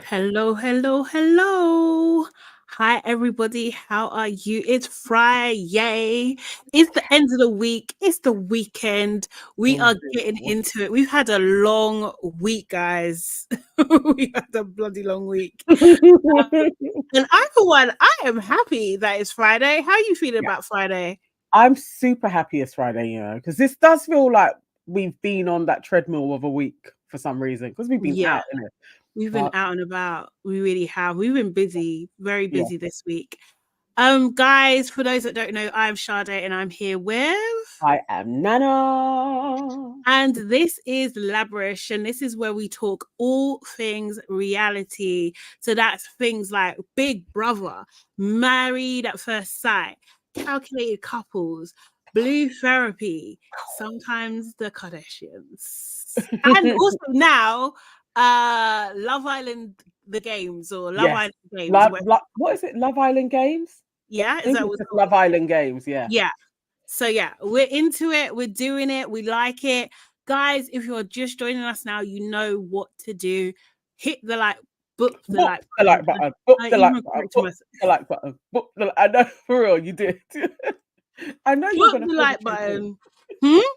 Hello, hello, hello. Hi, everybody. How are you? It's Friday. It's the end of the week. It's the weekend. We are getting Mhm. into it. We've had a long week, guys. We had a bloody long week. And I, for one, I am happy that it's Friday. How are you feeling Yeah, about Friday? I'm super happy it's Friday, because this does feel like we've been on that treadmill of a week for some reason because we've been Yeah, out in it. we've been But out and about. We really have. We've been busy, very yeah, busy this week. Guys, for those that don't know, I'm Sade and I'm here with, I am Nana. and this is Labrish, and this is where we talk all things reality. So that's things like Big Brother, Married at First Sight, Calculated Couples, Blue Therapy, sometimes the Kardashians, and also now Love Island the games or Love Yes, Island games. what is it? Love Island Games? Yeah, I is think that it's what's just called? Love Island Games. Yeah. Yeah. So yeah, we're into it. We're doing it. We like it. Guys, if you're just joining us now, you know what to do. Hit the like, book the Book like the button. like button. Book I the like even button. corrected Book myself. the like button. Book the. I know for real, you did. I know you're Book gonna the feel the like tune soon. button. Hmm?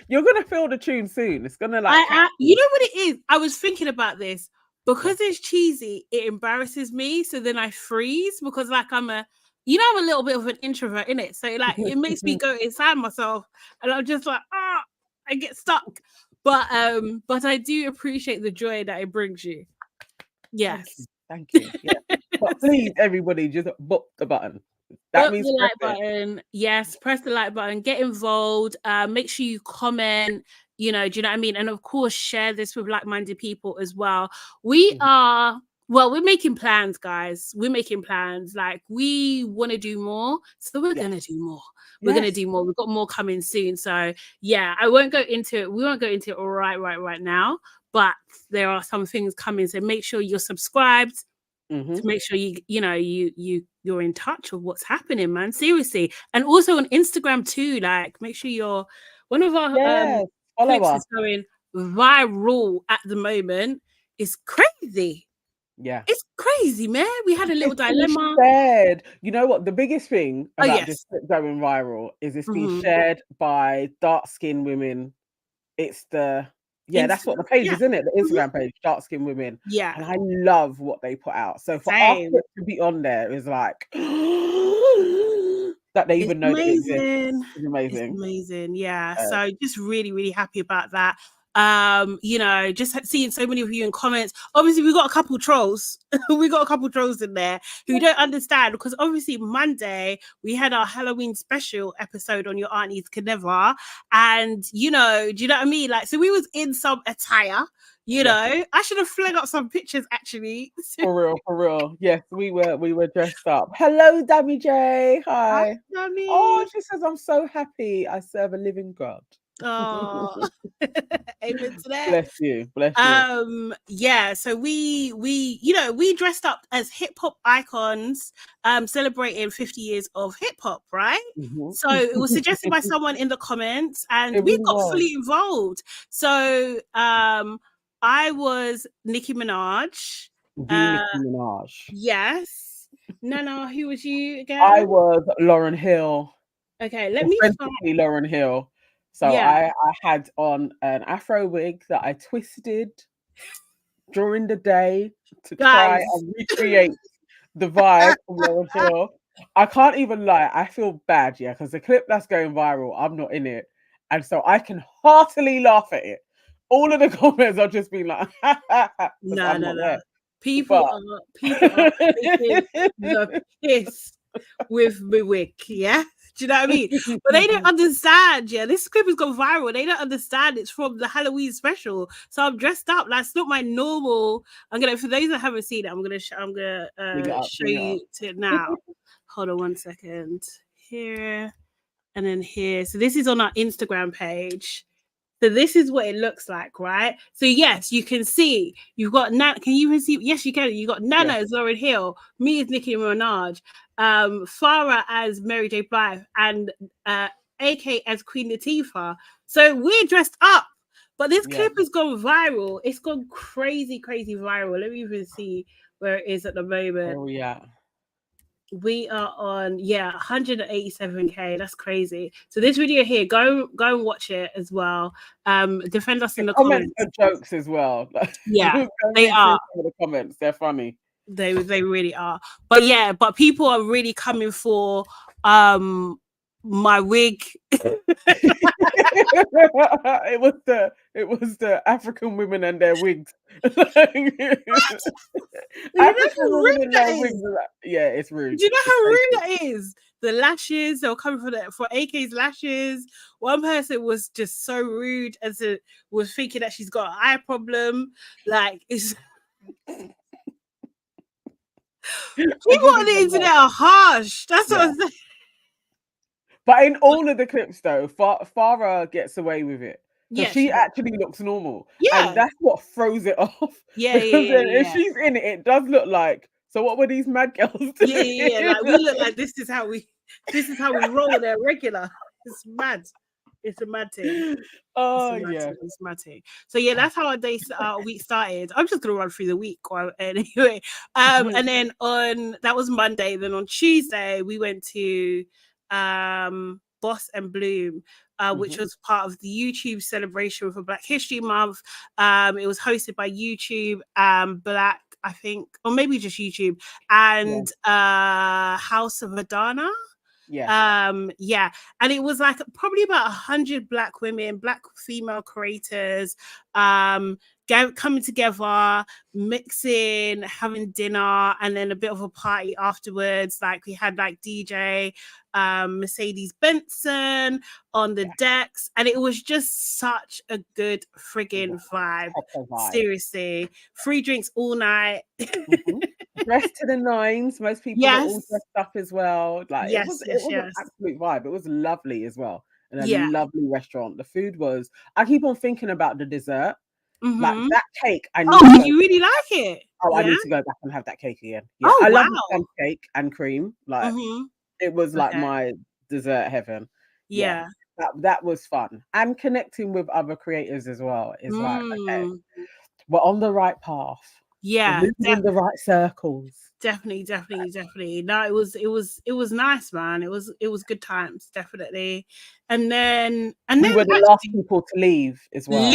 You're gonna feel the tune soon. It's gonna like catch You you. know what it is? I was thinking about this Yeah. because it's cheesy. It embarrasses me, so then I freeze because like I'm a little bit of an introvert in it, so like it makes me go inside myself, and I'm just like I get stuck. But I do appreciate the joy that it brings you. Thank you. Yes. Thank you. Yeah. But please, everybody, just book the button. That Book means the press like it. button. Yes, press the like button. Get involved. Make sure you comment. Do you know what I mean? And of course, share this with like-minded people as well. We Mhm. are. Well, we're making plans, guys. We're making plans. Like we want to do more, so we're Yes. gonna do more. We're gonna Yes. do more. We've got more coming soon. So yeah, I won't go into it. We won't go into it right now. But there are some things coming. So make sure you're subscribed Hmm. to make sure you're in touch with what's happening, man. Seriously. And also on Instagram too, like make sure you're one of our Yes. Follow clips us. is going viral at the moment. It's crazy. Yeah. It's crazy, man. We had a little It's being dilemma. shared. You know what? The biggest thing Oh about this yes. clip going viral is it's being Mm-hmm. shared by dark skinned women. It's the yeah, that's what the Instagram. page Yeah. is, isn't it? The Mhm. Instagram page, dark skinned women. Yeah. And I love what they put out. So for our Same. clip to be on there is like that they It's even know that it exists. amazing. It's It's amazing. amazing. Yeah. Uh, So just really, really happy about that. Just seeing so many of you in comments. Obviously, we got a couple trolls. We got a couple trolls in there who don't understand because obviously Monday we had our Halloween special episode on Your Aunties Can Never. And do you know what I mean? Like, so we was in some attire. yeah. I should have flagged up some pictures actually. For real, for real. Yes, we were dressed up. Hello, Dammy J. Hi, Hi. Oh, Dummy. she says I'm so happy. I serve a living God. Oh, amen to that. Bless you. Bless you. Yeah, so we dressed up as hip hop icons, celebrating 50 years of hip hop, right? Mhm. So it was suggested by someone in the comments, and It we really got was. fully involved. So I was Nicki Minaj. The Uh, Nicki Minaj. yes. Nana, who was you I again? was Lauren Hill, Okay, let me find. authentically Lauren Hill. So Yeah, I had on an Afro wig that I twisted during the day to try guys. and recreate the vibe from Lauren Hill. I can't even lie, I feel bad, yeah, because the clip that's going viral, I'm not in it. And so I can heartily laugh at it. All of the comments are just being like, because No, I'm no, not no. there. People But are people are taking the piss with me wick, yeah. Do you know what I mean? But they don't understand, yeah. This clip has gone viral. They don't understand it's from the Halloween special. So I'm dressed up. That's not my normal. I'm gonna for those that haven't seen it, I'm gonna bring it up, show bring it up. you to now. Hold on one second. Here and then here. So this is on our Instagram page. So this is what it looks like, right? So yes, you can see you've got Nana. Can you even see? Yes, you can. You got Nana Yes. as Lauren Hill, me as Nicki Minaj, Farah as Mary J. Blige, and AK as Queen Latifah. So we're dressed up, But this Yeah. clip has gone viral. It's gone crazy viral. Let me even see where it is at the moment. Where are we at? We are on 187k. That's crazy. So this video here, go and watch it as well. Defend us in the comments. Are jokes as well. Yeah, Go they read are. through some of the comments. They're funny. They really are. But yeah, but people are really coming for my wig. It was the African women and their wigs. African women and their wigs. Yeah, it's rude. Do you know how rude that is? The lashes, they were coming for AK's lashes. One person was just so rude as it was thinking that she's got an eye problem. Like, it's people on the internet are harsh. That's what I'm saying. But in all of the clips, though, Farah gets away with it. Yeah, she actually looks normal. Yeah. And that's what throws it off. Yeah, if she's in it, it does look like, so what were these mad girls doing? Yeah. Like, we look like this is how we roll there regular. It's mad. It's a mad thing. Oh, It's a mad thing. So yeah, that's how our week started. I'm just gonna run through the week anyway. And then that was Monday. Then on Tuesday we went to Boss and Bloom, which was part of the YouTube celebration for Black History Month. It was hosted by YouTube, Black, I think, or maybe just YouTube, and House of Adana. And it was like probably about 100 Black women, Black female creators, coming together, mixing, having dinner, and then a bit of a party afterwards. Like we had like DJ Mercedes Benson on the decks, and it was just such a good friggin' vibe. Seriously, free drinks all night. Dressed to the nines. Most people were all dressed up as well. Like it was an absolute vibe. It was lovely as well, and a lovely restaurant. The food was. I keep on thinking about the dessert. Like that cake. You really like it? Oh, I need to go back and have that cake again. Yeah, I love the cake and cream. Like it was like my dessert heaven. Yeah. That was fun, and connecting with other creators as well is like, okay, we're on the right path. Yeah, in the right circles. Definitely. No, it was nice, man. It was good times, definitely. And then we were the last people to leave as well.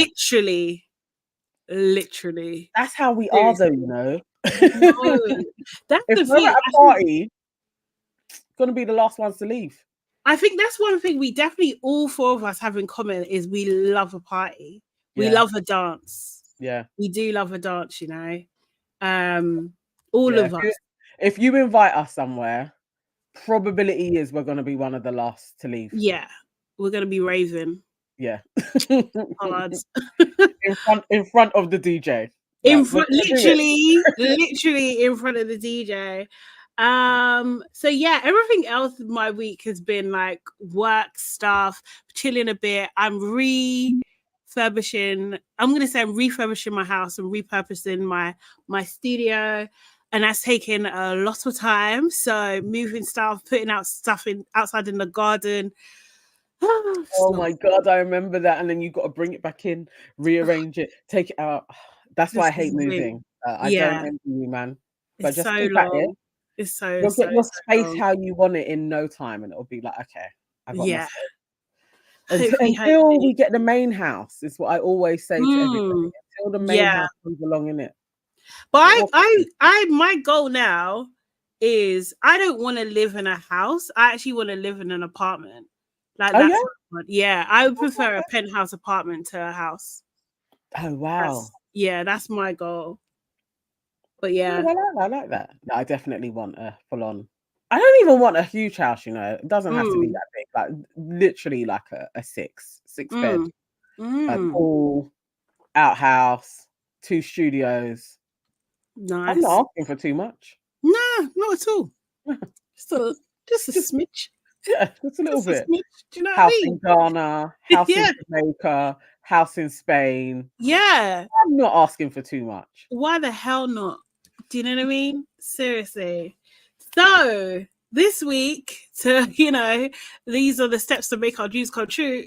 Literally. That's how we are, though, you know. No, that's if we're at a party, gonna be the last ones to leave. I think that's one thing we definitely, all four of us have in common, is we love a party. We love a dance. Yeah, we do love a dance, you know. All of us. If you invite us somewhere, probability is we're going to be one of the last to leave. Yeah, we're going to be raving. Yeah, hard. in front of the DJ. Literally in front of the DJ. So yeah, everything else my week has been like work stuff, chilling a bit. I'm refurbishing my house and repurposing my studio, and that's taken a lot of time. So moving stuff, putting out stuff outside in the garden. Oh my god, I remember that. And then you got to bring it back in, rearrange it, take it out. That's why I hate moving. I don't envy you, man. But it's just so keep long. at it. It's so you'll get your space long. how you want it in no time, and it'll be like, okay, I got my space. Until we get the main house, is what I always say to everybody. Until the main house comes along in it. But my goal now is I don't want to live in a house. I actually want to live in an apartment. Like I would prefer a penthouse apartment to a house. Oh wow. That's my goal. But yeah, I like that. I definitely want a full on. I don't even want a huge house, you know. It doesn't have to be that big. Like literally like a six bed, a pool, outhouse, 2 studios. Nice. I'm not asking for too much. Nah, not at all. just a smidge. Yeah, just a little bit. Do you know house what I mean? In Ghana, house in Jamaica, house in Spain. Yeah. I'm not asking for too much. Why the hell not? Do you know what I mean? Seriously. So this week, these are the steps to make our dreams come true.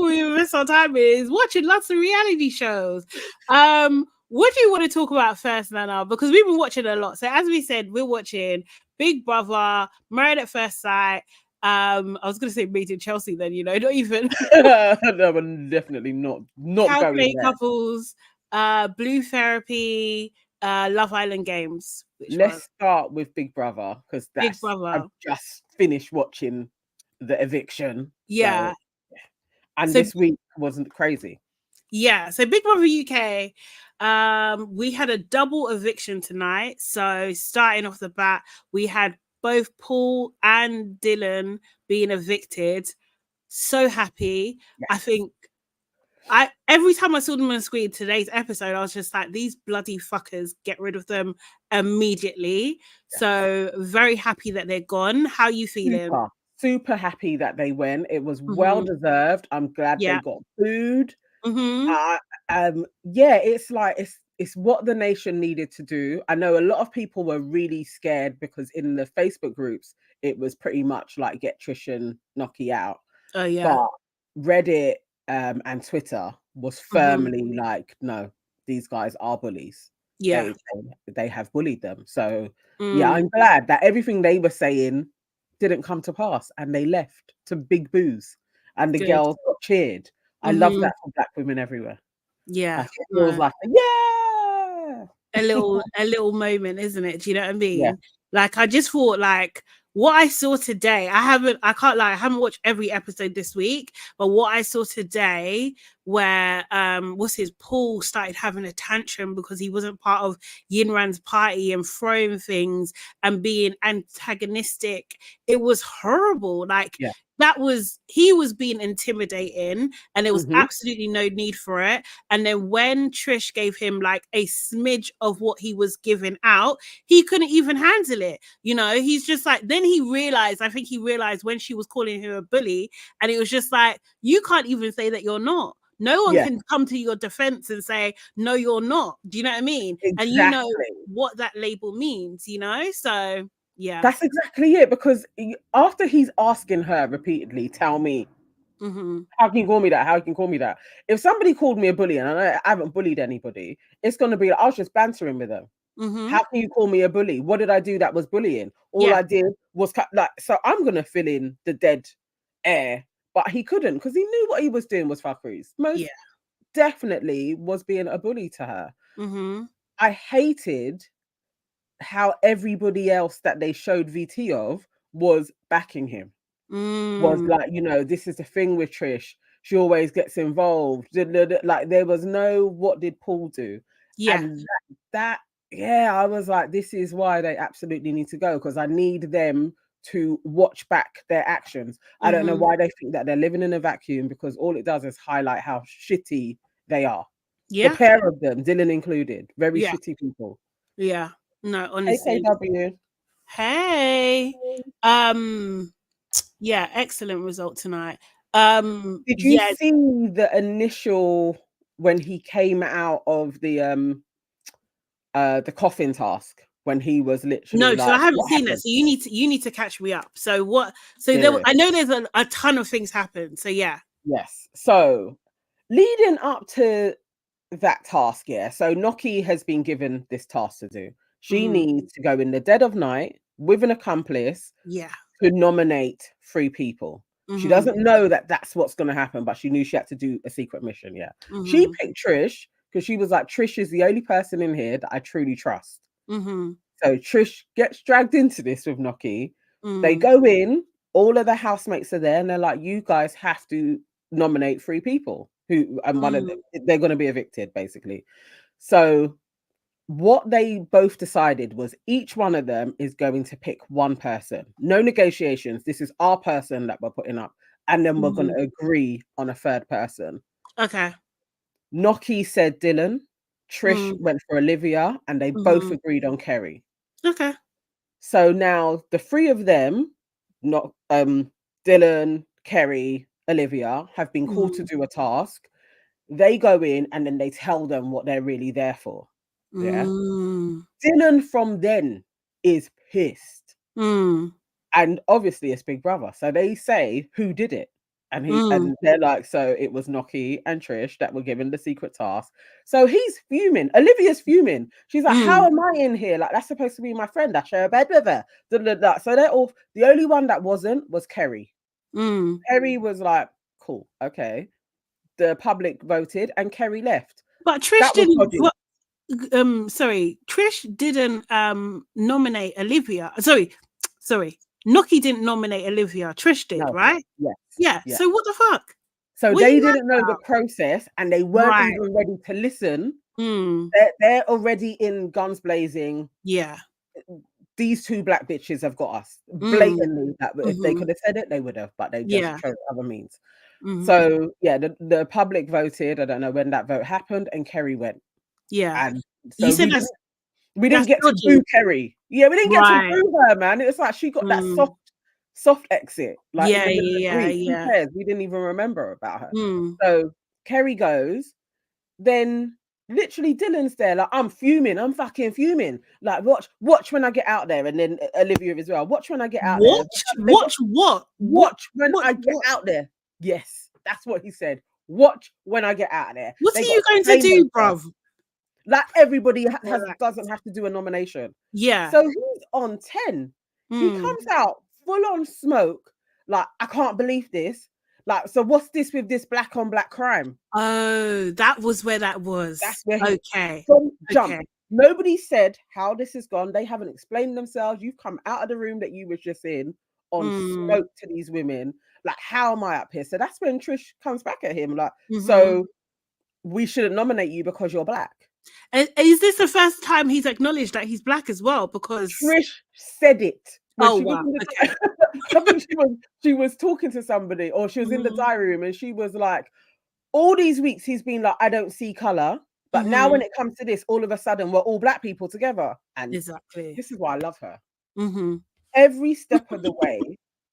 All we invest our time is watching lots of reality shows. What do you want to talk about first, Nana? Because we've been watching a lot. So as we said, we're watching Big Brother, Married at First Sight. I was going to say Made in Chelsea. Then not even. No, but definitely not going Calculate there. Couples, Blue Therapy, Love Island Games. Which one? Let's start with Big Brother because Big I've Brother. just finished watching the eviction. Yeah. And this week wasn't crazy. Yeah. So Big Brother UK, we had a double eviction tonight. So starting off the bat, we had both Paul and Dylan being evicted. So happy. Yes. I think every time I saw them on the screen today's episode, I was just like, these bloody fuckers, get rid of them immediately. Yes. So very happy that they're gone. How are you feeling? Super happy that they went. It was well deserved. I'm glad they got booed. It's like it's what the nation needed to do. I know a lot of people were really scared because in the Facebook groups it was pretty much like get Trish and Noki out. Oh yeah. But Reddit and Twitter was firmly like, no, these guys are bullies. Yeah, they have bullied them. So yeah, I'm glad that everything they were saying didn't come to pass and they left to big boos and the girls got cheered. I love that for Black women everywhere. Yeah, it feels like a little moment, isn't it? Do you know what I mean? Yeah. Like I just thought, like what I saw today, I haven't watched every episode this week, but what I saw today, where Paul started having a tantrum because he wasn't part of Yinran's party and throwing things and being antagonistic. It was horrible. Like he was being intimidating and there was absolutely no need for it. And then when Trish gave him like a smidge of what he was giving out, he couldn't even handle it. He's just like, then I think he realized when she was calling him a bully, and it was just like, you can't even say that you're not. No one can come to your defense and say, no, you're not. Do you know what I mean? Exactly. And you know what that label means, So yeah, that's exactly it. Because after he's asking her repeatedly, tell me, how can you call me that? How can you call me that? If somebody called me a bully and I haven't bullied anybody, it's going to be like, I was just bantering with them. How can you call me a bully? What did I do that was bullying? All I did was so I'm going to fill in the dead air. But he couldn't because he knew what he was doing was fuckeries. Most definitely was being a bully to her. I hated how everybody else that they showed VT of was backing him. Was like, this is the thing with Trish. She always gets involved. Like there was no, what did Paul do? Yeah. And I was like, this is why they absolutely need to go, because I need them to watch back their actions. I don't know why they think that they're living in a vacuum, because all it does is highlight how shitty they are. The pair of them, Dylan included, very shitty people. Yeah. No, honestly. KKW. Hey. Yeah, excellent result tonight. Did you see the initial when he came out of the coffin task, when he was literally no, so I haven't seen that. So you need to catch me up. So what? So I know there's a ton of things happen. So yeah. Yes. So leading up to that task, so Noki has been given this task to do. She needs to go in the dead of night with an accomplice. To nominate 3 people. She doesn't know that that's what's going to happen, but she knew she had to do a secret mission. She picked Trish because she was like, Trish is the only person in here that I truly trust. So Trish gets dragged into this with Noki. They go in, all of the housemates are there, and they're like, you guys have to nominate 3 people who, and one of them, they're going to be evicted, basically. So what they both decided was each one of them is going to pick one person. No negotiations. This is our person that we're putting up. And then we're going to agree on a 3rd person. Okay. Noki said Dylan. Trish went for Olivia. And they both agreed on Kerry. Okay. So now the 3 of them, not Dylan, Kerry, Olivia, have been called to do a task. They go in and then they tell them what they're really there for. Yeah. Dylan from then is pissed. And obviously it's Big Brother. So they say, who did it? And they're like, so it was Noki and Trish that were given the secret task. So he's fuming. Olivia's fuming. She's like, how am I in here? Like, that's supposed to be my friend. I share a bed with her. Da, da, da. So they're all, the only one that wasn't was Kerry. Kerry was like, cool, okay. The public voted and Kerry left. But Trish That was dodgy. sorry, Trish didn't nominate Olivia. Sorry. Noki didn't nominate Olivia. Trish did, right? Yes. Yeah. So what the fuck? So they didn't know the process and they weren't even ready to listen. They're already in guns blazing. Yeah. These two black bitches have got us blatantly. That if they could have said it, they would have, but they just chose other means. So yeah, the public voted. I don't know when that vote happened, and Kerry went. Yeah, and so you said we didn't get dodgy. to boo Kerry. Yeah, we didn't get to boo her, man. It's like she got that soft exit. Like in the middle of the week. Who cares? We didn't even remember about her. So Kerry goes, then literally Dylan's there, like, I'm fuming, I'm fucking fuming. Like, watch when I get out there, and then Olivia as well. Watch when I get out there. Watch when I get out there. Yes, that's what he said. Watch when I get out of there. What are you going to do, bruv? Like everybody doesn't have to do a nomination. Yeah. So he's on 10. He comes out full on smoke. Like, I can't believe this. Like, so what's this with this black on black crime? Oh, that was where that was. That's where jump. Nobody said how this has gone. They haven't explained themselves. You've come out of the room that you was just in on smoke to these women. Like, how am I up here? So that's when Trish comes back at him. Like, so we shouldn't nominate you because you're black. Is this the first time he's acknowledged that he's black as well? Because Trish said it. Wow. I think she was talking to somebody, or she was in the diary room, and she was like, all these weeks he's been like, I don't see color, but now when it comes to this, all of a sudden we're all black people together. And this is why I love her. Every step of the way,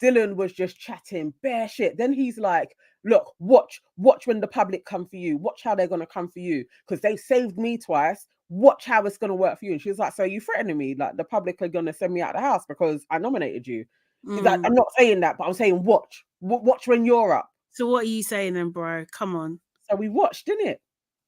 Dylan was just chatting bare shit. Then he's like, look, watch when the public come for you. Watch how they're going to come for you, because they saved me twice. Watch how it's going to work for you. And she was like, so you threatening me? Like, the public are going to send me out of the house because I nominated you. He's like, I'm not saying that, but I'm saying watch when you're up. So what are you saying then, bro? Come on. So we watched, didn't it?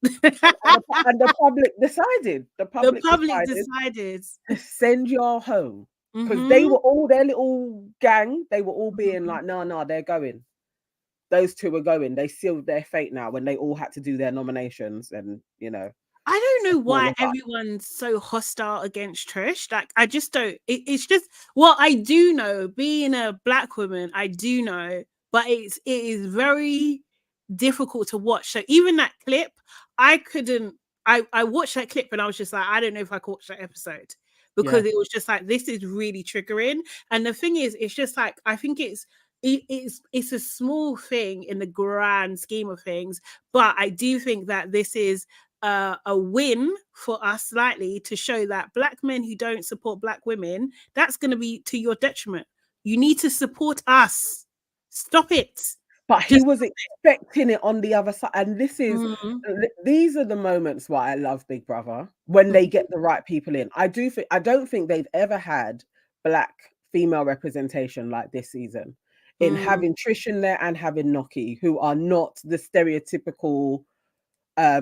and the public decided. The public decided to send y'all home. Because they were all their little gang, they were all being like, no, they're going. Those two are going. They sealed their fate now when they all had to do their nominations. And, you know. I don't know why everyone's so hostile against Trish. Like, I just don't. It's just, well, I do know, being a black woman, I do know, but it is very difficult to watch. So even that clip, I watched that clip and I was just like, I don't know if I could watch that episode, because it was just like, this is really triggering. And the thing is, it's just like, I think it's a small thing in the grand scheme of things, but I do think that this is a win for us slightly, to show that black men who don't support black women, that's going to be to your detriment. You need to support us. Stop it. But he was expecting it on the other side. And this is, these are the moments why I love Big Brother, when they get the right people in. I don't think they've ever had black female representation like this season, in having Trish in there and having Noki, who are not the stereotypical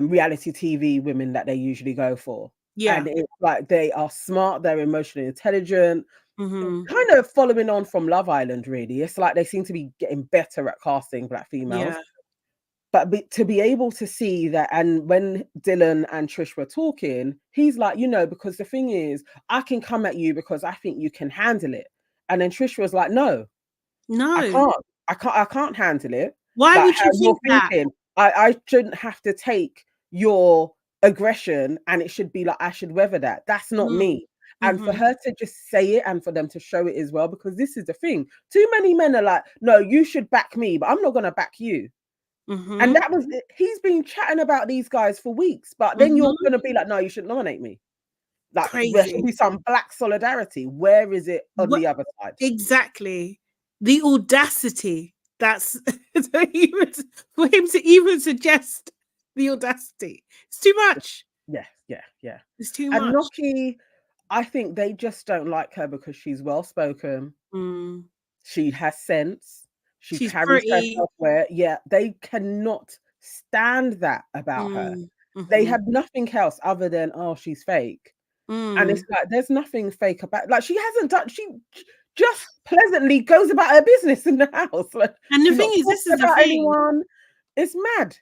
reality TV women that they usually go for. And it's like, they are smart, they're emotionally intelligent, kind of following on from Love Island, really. It's like they seem to be getting better at casting black females. But to be able to see that, and when Dylan and Trish were talking, he's like, because the thing is, I can come at you because I think you can handle it. And then Trish was like, no, I can't handle it. Why would you think that? I shouldn't have to take your aggression, and it should be like, I should weather that. That's not me. And for her to just say it, and for them to show it as well, because this is the thing. Too many men are like, no, you should back me, but I'm not going to back you. And that was, he's been chatting about these guys for weeks, but then you're going to be like, no, you shouldn't nominate me. Like, there should be some black solidarity. Where is it on the other side? Exactly. The audacity. That's for him to even suggest the audacity. It's too much. Yeah. It's too much. And Noki, I think they just don't like her because she's well spoken. She has sense. She She's carries pretty. herself where, yeah, they cannot stand that about her. They Mm-hmm. have nothing else other than, oh, she's fake. And it's Mm. like, there's nothing fake about, like, she hasn't done, she just pleasantly goes about her business in the house. Like, And the she's thing not is, this talking is the about thing. anyone. It's mad.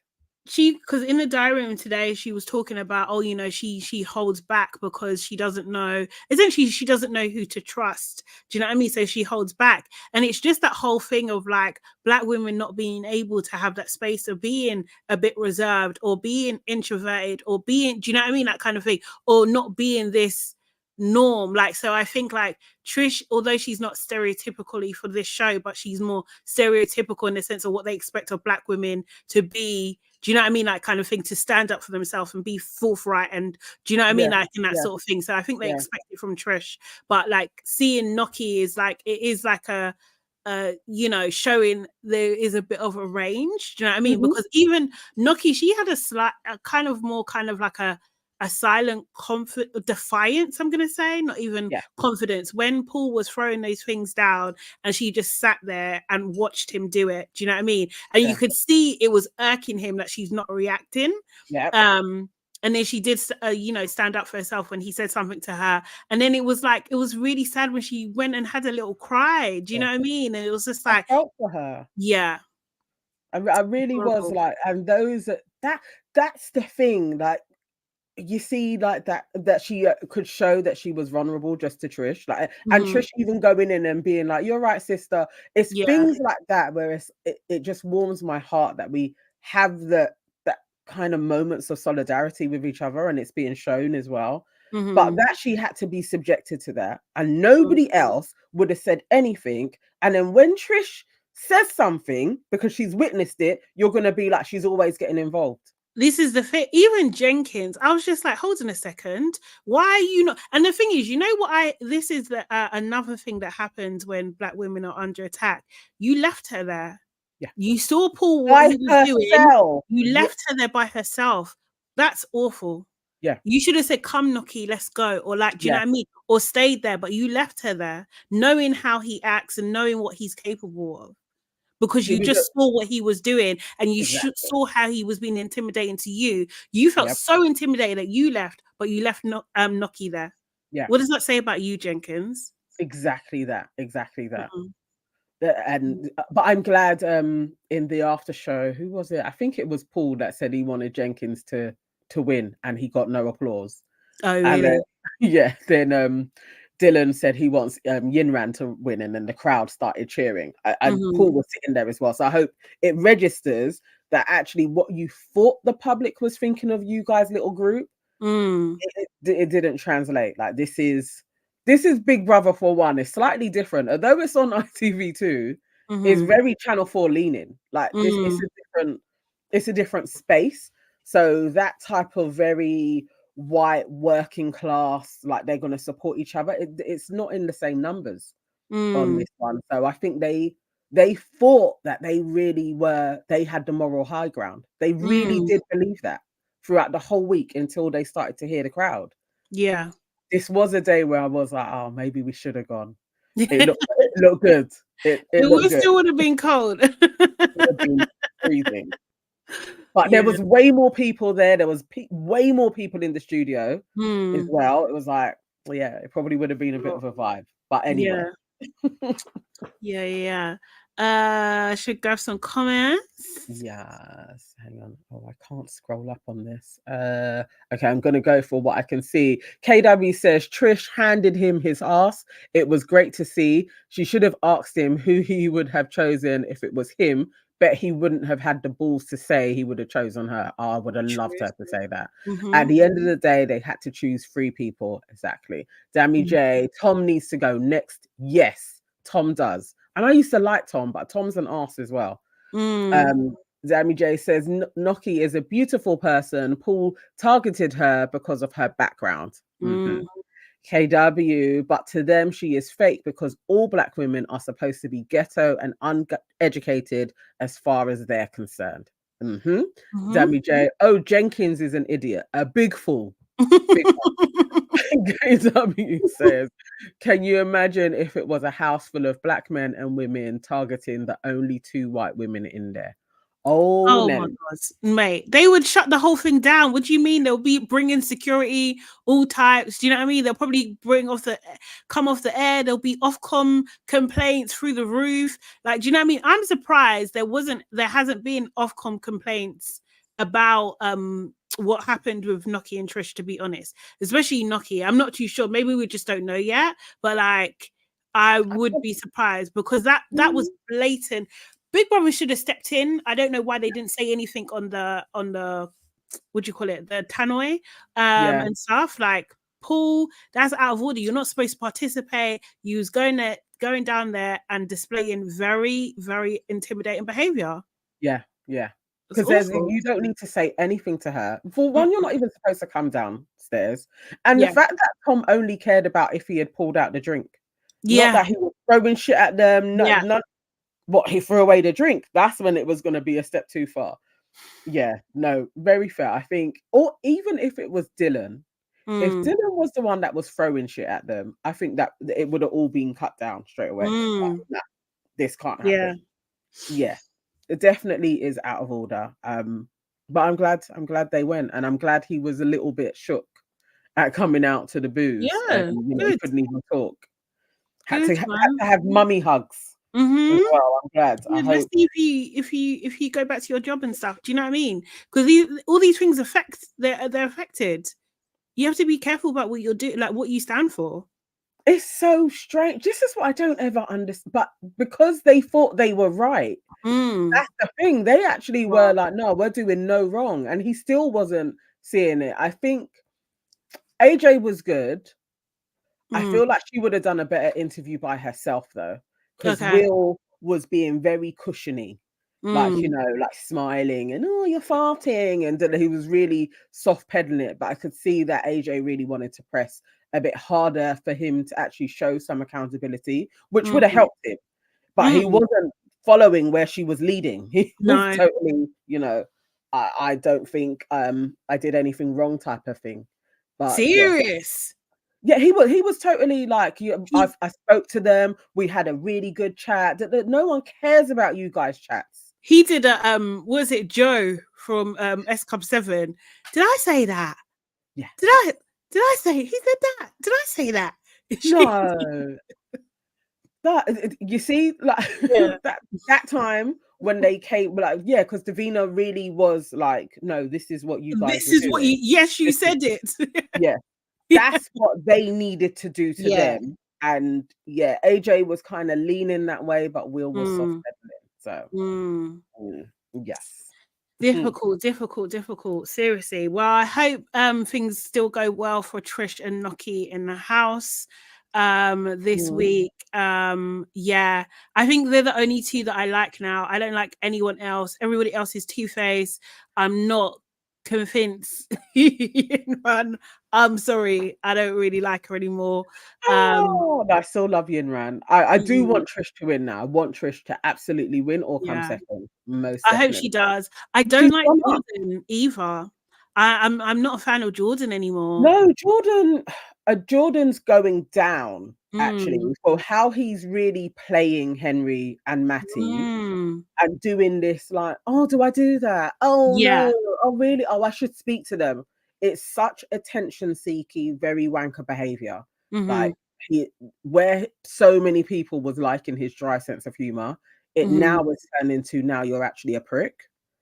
Because in the diary room today she was talking about, oh, she holds back because she doesn't know, essentially she doesn't know who to trust. Do you know what I mean? So she holds back, and it's just that whole thing of like Black women not being able to have that space of being a bit reserved or being introverted or being, do you know what I mean, that kind of thing, or not being this norm. Like, so I think like Trish, although she's not stereotypically for this show, but she's more stereotypical in the sense of what they expect of Black women to be. Do you know what I mean? Like, kind of thing, to stand up for themselves and be forthright. And do you know what I mean? Yeah, Like, in that yeah, sort of thing. So I think they yeah. expect it from Trish. But like seeing Noki is like, it is like showing there is a bit of a range. Do you know what I mean? Mm-hmm. Because even Noki, she had a kind of more kind of like a silent defiance, I'm gonna say, not even Yeah, confidence, when Paul was throwing those things down and she just sat there and watched him do it. Do you know what I mean? And you yeah, could see it was irking him that she's not reacting. yeah. And then she did stand up for herself when he said something to her, and then it was like, it was really sad when she went and had a little cry. Do you Yeah. know what I mean? And it was just I like, felt for her. yeah, I really was horrible. like, and those that's the thing. Like, you see, like that she could show that she was vulnerable just to Trish, like, and Mm-hmm. Trish even going in and being like, "You're right, sister." It's Yeah. things like that where it just warms my heart that we have that kind of moments of solidarity with each other, and it's being shown as well. But Mm-hmm. that she had to be subjected to that, and nobody else would have said anything. And then when Trish says something because she's witnessed it, you're gonna be like, she's always getting involved. This is the thing. Even Jenkins, I was just like, hold on a second. Why are you not? And the thing is, you know what? This is another thing that happens when Black women are under attack. You left her there. Yeah. You saw Paul what By he was doing. herself. You Yeah, left her there by herself. That's awful. yeah, You should have said, "Come, Nookie, let's go," or like, do you know yeah. what I mean? Or stayed there, but you left her there, knowing how he acts and knowing what he's capable of, because She you was just saw what he was doing and you exactly. saw how he was being intimidating to you. You felt Yep. so intimidated that you left, but you left Noki there. Yeah. What does that say about you, Jenkins? Exactly that. Exactly that. Mhm. And but I'm glad in the after show, who was it? I think it was Paul that said he wanted Jenkins to win and he got no applause. Oh, And really? yeah, then Dylan said he wants Yinran to win, and then the crowd started cheering. And Paul Mm-hmm. was sitting there as well. So I hope it registers that actually what you thought the public was thinking of you guys' little group, Mm. it didn't translate. Like, this is Big Brother for one. It's slightly different, although it's on ITV2. It's Mm-hmm. very Channel 4 leaning. Like, this, Mm. it's a different space. So that type of very white working class, like they're going to support each other. It's not in the same numbers on Mm. this one. So I think they thought that they had the moral high ground. They really Mm. did believe that throughout the whole week until they started to hear the crowd. Yeah. This was a day where I was like, oh, maybe we should have gone. It It looked good. It looked would good. still would have been cold. It would have been freezing. But there Yeah. was way more people there. There was way more people in the studio as Mm. well. It was like, well, yeah, it probably would have been a bit of a vibe. But anyway. Yeah. Yeah. Yeah. Should grab some comments. Yes, hang on. Oh, I can't scroll up on this. Okay, I'm gonna go for what I can see. KW says Trish handed him his ass. It was great to see. She should have asked him who he would have chosen if it was him. Bet he wouldn't have had the balls to say he would have chosen her. Oh, I would have loved her to say that. At Mm-hmm. the end of the day, they had to choose 3 people. Exactly. Dammy J, Tom needs to go next. Yes, Tom does. And I used to like Tom, but Tom's an ass as well. Mm. Zammy J says Noki is a beautiful person. Paul targeted her because of her background. Mm. KW, but to them she is fake because all Black women are supposed to be ghetto and uneducated as far as they're concerned. Mm-hmm. Zammy J, oh, Jenkins is an idiot, a big fool. Big KW says, can you imagine if it was a house full of black men and women targeting the only two white women in there? Oh, Oh my Nelly. God, mate. They would shut the whole thing down. What do you mean? They'll be bringing security, all types. Do you know what I mean? They'll probably come off the air. There'll be Ofcom complaints through the roof. Like, do you know what I mean? I'm surprised there hasn't been Ofcom complaints about what happened with Noki and Trish, to be honest. Especially Noki. I'm not too sure. Maybe we just don't know yet. But like, I would be surprised because that was blatant. Big Brother should have stepped in. I don't know why they didn't say anything on the what do you call it, the tannoy Yeah. and stuff. Like, Paul, that's out of order. You're not supposed to participate. You was going down there and displaying very, very intimidating behavior. Yeah. Yeah. It's Because awful. you don't need to say anything to her. For Mm, one, you're not even supposed to come downstairs. And the yeah, fact that Tom only cared about if he had pulled out the drink, not yeah, that he was throwing shit at them, yeah. none, what he threw away the drink. That's when it was going to be a step too far. Yeah, no, very fair. I think, or even if it was Dylan, if Mm, Dylan was the one that was throwing shit at them, I think that it would have all been cut down straight away. Like, mm, nah, this can't yeah, happen. Yeah, it definitely is out of order. But I'm glad they went, and I'm glad he was a little bit shook at coming out to the booze, and yeah. he Good, couldn't even talk. good, Had man. to have mummy hugs as Mm-hmm. well. I'm glad. I Yeah, let's hope. see if you go back to your job and stuff. Do you know what I mean? Because all these things they're affected. You have to be careful about what you're doing, like what you stand for. It's so strange. This is what I don't ever understand. But because they thought they were right, Mm. that's the thing. They actually were Wow. like, no, we're doing no wrong. And he still wasn't seeing it. I think AJ was good. I Mm. feel like she would have done a better interview by herself, though, because Okay. Will was being very cushiony, like, Mm. like smiling and, oh, you're farting. And he was really soft pedaling it. But I could see that AJ really wanted to press a bit harder for him to actually show some accountability, which would have Mm. helped him. But he Mm. wasn't following where she was leading. He was No. totally, I don't think I did anything wrong type of thing. But yeah. Serious. Yeah, he was totally like, He I spoke to them. We had a really good chat. That no one cares about you guys' chats. he did a was it Joe from S Club 7? Did I say that? Yeah. Did I say he said that? Did I say that? No. That you see, like Yeah. that time when they came, like, yeah, because Davina really was like, no, this is what you guys This were is what doing. yes, you This is, said it. yeah, Yeah. that's what they needed to do to Yeah. them. And yeah, AJ was kind of leaning that way, but Will was soft Mm. pedaling. So Mm. yes. Difficult. Seriously. Well, I hope things still go well for Trish and Noki in the house this Mm. week. Yeah, I think they're the only two that I like now. I don't like anyone else. Everybody else is two-faced. I'm not convinced. I'm sorry, I don't really like her anymore. Oh, I still love Yin Ran. I do Mm, want Trish to win now. I want Trish to absolutely win or come yeah, second. Most I hope she definitely. does. I don't She's like gone up. Jordan either. I'm not a fan of Jordan anymore. No, Jordan's going down actually Mm, for how he's really playing Henry and Matty mm, and doing this like, oh, do I do that? Oh yeah. no, oh really? Oh, I should speak to them. It's such attention seeking, very wanker behavior. Mm-hmm, Like he, where so many people was liking his dry sense of humor, it mm-hmm, now is turned into now you're actually a prick.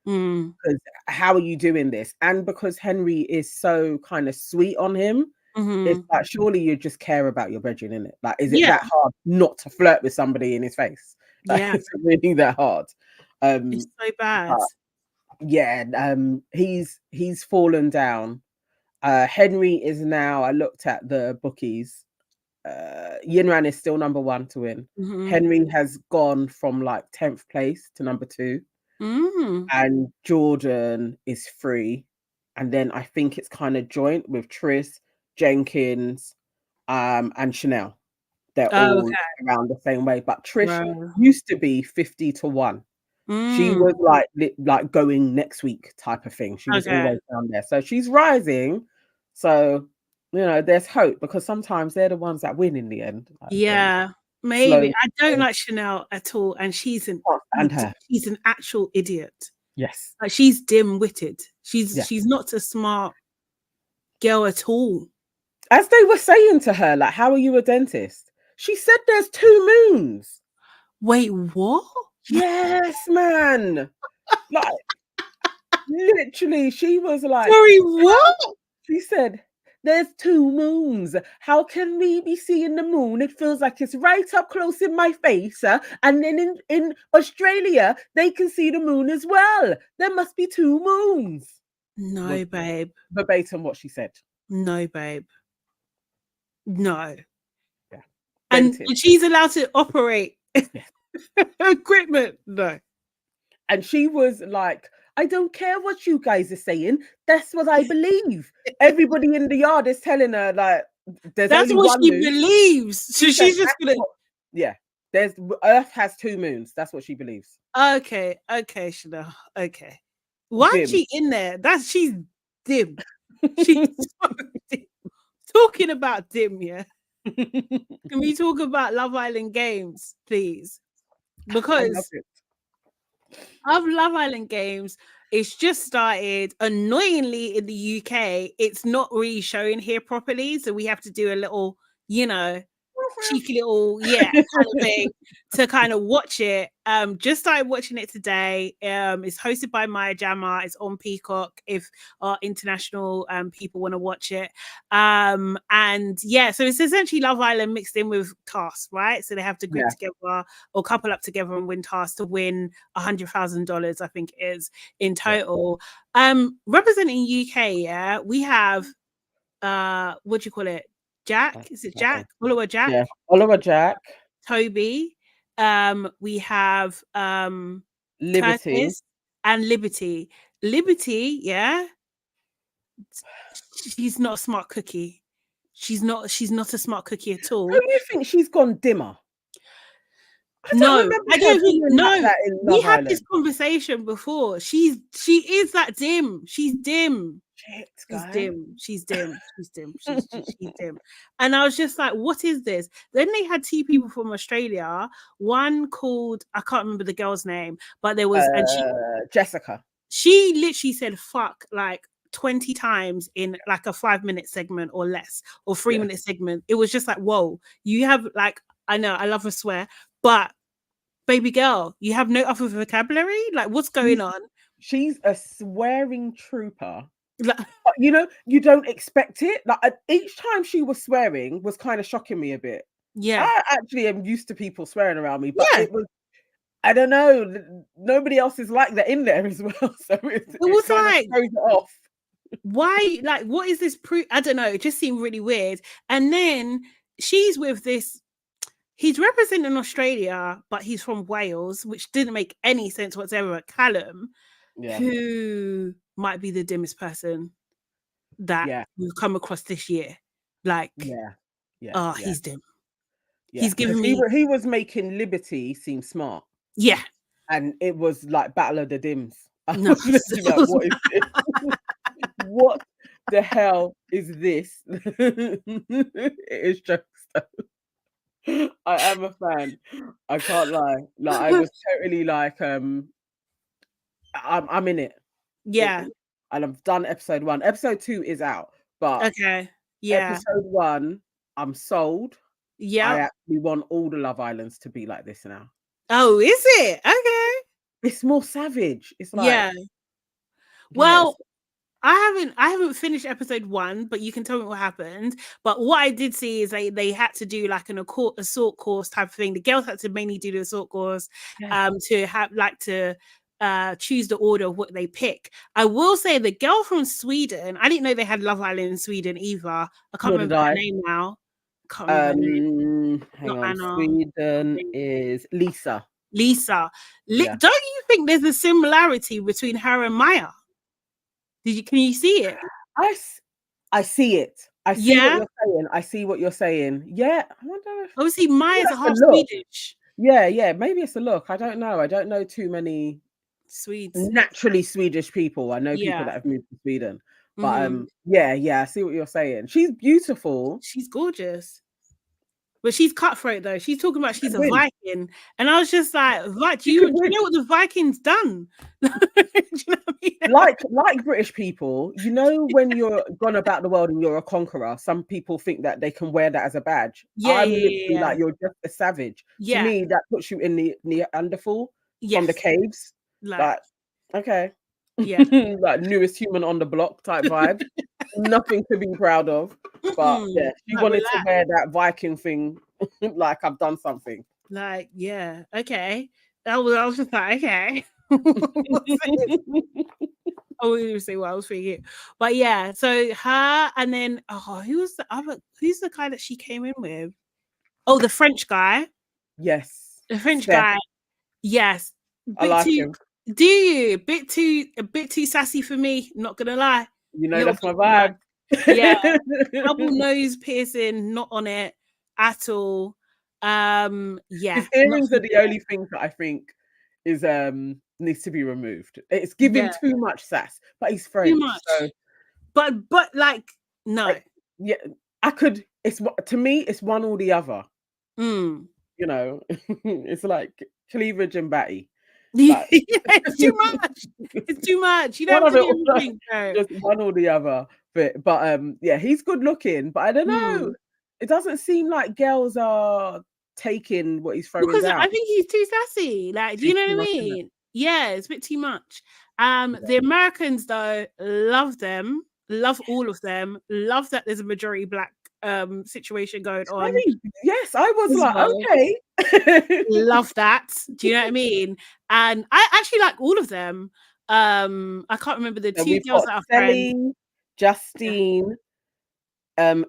mm, Because how are you doing this? And because Henry is so kind of sweet on him, it's mm-hmm. like surely you just care about your brethren, innit? Like, is it Yeah, that hard not to flirt with somebody in his face? Like, yeah. is it really that hard? It's Um, so bad. but yeah, he's fallen down. Henry is now. I looked at the bookies. Yinran is still number one to win. Mm-hmm. Henry has gone from like 10th place to number two, Mm. and Jordan is free. And then I think it's kind of joint with Tris, Jenkins, and Chanel. They're Oh, all okay. around the same way. But Trish Wow. used to be 50-1. She Mm. was like going next week type of thing. She was Okay. always down there. So she's rising. So there's hope because sometimes they're the ones that win in the end. Like, Yeah, maybe. slowly. I don't like Chanel at all, and And her. she's an actual idiot. Yes. Like, she's dim-witted. Yeah. She's not a smart girl at all. As they were saying to her, like, how are you a dentist? She said there's 2 moons. Wait, what? Yes, man. Like, literally, she was like, Sorry, what? she said, there's 2 moons. How can we be seeing the moon? It feels like it's right up close in my face. And then in Australia, they can see the moon as well. There must be 2 moons. No, babe. Verbatim what she said. No, babe. No. Yeah. And she's allowed to operate equipment. No. And she was like, I don't care what you guys are saying. That's what I believe. Everybody in the yard is telling her, like, there's that's only what one she moon. believes. So she's just gonna. Yeah. Earth has 2 moons. That's what she believes. Okay, Chanel. Okay. Why is she in there? She's dim. She's so dim. Talking about dim, yeah. Can we talk about Love Island games, please? Because of Love Island games, it's just started. Annoyingly, in the UK, it's not really showing here properly, so we have to do a little, cheeky little kind of thing to kind of watch it. Just started watching it today. It's hosted by Maya Jama. It's on Peacock if our international people want to watch it. And yeah, so it's essentially Love Island mixed in with tasks, right? So they have to group together or couple up together and win tasks to win $100,000, I think it is in total. Representing UK, we have what do you call it? Jack? Is it Jack? Oliver Jack? Yeah, Oliver Jack. Toby. We have Liberty. Curtis and Liberty. Liberty, yeah. She's not a smart cookie. She's not a smart cookie at all. Who do you think she's gone dimmer? I don't think we had this conversation before. She is that dim. She's dim. She's dim. She's dim. And I was just like, what is this? Then they had 2 people from Australia. One called, I can't remember the girl's name, but there was Jessica. She literally said fuck like 20 times in like a 5-minute segment or less, or 3-minute segment. It was just like, whoa, you have like, I know I love a swear, but baby girl, you have no other vocabulary? Like, what's going on? She's a swearing trooper. Like, you don't expect it. Like, each time she was swearing was kind of shocking me a bit. Yeah. I actually am used to people swearing around me, but it was, I don't know, nobody else is like that in there as well. So it was like, throws it off. Why? Like, what is this proof? I don't know. It just seemed really weird. And then she's with this. He's representing Australia, but he's from Wales, which didn't make any sense whatsoever. Callum, who might be the dimmest person that we've come across this year. Like, he's dim. Yeah. He's giving me. He was making Liberty seem smart. Yeah. And it was like Battle of the Dims. No. Like, what is this? What the hell is this? It is just. I am a fan. I can't lie. Like, I was totally like, I'm in it. Yeah. And I've done episode 1. Episode 2 is out, but episode 1, I'm sold. Yeah. I actually want all the Love Islands to be like this now. Oh, is it? Okay. It's more savage. It's like Well, I haven't finished episode 1, but you can tell me what happened. But what I did see is they had to do like an assault course type of thing. The girls had to mainly do the assault course to have like to choose the order of what they pick. I will say the girl from Sweden, I didn't know they had Love Island in Sweden either. I can't remember her name now. Can't remember hang on. Anna. Sweden is Lisa. Don't you think there's a similarity between her and Maya? Can you see it? I see it. I see what you're saying. I see what you're saying. Yeah. I wonder if obviously Maya's a half Swedish. Yeah. Maybe it's a look. I don't know. I don't know too many Swedes. Naturally Swedish people. I know people that have moved to Sweden. But Mhm. yeah, I see what you're saying. She's beautiful. She's gorgeous. But she's cutthroat though. She's talking about She she's could a win. Viking. And I was just like, right, do She you could do you win. know what the Vikings done? Do you know what I mean? Like British people, you know, when you're gone about the world and you're a conqueror, some people think that they can wear that as a badge. Yeah, I'm yeah, yeah, literally yeah. like, you're just a savage. To Yeah. me, that puts you in the Neanderthal from the Yes. caves. Like, Like, okay. yeah. Like newest human on the block type vibes. Nothing to be proud of. But yeah, she Like, wanted to relax. wear that Viking thing like I've done something. Like, yeah, okay. I was just like, okay. I wouldn't even say what I was thinking. But yeah, so her and then who was the other who's the guy that she came in with? Oh, the French guy. Yes. The French Steph, guy. Yes. I Bit like too him. do you? A bit too sassy for me, not gonna lie. You know, Little that's my bit too much. vibe. Yeah, double nose piercing, not on it at all. Yeah, His not earrings are the feeling it. only thing that I think is needs to be removed. It's Yeah, giving too much sass, but he's too French, so much. But like no. like, yeah, I could. It's to me, it's one or the other. Mm. You know, it's like cleavage and batty. Yeah, Like it's too much. It's too much. You don't one have of to it, do everything, though. just one or the other. But yeah, he's good looking. But I don't know. Mm. It doesn't seem like girls are taking what he's throwing Because down. I think he's too sassy. Like, do you It's know too what I much, isn't it? mean? Yeah, it's a bit too much. Yeah. The Americans though love them, love all of them, love that there's a majority black situation going on Very, yes, I was as like, well. okay. Love that. Do you know what I mean? And I actually like all of them. I can't remember the So two we've girls got that are friends. Selly, Yeah. Justine, um,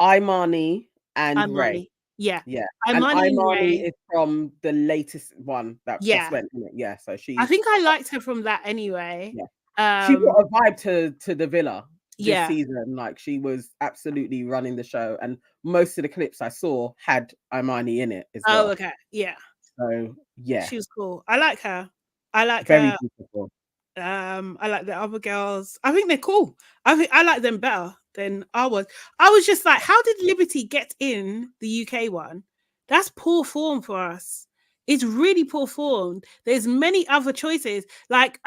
Imani, and Ray. Imani. Yeah. Yeah. And Imani and Imani Ray. is from the latest one that just Yeah. went in it. Yeah. So I she's, think I liked her from that anyway. yeah. She Um, brought a vibe to the villa this yeah. season. Like, she was absolutely running the show. And most of the clips I saw had Imani in it as Oh, well. okay. Yeah. So yeah, She was cool. I like her. I like very her. beautiful. I like the other girls. I think they're cool. I think I like them better than I was. I was just like, how did Liberty get in the UK one? That's poor form for us. It's really poor form. There's many other choices. Like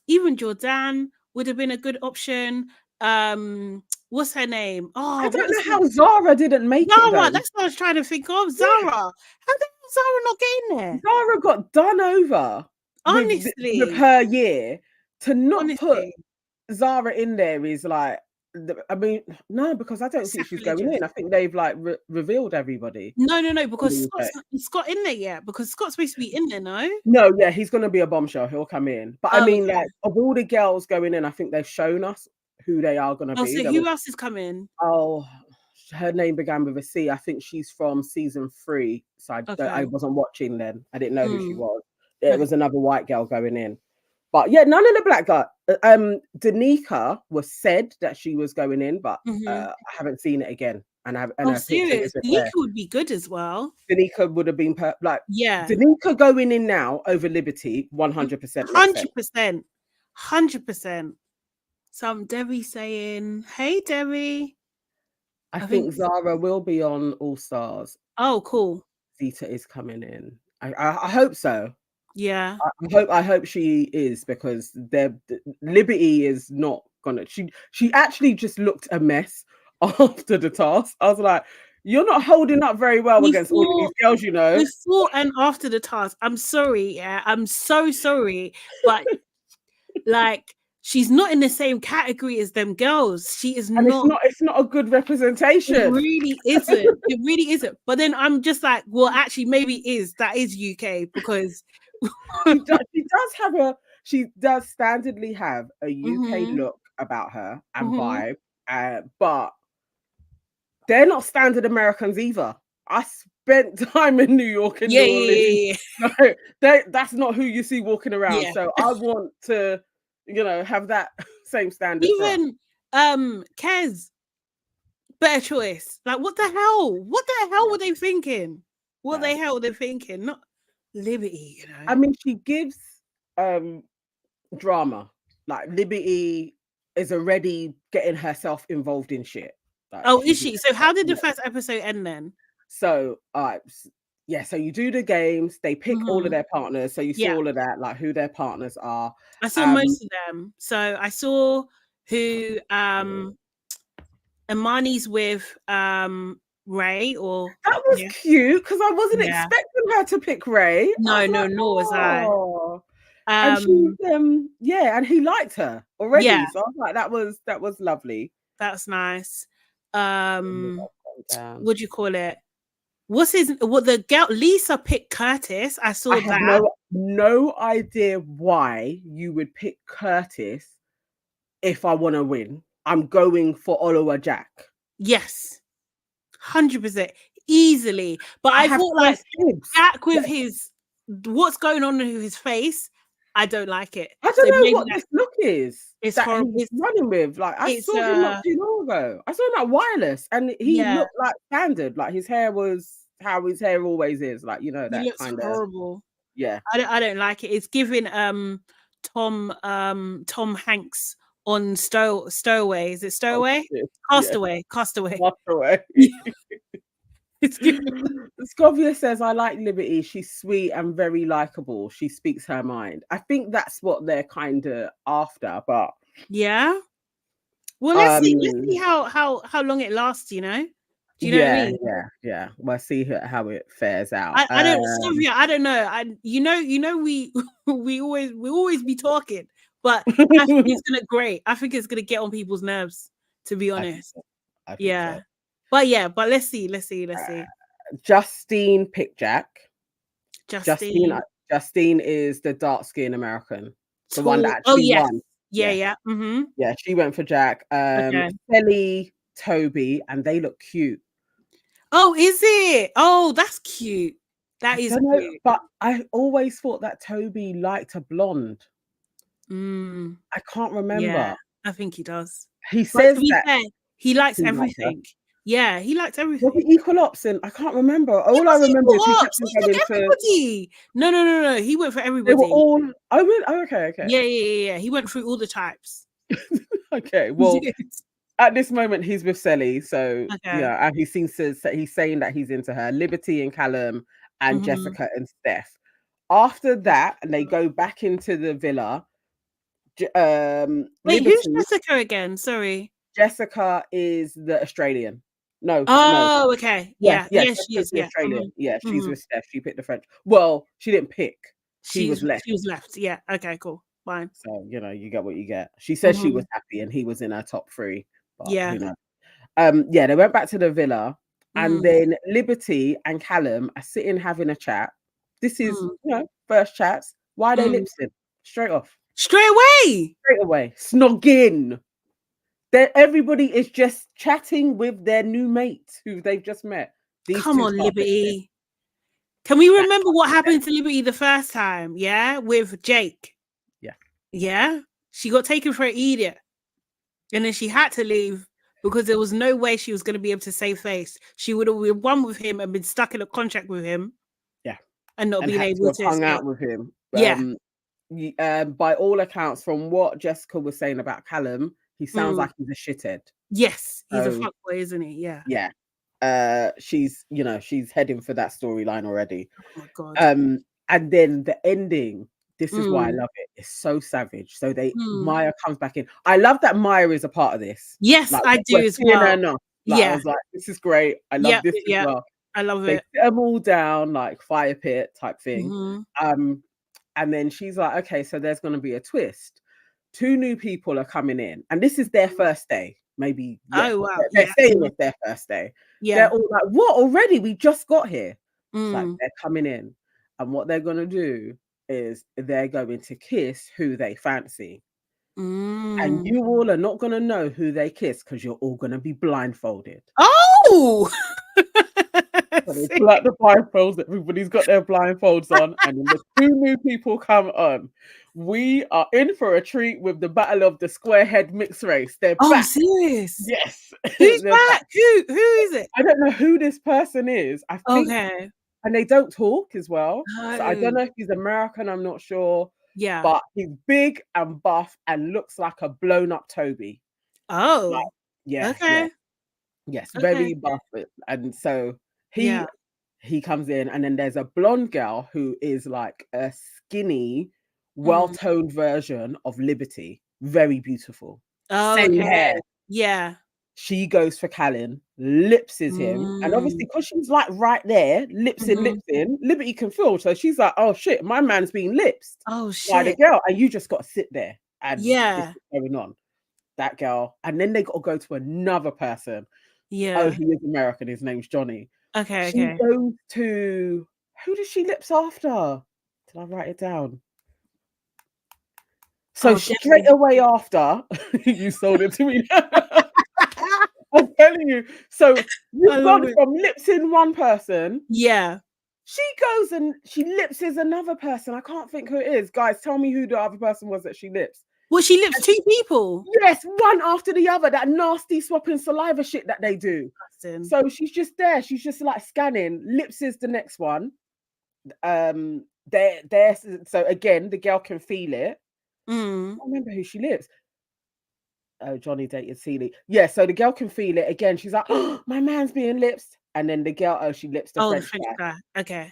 even Jordan would have been a good option. What's her name? I Oh, what don't is know her how Zara didn't make it Zara? though. That's what I was trying to think of. Yeah. Zara. How did Zara not get in there? Zara got done over with Honestly. her year. To not put Honestly. Zara in there is like, I mean, no, because I don't think she's going Sacrilegious. in. I think they've like revealed everybody No, in because the UK. Scott's not Scott in there yet. Because Scott's supposed to be in there, no? No, yeah, he's going to be a bombshell. He'll come in. But I Oh, mean, okay. like, of all the girls going in, I think they've shown us who they are going to Oh, be. so There was, who else is coming? oh, her name began with a C. I think she's from season 3. So I Okay. wasn't watching then. I didn't know who she Mm. was. It Okay. was another white girl going in. But yeah, none of the black guy. Danica was said that she was going in, but Mm-hmm. I haven't seen it again. And Oh, her picture serious? isn't Nika there. would be good as well. Danica would have been like, Yeah. Danica going in now over Liberty 100% makes sense. 100%. 100%. Some Debbie saying, hey, Debbie. I I think, think Zara will be on All Stars. oh, cool. Zeta is coming in. I hope so. Yeah. I hope she is, because Liberty is not gonna. She actually just looked a mess after the task. I was like, you're not holding up very well against all of these girls, you know. Before and after the task. I'm sorry, yeah. I'm so sorry. But like, she's not in the same category as them girls. She is And not. it's not a good It representation. really isn't. It really isn't. But then I'm just like, well, actually, maybe it is. That is UK because. She does standardly have a UK Mhm, look about her and mhm. vibe, but they're not standard Americans either. I spent time in New York and Yeah, New yeah, Orleans. yeah, So that's not who you see walking around. yeah. So I want to, have that same standard for us. Even Kez, better choice. Like, what the hell? What the hell Yeah, were they thinking? What no. the hell were they thinking? Not Liberty, I mean, she gives drama, like Liberty. is already getting herself involved in shit. Like, Oh, is she's she? So how did the yeah. first episode end then? So yeah, so you do the games, they pick all of Mhm. their partners. So you saw Yeah. all of that, like who their partners are. I saw most of them. So I saw who Imani's with Ray or That was yeah. cute because I wasn't Yeah. expecting her to pick Ray. I No, was no, like, nor was I. oh. And she's Um yeah, and he liked her yeah, already. So I was like, that was lovely. that's nice. Down. What do you call it? What the girl Lisa picked Curtis. I I saw have that. no idea why you would pick Curtis if I want to win. I'm going for Oliver Jack. Yes. 100% easily. But I I have thought like first dibs. Jack with his what's going on with his face, I don't like it. I So don't know maybe what this look is it's that horrible. he's running with. Like I It's saw him not too long ago. I saw him at Wireless, and he yeah, looked like standard. Like his hair was how his hair always is. Like, you know, he that looks kind of horrible. yeah. I don't like it. It's giving Tom Hanks on Stowaway. Is it Oh, Stowaway? shit. Yeah, Castaway. walk away. It's giving Scovia says, I like Liberty. She's sweet and very likable. She speaks her mind. I think that's what they're kind of after, but yeah. Well, let's see how long it lasts, you know? Do you know what I mean? yeah. We'll see how it fares out. I don't Sylvia, I don't know. We we always be talking, but I think it's gonna great. I think it's gonna get on people's nerves, to be honest. I think Yeah. so. But let's see. Justine picked Jack. Justine is the dark skinned American, the tall. one that Oh actually yes. won. Yeah. Mm-hmm. Yeah, she went for Jack. Okay. Kelly, Toby, and they look cute. Oh, is it? Oh, that's cute. That is cute. But I always thought that Toby liked a blonde. Mm, I can't remember. yeah, I think he does. He But says to be that fair, he likes he liked her. everything. Yeah, he likes Was everything. it equal ops? And I can't remember. All I remember is he kept on going for everybody. No. He went for everybody. They were all. Okay. Yeah. He went through all the types. Okay. Well, at this moment, he's with Sally. So Okay. yeah, and he seems to say he's saying that he's into her. Liberty and Callum and Jessica and Steph. After that, and they go back into the villa. Wait, Liberty, who's Jessica again? Sorry. Jessica is the Australian. No. Okay. Yeah, she is. the Yeah. Australian. Yeah, she's with Steph. She picked the French. Well, she didn't pick. She was left. She was left. Yeah. Okay. Cool. Fine. So you get what you get. She says she was happy, and he was in her top 3. But who knows? Yeah, they went back to the villa, and then Liberty and Callum are sitting having a chat. This is first chats. Why are they lip sync? Straight away, snogging. Everybody is just chatting with their new mate who they've just met. Come on, Liberty. Can we remember what happened to Liberty the first time? Yeah, with Jake. Yeah. She got taken for an idiot, and then she had to leave because there was no way she was going to be able to save face. She would have won with him and been stuck in a contract with him. Yeah, and not being able to hang out with him. By all accounts, from what Jessica was saying about Callum, he sounds like he's a shithead. Yes, he's a fuckboy, isn't he? Yeah. She's heading for that storyline already. Oh my god. And then the ending. This is why I love it. It's so savage. So Maya comes back in. I love that Maya is a part of this. Yes, I do as well. I was like, this is great. I love this as well. I love they it. They them all down like fire pit type thing. And then she's like, okay, so there's going to be a twist. 2 new people are coming in, and this is their first day. Maybe. Oh wow. They're saying it's their first day. Yeah. They're all like, what? Already? We just got here. It's like they're coming in, and what they're going to do is they're going to kiss who they fancy. And you all are not going to know who they kiss because you're all going to be blindfolded. Oh! So they pull out the blindfolds. Everybody's got their blindfolds on, and then the 2 new people come on. We are in for a treat with the battle of the squarehead mixed race. They're back. Serious? Yes. Who's back? Who is it? I don't know who this person is. I think, and they don't talk as well. So I don't know if he's American. I'm not sure. Yeah. but he's big and buff and looks like a blown up Toby. Like, Oh. yeah, yeah, Okay. yes, Okay. very buff. And so Yeah. he comes in, and then there's a blonde girl who is like a skinny, Mm. well-toned version of Liberty. Very beautiful. Oh, Same okay. hair. Yeah. She goes for Callan, lipses him, and obviously Mm. because she's like right there, Mhm. lips in, Liberty can feel. So she's like, oh shit, my man's being lipsed Oh, by the shit. girl, and you just got to sit there and this Yeah. is going on. That girl, and then they got to go to another person. Oh, Yeah. he is American. His name's Johnny. Okay, She okay. goes to who does she lips after? Did I write it down? So Oh, straight definitely. away after, you sold it to me. I'm telling you. So I you've love gone it. from lips in one person. Yeah. She goes and she lipses another person. I can't think who it is. Guys, tell me who the other person was that she lips. Well, she lips And 2 people. yes, one after the other. That nasty swapping saliva shit that they do. Disgusting. So she's just there. She's just like scanning. Lips is the next one. There. So again, the girl can feel it. Mm. I don't remember who she lips. Oh, Johnny dated Celie. Yeah, so the girl can feel it again. She's like, oh, my man's being lips. And then the girl, oh, she lips the Oh, the French French guy. guy. Okay.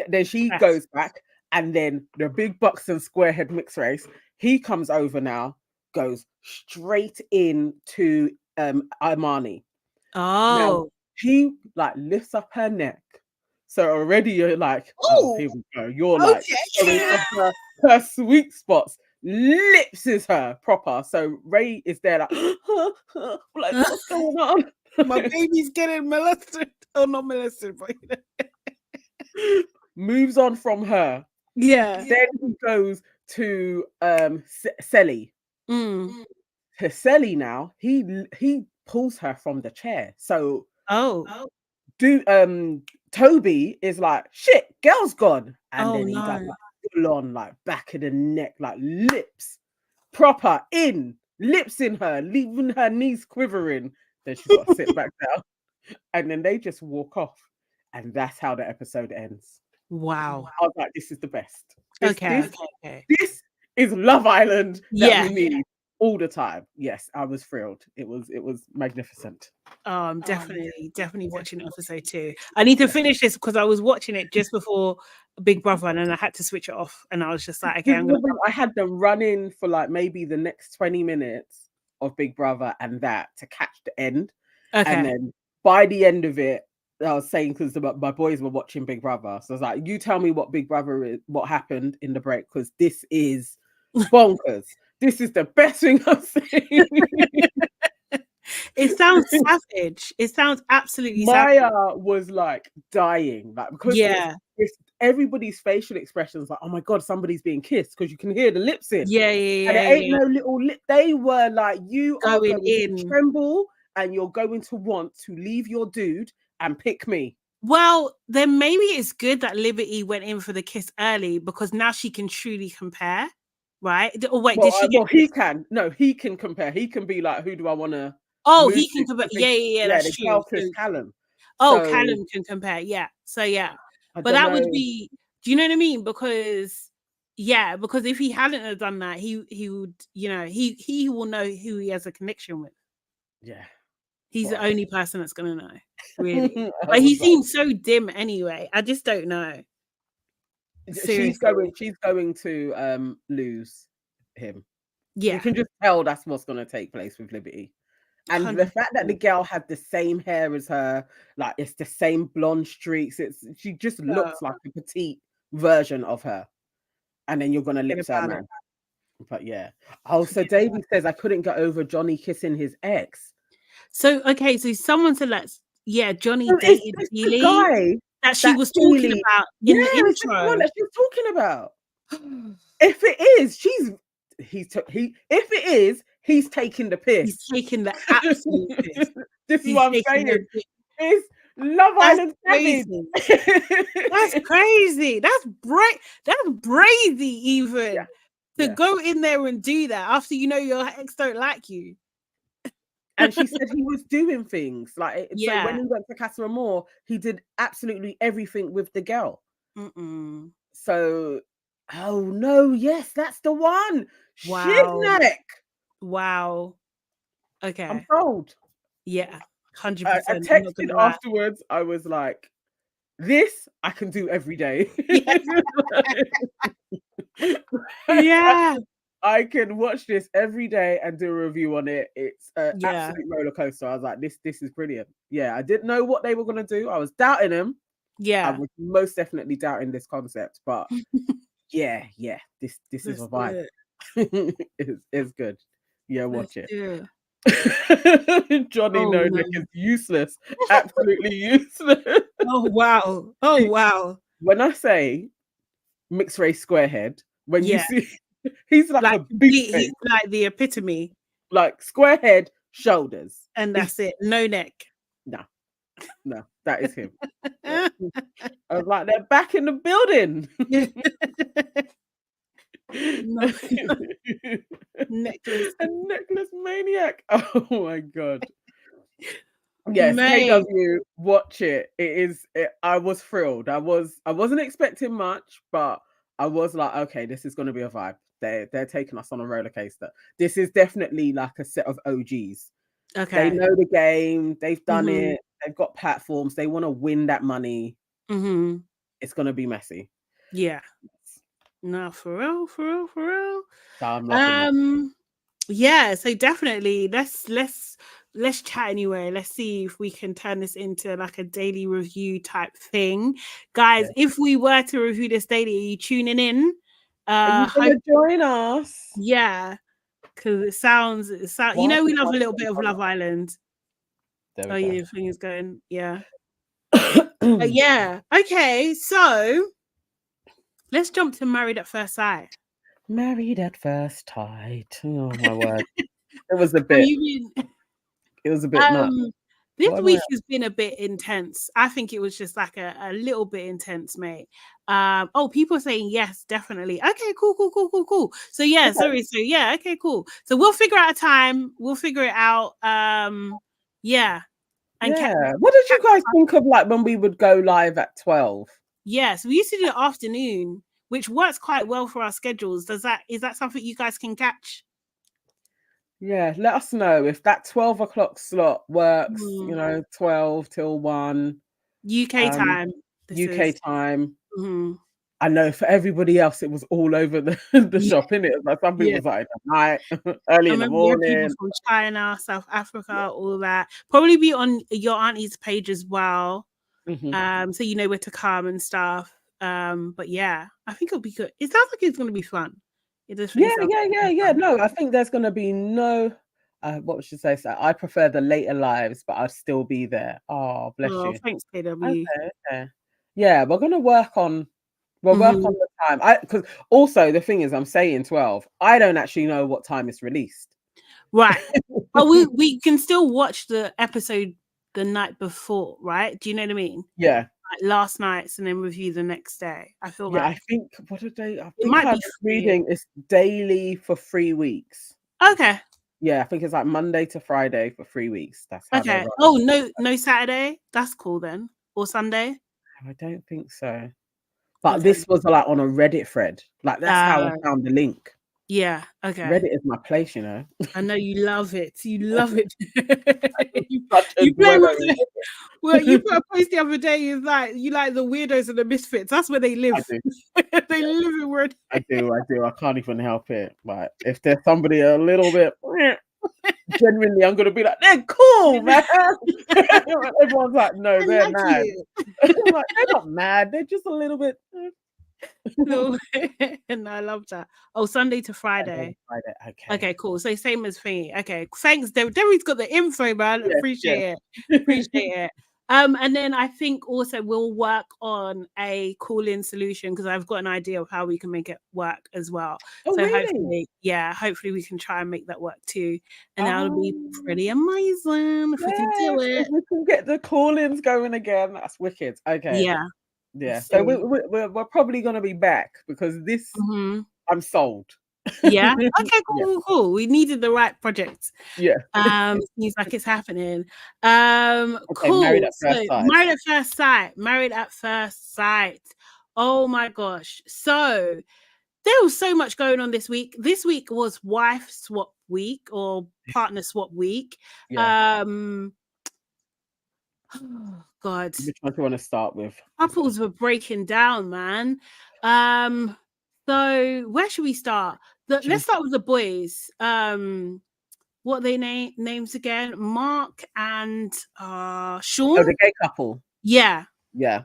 Then she Yes. goes back, and then the big Buxton squarehead mixed race, he comes over now, goes straight into Armani. Now Oh. he like lifts up her neck. So already you're like, oh, Oh, here we go. You're like going okay. for her sweet spots. Lips is her proper. So Ray is there like, like what's going on? My baby's getting molested. Oh, not molested, but Moves on from her. yeah. Then he goes to Selly. Mm. To Selly now, he pulls her from the chair. So Oh. Toby is like, shit, girl's gone. And Oh then he does no. like full on like back of the neck, like lips proper in, lips in her, leaving her knees quivering. Then she's got to sit back down. And then they just walk off. And that's how the episode ends. Wow. I was like, this is the best. This Okay. this Okay. this is Love Island that Yeah. we need all the time. Yes, I was thrilled. It was magnificent. Oh, I'm definitely watching episode 2. I need to finish this because I was watching it just before Big Brother, and then I had to switch it off. And I was just like, okay, I'm gonna. I had them running for like maybe the next 20 minutes of Big Brother and that to catch the end. Okay. And then by the end of it, I was saying because my boys were watching Big Brother. So I was like, you tell me what Big Brother is, what happened in the break, because this is bonkers. This is the best thing I've seen. It sounds savage. It sounds absolutely savage. Maya was like dying, like because it's everybody's facial expressions like, oh my god, somebody's being kissed, because you can hear the lips in. Yeah. And it ain't no little lip. They were like, you are Going going in. to tremble, and you're going to want to leave your dude and pick me. Well, then maybe it's good that Liberty went in for the kiss early, because now she can truly compare, right? Or wait, did she get? Well, he can. No, he can compare. He can be like, who do I want to? Oh, he can compare. Yeah. That's the true. girl kissed Callum. Oh, So, Callum can compare. Yeah. So yeah, I but don't that know. would be. Do you know what I mean? Because if he hadn't have done that, he would. He will know who he has a connection with. Yeah. He's the only person that's gonna know, really. I But he was like, seems so dim anyway. I just don't know. she's going to lose him. Yeah. You can just tell that's what's going to take place with Liberty. And the 100%. fact that the girl had the same hair as her, like it's the same blonde streaks, she just looks like a petite version of her. And then you're gonna lips her man. But yeah. Oh, so Davey says I couldn't get over Johnny kissing his ex. So okay, so someone said Johnny So dated is this the Keely guy that she was talking Keely- about Yeah, in the is this the intro. one that she's talking about. If it is, if it is, he's taking the piss. He's taking the absolute piss. This is what I'm saying. It's Love Island crazy. That's crazy. That's brazy even to go in there and do that after you know your ex don't like you. And she said he was doing things like so when he went to Casa Amor, he did absolutely everything with the girl. Mm-mm. So Oh no, yes, that's the one. Wow. Shizneck. Wow. I'm Okay. sold. Yeah. I 100%. I'm not texted gonna lie. afterwards. I was like, this I can do every day. Yeah. I Yeah. I can watch this every day and do a review on it. It's an Yeah. absolute roller coaster. I was like, this is brilliant. Yeah, I didn't know what they were gonna do. I was doubting them. I Yeah. was most definitely doubting this concept, but yeah, this is Let's a do vibe. it. It's good. Yeah, Let's watch it. do it. Johnny Oh No no. Neck is useless. Absolutely useless. Oh wow. Oh wow. When I say mixed race squarehead, when you Yeah. see he's like Like a big complete, head, he's like the epitome, like square head, shoulders. and that's it. No neck. No, no, that is him. Yeah. I was like, they're back in the building. No, necklace. A necklace maniac. Oh my god. Yes, Mate. KW, watch it. I was thrilled. I wasn't expecting much, but I was like, okay, this is gonna be a vibe. They're taking us on a roller coaster. This is definitely like a set of OGs. They Okay. know the game, they've done Mm-hmm. it, they've got platforms, they want to win that money. Mm-hmm. It's gonna be messy. Yeah. No, for real, for real, for real. So I'm loving it. Yeah, so definitely let's chat anyway. Let's see if we can turn this into like a daily review type thing. Guys, Yeah. if we were to review this daily, are you tuning in? Are you Hope gonna join us? yeah, because it sounds you Why know we did love my a little bit of hold Love Island. There Oh we go. yeah, thing is going, yeah. Yeah. Okay, so let's jump to Married at First Sight. Married at first sight. Oh my word. It was a Have bit you been nuts. this What am I week has been a bit intense. I think it was just like a little bit intense, mate. Oh, people are saying yes, definitely. Okay, cool. So yeah, okay. sorry. So yeah, okay, cool. So we'll figure out a time. We'll figure it out. Yeah. And Yeah. What did you guys think of like when we would go live at 12? yes, we used to do the afternoon, which works quite well for our schedules. Is that something you guys can catch? Yeah, let us know if that 12 o'clock slot works, Mm. 12 till 1, UK time. This UK is. time. Mhm. I know for everybody else, it was all over the Yeah. shop, innit? Like some people Yeah. was like at night, early I in the remember you had people morning. from China, South Africa, all that. Probably be on your auntie's page as well. Mhm. So you know where to come and stuff. But yeah, I think it'll be good. It sounds like it's gonna be fun. It Yeah, definitely sounds like it'll be yeah. fun. No, I think there's gonna be no what would you say? So I prefer the later lives, but I'd still be there. Oh, bless Oh, you. thanks, KW. Okay. Yeah, we'll work on Mhm. the time. I because also the thing is I'm saying 12. I don't actually know what time it's released. Right. But we can still watch the episode the night before, right? Do you know what I mean? Yeah. Like last night's and then review the next day. I feel Yeah, like I think what did they I it think might I be was free. reading it's daily for 3 weeks. Okay. Yeah, I think it's like Monday to Friday for 3 weeks. That's how they're Okay. running Oh, it. no Saturday? That's cool then. Or Sunday? I don't think so. But Okay. this was like on a Reddit thread. Like that's how I Uh, found the link. yeah, okay. Reddit is my place, you know. I know you love it. You love it. You Such a you play dweller with in it. it. Well, you put a post the other day, is like you like the weirdos and the misfits. That's where they live. I do. They live in word. I do. I can't even help it. Like if there's somebody a little bit genuinely, I'm gonna be like, they're cool, man. Everyone's like, no, I they're like mad. you. I'm like, they're not mad, they're just a little bit No, and I love that. Oh, Sunday to Friday. Friday. Okay. Okay, cool. So same as me. Okay, thanks. Debbie's got the info, man. Yeah. Appreciate it. Appreciate it. And then I think also we'll work on a call-in solution because I've got an idea of how we can make it work as well. Oh So really? hopefully we can try and make that work too. And that'll be Um, pretty amazing if we can do yes, if it. we can get the call-ins going again, that's wicked. Okay. Yeah. Yeah. Let's So see. we're probably gonna be back because this Mhm. I'm sold. Yeah. Okay, Yeah. cool. We needed the right project. Yeah. Seems like it's happening. Okay, married Cool. at So first sight. Married at First Sight. Married at First Sight. Oh my gosh. So there was so much going on this week. This week was wife swap week or partner swap week. Yeah. Oh God, Which one do you want to start with? couples were breaking down, man. So where should we start? Let's start with the boys. What are they names again? Mark and Sean. Oh, the gay couple. Yeah, Yeah.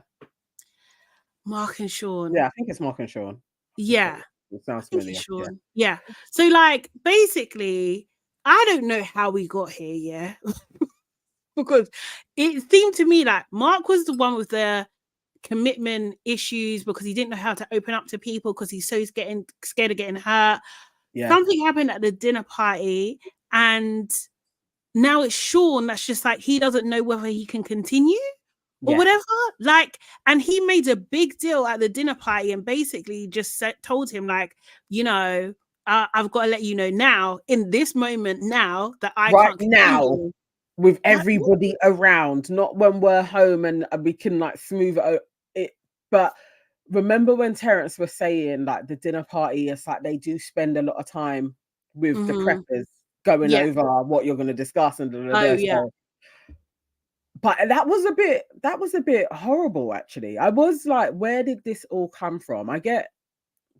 Mark and Sean. Yeah, I think it's Mark and Sean. Yeah, It sounds I think familiar. it's Sean. Yeah. So like basically, I don't know how we got here, yeah. Because it seemed to me like Mark was the one with the commitment issues because he didn't know how to open up to people because he's so scared of getting hurt. Yeah. Something happened at the dinner party, and now it's Sean that's just like he doesn't know whether he can continue or whatever. Like, and he made a big deal at the dinner party and basically just told him, like, you know, I've got to let you know now, in this moment now, that I can't continue. Now, with everybody around, not when we're home and we can like smooth it. But remember when Terence was saying like the dinner party, it's like they do spend a lot of time with the preppers going over what you're going to discuss and so. But that was a bit horrible, actually. I was like, where did this all come from? I get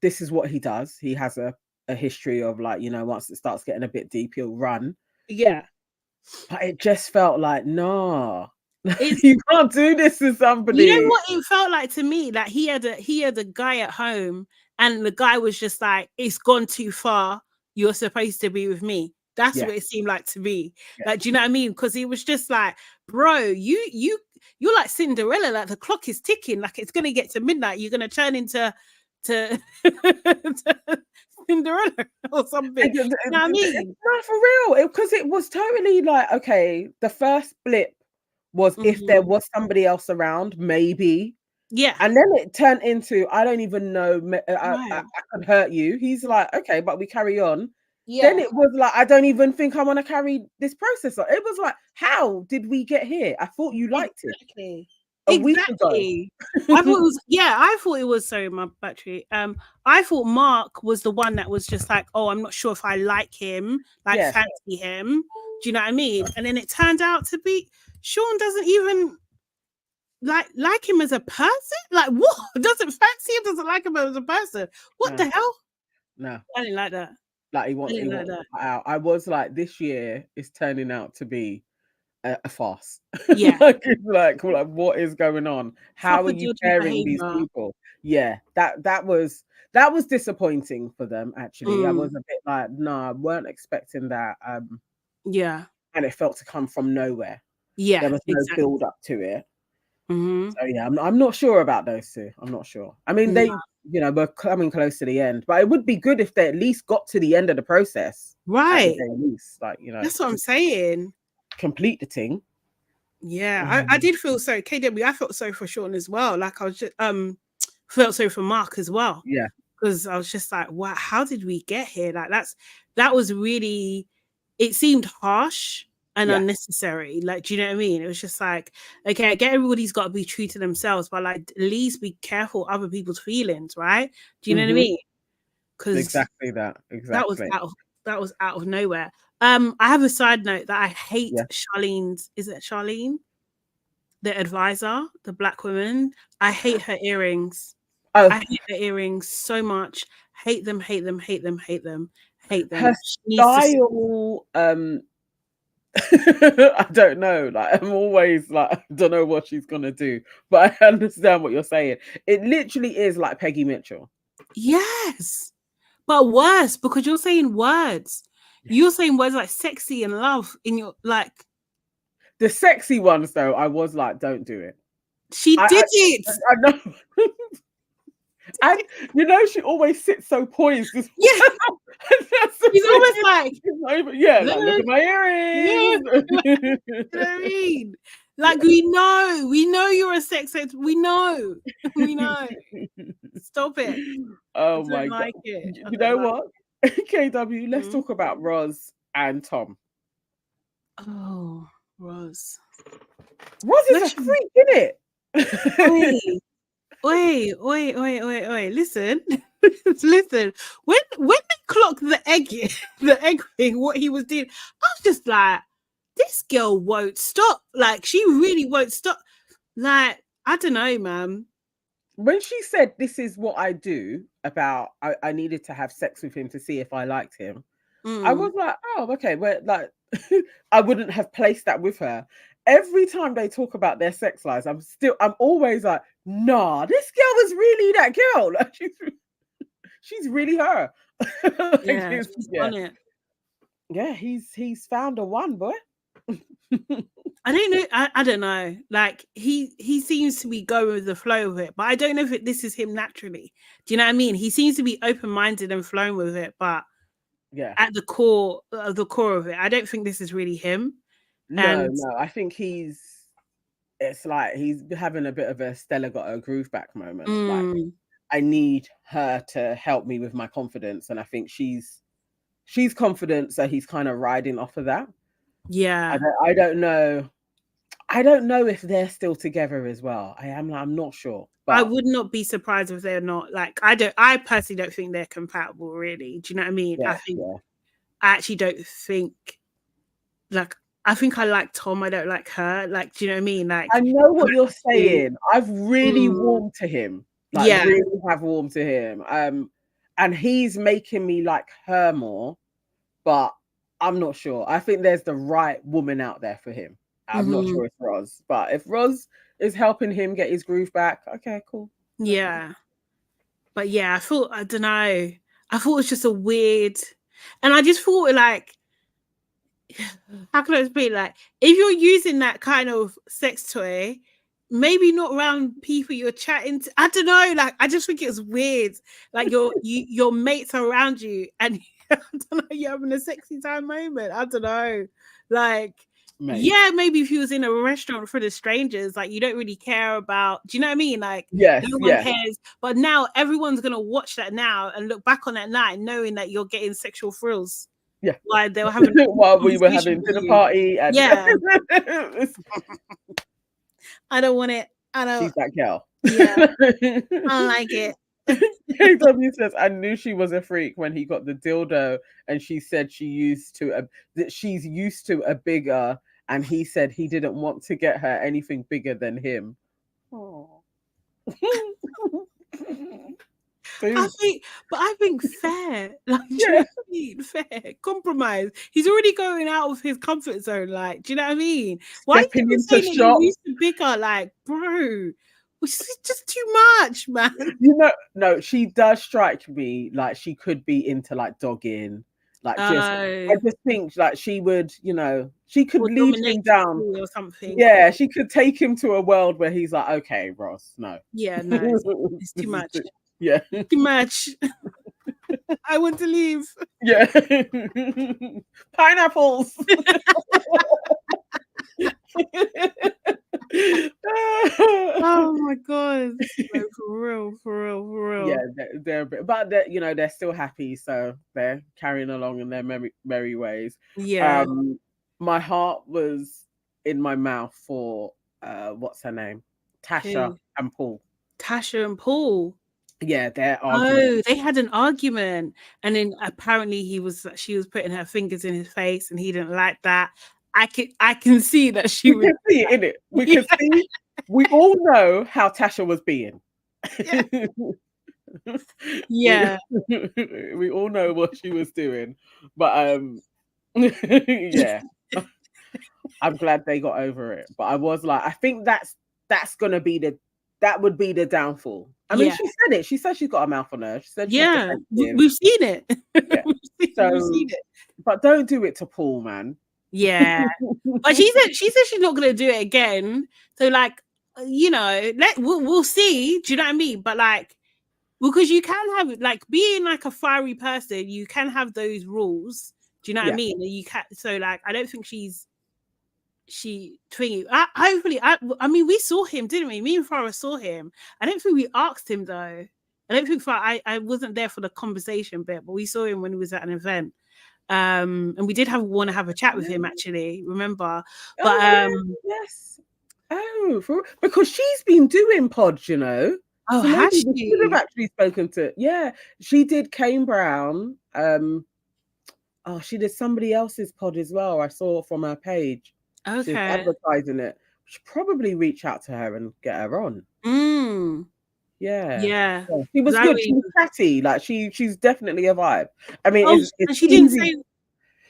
this is what he does. He has a history of like, you know, once it starts getting a bit deep, he'll run. Yeah. But it just felt like, nah, you can't do this to somebody. You know what it felt like to me? Like he had a guy at home and the guy was just like, it's gone too far. You're supposed to be with me. That's what it seemed like to me. Like, do you know what I mean? Because he was just like, bro, you're like Cinderella. Like the clock is ticking. Like it's gonna get to midnight. You're gonna turn into to Cinderella or something. You know what I mean? No, for real. Because it was totally like, okay, the first blip was if there was somebody else around, maybe. Yeah. And then it turned into, I don't even know, I could hurt you. He's like, okay, but we carry on. Yeah. Then it was like, I don't even think I want to carry this process on. It was like, how did we get here? I thought you liked it. A week ago. I thought it was, sorry, my battery. I thought Mark was the one that was just like, oh, I'm not sure if I like him, like fancy him. Do you know what I mean? And then it turned out to be Sean doesn't even like him as a person. Like what? Doesn't fancy him, doesn't like him as a person. What the hell? No. I didn't like that. Like he wants out. I was like, this year is turning out to be a farce. Yeah. like what is going on? How are you pairing these people? Yeah, that was disappointing for them, actually. I was a bit like, I weren't expecting that. Yeah. And it felt to come from nowhere. Yeah. There was no build up to it. Mm-hmm. So yeah, I'm not sure about those two. I'm not sure. I mean, they, you know, we're coming close to the end, but it would be good if they at least got to the end of the process. Right. At least, like, you know, that's what I'm saying. Complete the thing. Yeah, I did feel so. KW, I felt sorry for Sean as well. Like I was just felt sorry for Mark as well. Yeah, because I was just like, wow, how did we get here? Like that was really, it seemed harsh and unnecessary. Like, do you know what I mean? It was just like, okay, I get everybody's got to be true to themselves, but like at least be careful of other people's feelings, right? Do you know what I mean? Because exactly that. That was out of nowhere. I have a side note that I hate Charlene's. Is it Charlene? The advisor, the black woman. I hate her earrings. Oh. I hate her earrings so much. Hate them, hate them, hate them, hate them, hate them. Her style, I don't know. Like I'm always like, I don't know what she's gonna do, but I understand what you're saying. It literally is like Peggy Mitchell. Yes, but worse because you're saying words. You're saying words like sexy and love in your like. The sexy ones, though, I was like, don't do it. She did it. I know. And you know, she always sits so poised. Yeah, she's almost like, like, look at my earrings. You know what I mean? Like we know you're a sex ed. We know. Stop it. Oh my god! You know what? KW, let's talk about Roz and Tom. Oh, Roz is a freak, isn't it? Wait. Listen. Listen, when they clocked the egg, the egg thing, what he was doing, I was just like, this girl won't stop. Like, she really won't stop. Like, I don't know, man. When she said, "This is what I do," about I needed to have sex with him to see if I liked him, I was like, oh, okay. But like, I wouldn't have placed that with her. Every time they talk about their sex lives, I'm always like, nah, this girl is really that girl. Like, she's really her. Like, Yeah, she's on it. Yeah, he's found a one, boy. I don't know. I don't know. Like, he seems to be going with the flow of it, but I don't know if this is him naturally. Do you know what I mean? He seems to be open-minded and flowing with it, but yeah, at the core of it, I don't think this is really him. No, I think it's like he's having a bit of a Stella got her groove back moment. Like, I need her to help me with my confidence, and I think she's confident, so he's kind of riding off of that. Yeah, I don't know. I don't know if they're still together as well. I'm not sure. But I would not be surprised if they're not. Like, I personally don't think they're compatible, really. Do you know what I mean? Yeah, I actually don't think, like, I think I like Tom. I don't like her. Like, do you know what I mean? Like, I know what you're saying. I've really warmed to him. Like, really have warmed to him. And he's making me like her more, but I'm not sure. I think there's the right woman out there for him. I'm not sure it's Roz, but if Roz is helping him get his groove back, okay, cool. Yeah. But yeah, I don't know. I thought it was just a weird, and I just thought, like, how can I explain? Like, if you're using that kind of sex toy, maybe not around people you're chatting to. I don't know. Like, I just think it's weird. Like, your mates are around you, and I don't know, you're having a sexy time moment. I don't know. Like, yeah, maybe if you was in a restaurant for the strangers, like, you don't really care about. Do you know what I mean? Like, no one cares. But now everyone's gonna watch that now and look back on that night, knowing that you're getting sexual thrills. Yeah, while they were having while we were having dinner party, and yeah. I don't want it. I don't. She's that girl. Yeah, I don't like it. KW says, I knew she was a freak when he got the dildo, and she said that she's used to a bigger, and he said he didn't want to get her anything bigger than him. Oh. I think fair. Like, do you know what I mean? Fair. Compromise. He's already going out of his comfort zone. Like, do you know what I mean? Why are you saying that you're used to bigger? Like, bro, it's just too much, man. You know, no, she does strike me like she could be into like dogging. Like, I just think like she would, you know, she could lead him down or something. Yeah, she could take him to a world where he's like, okay, Ross, no. Yeah, no, it's too much. Yeah. Too much. I want to leave. Yeah. Pineapples. Oh my god. No, for real. Yeah, they're but they're still happy, so they're carrying along in their merry ways. Yeah. My heart was in my mouth for what's her name? Tasha and Paul. Tasha and Paul. Yeah, their argument. Oh, they had an argument, and then apparently she was putting her fingers in his face, and he didn't like that. I can see that she can see it in it. We can see. We all know how Tasha was being. Yeah. We all know what she was doing, but yeah. I'm glad they got over it, but I was like, I think that's gonna be that would be the downfall. I mean, she said it. She said she's got a mouth on her. She said, yeah, we've seen it. Yeah. we've seen it. But don't do it to Paul, man. Yeah, but she said she's not gonna do it again. So, like, we'll see. Do you know what I mean? But like, because you can have, like, being like a fiery person, you can have those rules. Do you know what I mean? You can. So, like, I don't think hopefully, I mean, we saw him, didn't we? Me and Farah saw him. I don't think we asked him though. I don't think I wasn't there for the conversation bit, but we saw him when he was at an event. And we did want to have a chat with him, actually, remember? But yes. Oh, because she's been doing pods, you know. Oh, So maybe has we should have she? actually spoken to. Yeah, she did Kane Brown. Oh, she did somebody else's pod as well. I saw from her page. She was Okay. advertising it. We should probably reach out to her and get her on. Mm. Yeah. Yeah. Yeah. She was good. She Zoe. was chatty. Like she's definitely a vibe. I mean, Oh, it's and she didn't easy. say.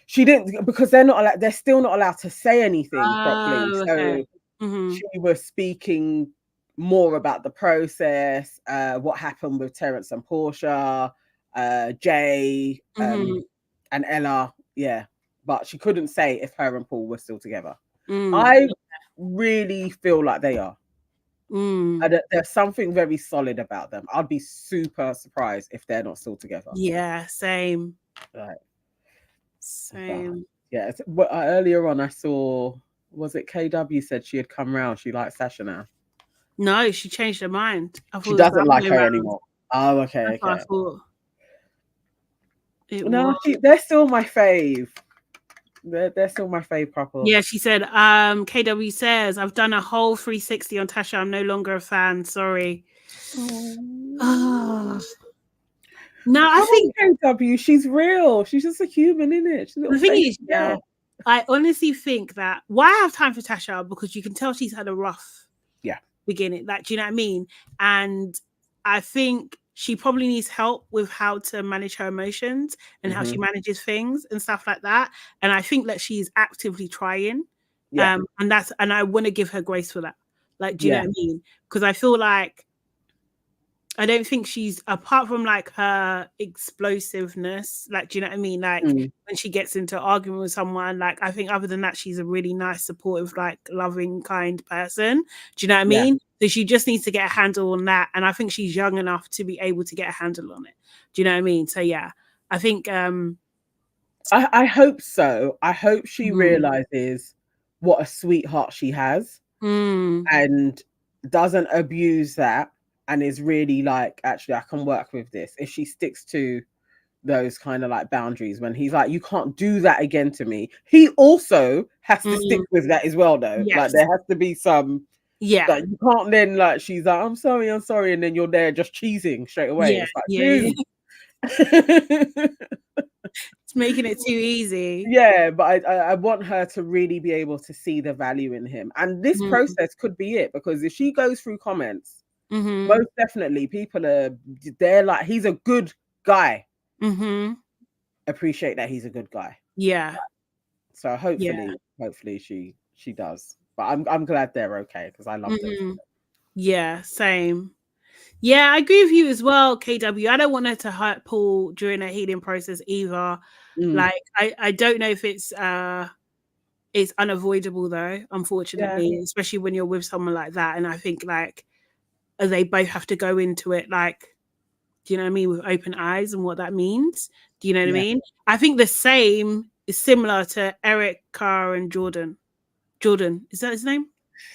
She didn't because they're not allowed. They're still not allowed to say anything properly. Oh, okay. So Mm-hmm. she was speaking more about the process, what happened with Terence and Portia, Jay, Mm-hmm. and Ella. Yeah, but she couldn't say if her and Paul were still together. Mm. I really feel like they are. Mm. There's something very solid about them. I'd be super surprised if they're not still together. Yeah, same. Right. But Same. yeah, earlier on I saw, was it KW said she had come round. She likes Sasha now. No, she changed her mind. I thought She it was the doesn't other like way her around. anymore. Oh, okay, That's what I okay. thought it No, was. they're still my fave. They're still my fave couple. Yeah, she said, KW says, I've done a whole 360 on Tasha. I'm no longer a fan. Sorry. Oh. No, I Come think on, KW. She's real. She's just a human, innit? She's a the little thing baby is, yeah, girl. I honestly think that why I have time for Tasha because you can tell she's had a rough Yeah. beginning. Like, do you know what I mean? And I think she probably needs help with how to manage her emotions and how she manages things and stuff like that. And I think that she's actively trying. Yeah. And I want to give her grace for that. Like, do you know Yeah. what I mean? Because I feel like I don't think she's apart from like her explosiveness, like do you know what I mean? Like Mm. when she gets into argument with someone, like I think other than that, she's a really nice, supportive, like loving, kind person. Do you know what I Yeah. mean? So she just needs to get a handle on that. And I think she's young enough to be able to get a handle on it. Do you know what I mean? So yeah, I think I hope so. I hope she mm, realizes what a sweetheart she has and doesn't abuse that and is really like, actually, I can work with this. If she sticks to those kind of like boundaries when he's like, you can't do that again to me. He also has to stick with that as well, though. Like yes. there has to be some, Yeah. like you can't then like she's like, I'm sorry, and then you're there just cheesing straight away. Yeah. It's like, Yeah. dude. It's making it too easy. Yeah, but I want her to really be able to see the value in him. And this process could be it, because if she goes through comments, most definitely people they're like, he's a good guy. Appreciate that he's a good guy. Yeah. So hopefully she does. But I'm glad they're okay because I love them. Yeah, same. Yeah, I agree with you as well, KW. I don't want her to hurt Paul during her healing process either. Like, I don't know if it's unavoidable though, unfortunately, especially when you're with someone like that. And I think like they both have to go into it like, do you know what I mean, with open eyes and what that means. Do you know what I mean? I think the same is similar to Erica and Jordan. Jordan, is that his name?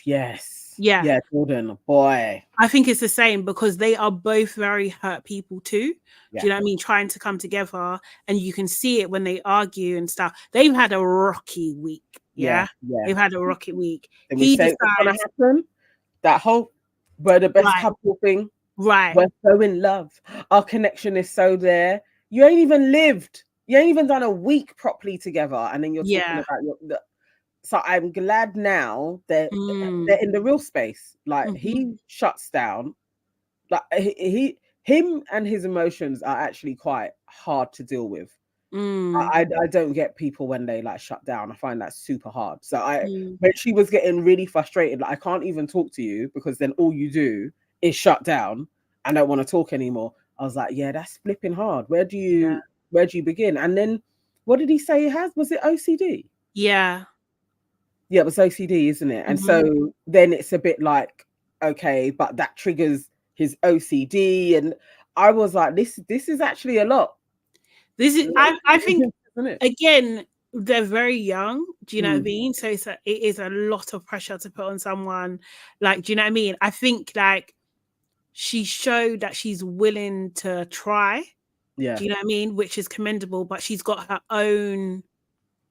Yes. Yeah. Yeah, Jordan, boy. I think it's the same because they are both very hurt people too. Do you know what I mean? Trying to come together, and you can see it when they argue and stuff. They've had a rocky week. Yeah. They've had a rocky week. Did we He say what's gonna decides, happen? That whole we're the best right, couple thing. right. We're so in love. Our connection is so there. You ain't even lived. You ain't even done a week properly together, and then you're talking about so I'm glad now that they're in the real space. Like he shuts down. Like him and his emotions are actually quite hard to deal with. I don't get people when they like shut down. I find that super hard. So when she was getting really frustrated, like I can't even talk to you because then all you do is shut down and don't want to talk anymore. I was like, yeah, that's flipping hard. Where do you begin? And then what did he say he has? Was it OCD? Yeah. Yeah, it was OCD, isn't it? And so then it's a bit like, okay, but that triggers his OCD. And I was like, this is actually a lot. This is I think again, they're very young. Do you know what I mean? So it is a lot of pressure to put on someone. Like, do you know what I mean? I think like she showed that she's willing to try. Yeah. Do you know what I mean? Which is commendable, but she's got her own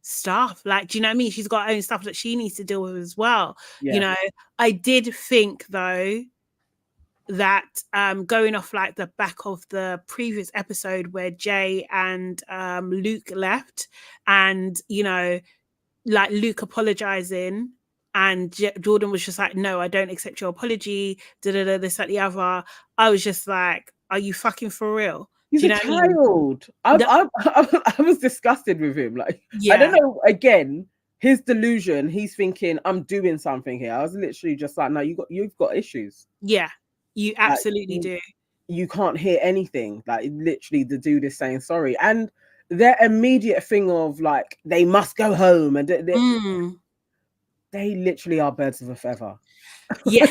stuff. Like, do you know what I mean? She's got her own stuff that she needs to deal with as well. Yeah. You know, I did think though that going off like the back of the previous episode where Jay and Luke left, and you know, like Luke apologizing, and Jordan was just like, no, I don't accept your apology, this, that, the other. I was just like, are you fucking for real? He's Do you a know what I mean? child. I was disgusted with him. Like, I don't Yeah. know, again, his delusion, he's thinking, I'm doing something here. I was literally just like, no, you've got issues. Yeah, you Like, absolutely do. you can't hear anything. Like, literally, the dude is saying sorry. And their immediate thing of like, they must go home. And they literally are birds of a feather. Yeah.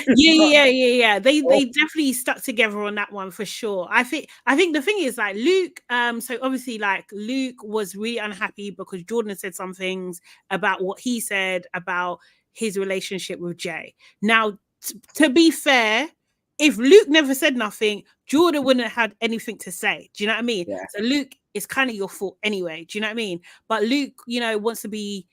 They definitely stuck together on that one for sure. I think the thing is like Luke, so obviously like Luke was really unhappy because Jordan said some things about what he said about his relationship with Jay. Now, to be fair, if Luke never said nothing, Jordan wouldn't have had anything to say. Do you know what I mean? Yeah. So Luke, it's kind of your fault anyway. Do you know what I mean? But Luke, you know, wants to be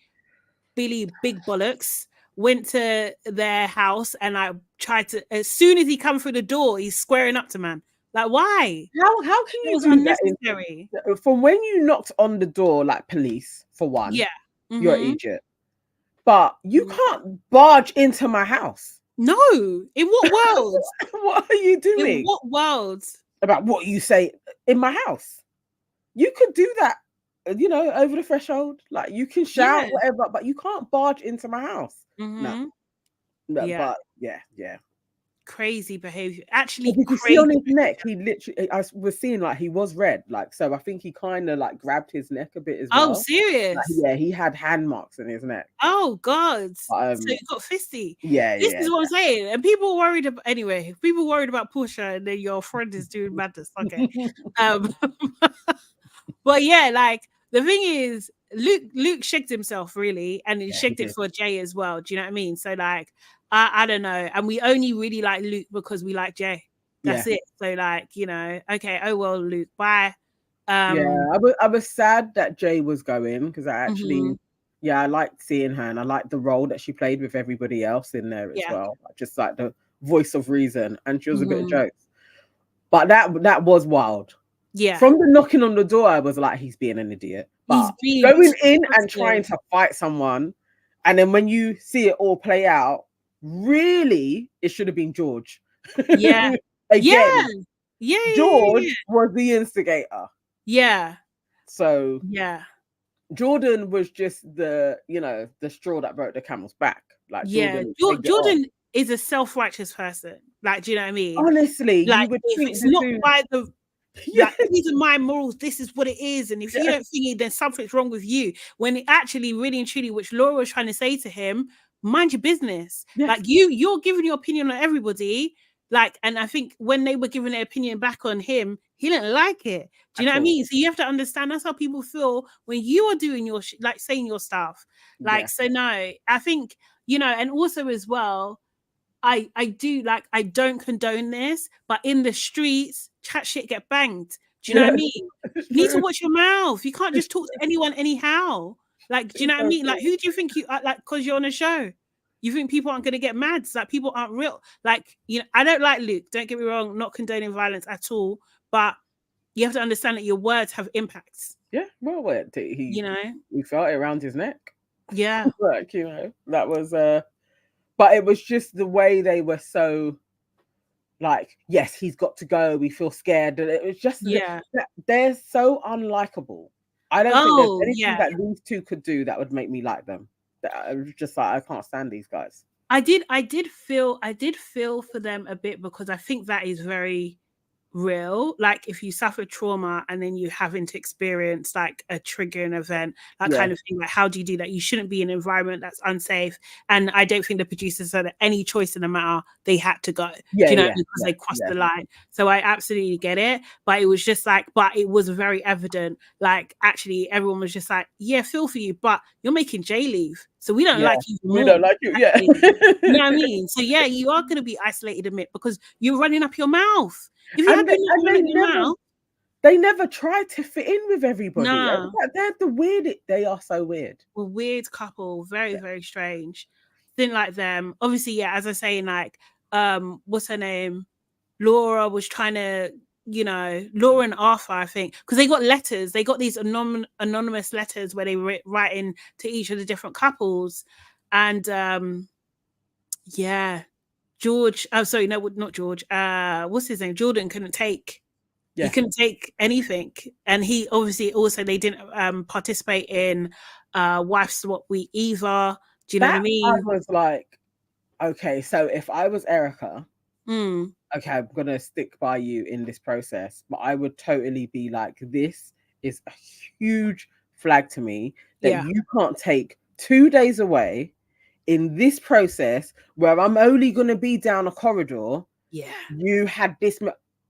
Billy Big Bollocks, went to their house and I tried to, as soon as he come through the door, he's squaring up to man. Like, why? How can It you was do unnecessary. that? From when you knocked on the door, like police, for one, Yeah. you're an idiot. But you can't barge into my house. No. In what world? What are you doing? In what world? About what you say in my house. You could do that, you know, over the threshold. Like, you can shout, whatever, but you can't barge into my house. No, Yeah. but yeah. Crazy behavior. Actually, Did you see crazy on his behavior. neck? He literally, I was seeing like he was red, like, so I think he kind of like grabbed his neck a bit as Oh, well. serious? Like, yeah, he had hand marks in his neck. Oh God! So he got fisty. Yeah, This is what I'm saying. And people worried about anyway. People worried about Portia, and then your friend is doing madness. Okay. But yeah, like the thing is, Luke shagged himself really, and he shagged it for Jay as well. Do you know what I mean? So like, I don't know, and we only really like Luke because we like Jay. That's it. So like, you know, okay, oh well, Luke, bye. Yeah, I was sad that Jay was going because I actually, I liked seeing her and I liked the role that she played with everybody else in there as well. Just like the voice of reason, and she was a bit of jokes. But that was wild. Yeah. From the knocking on the door, I was like, he's being an idiot. But he's going in and trying to fight someone, and then when you see it all play out, really, it should have been George. Yeah. Again. George was the instigator. Yeah. So yeah. Jordan was just the, you know, the straw that broke the camel's back. Like, Jordan is a self-righteous person. Like, do you know what I mean? Honestly, like, you would if think it's not by the like, these are my morals, this is what it is. And if you don't think it, then something's wrong with you. When it actually, really and truly, which Laura was trying to say to him, mind your business. Like, you're giving your opinion on everybody. Like, and I think when they were giving their opinion back on him, he didn't like it. Do you know what I mean? So you have to understand that's how people feel when you are doing your like saying your stuff. Like, so no, I think, you know, and also as well, I do, like, I don't condone this, but in the streets, chat shit get banged. Do you know what I mean? You need to watch your mouth. You can't just talk to anyone anyhow. Like, do you know what I mean? Like, who do you think you are, like, because you're on a show? You think people aren't going to get mad? It's like, people aren't real. Like, you know, I don't like Luke. Don't get me wrong, not condoning violence at all. But you have to understand that your words have impacts. Yeah, well, you know, he felt it around his neck. Yeah. Like, you know, that was but it was just the way they were so like, yes, he's got to go. We feel scared. And it was just they're so unlikable. I don't think there's anything that these two could do that would make me like them. I was just like, I can't stand these guys. I did feel for them a bit, because I think that is very real. Like, if you suffer trauma and then you having to experience like a triggering event, that kind of thing, like, how do you do that? You shouldn't be in an environment that's unsafe. And I don't think the producers had any choice in the matter. They had to go, do you know, because they crossed the line. So I absolutely get it. But it was just like, but it was very evident. Like, actually, everyone was just like, yeah, feel for you, but you're making Jay leave. So we don't like you. We don't like you. Yeah. You know what I mean? So yeah, you are going to be isolated a bit because you're running up your mouth. If you had they never tried to fit in with everybody. No. They're the weird. They are so weird. A weird couple, very very strange. Didn't like them. Obviously, yeah. As I say, like, what's her name? Laura was trying to, Laura and Arthur, I think, because they got letters. They got these anonymous letters where they were writing to each of the different couples. And yeah, George, oh, sorry, no, not George. What's his name? Jordan couldn't take. Yeah. He couldn't take anything. And he obviously also, they didn't participate in Wife Swap Week either. Do you know what I mean? I was like, okay, so if I was Erica, okay, I'm going to stick by you in this process, but I would totally be like, this is a huge flag to me that you can't take 2 days away in this process where I'm only going to be down a corridor. Yeah. You had this.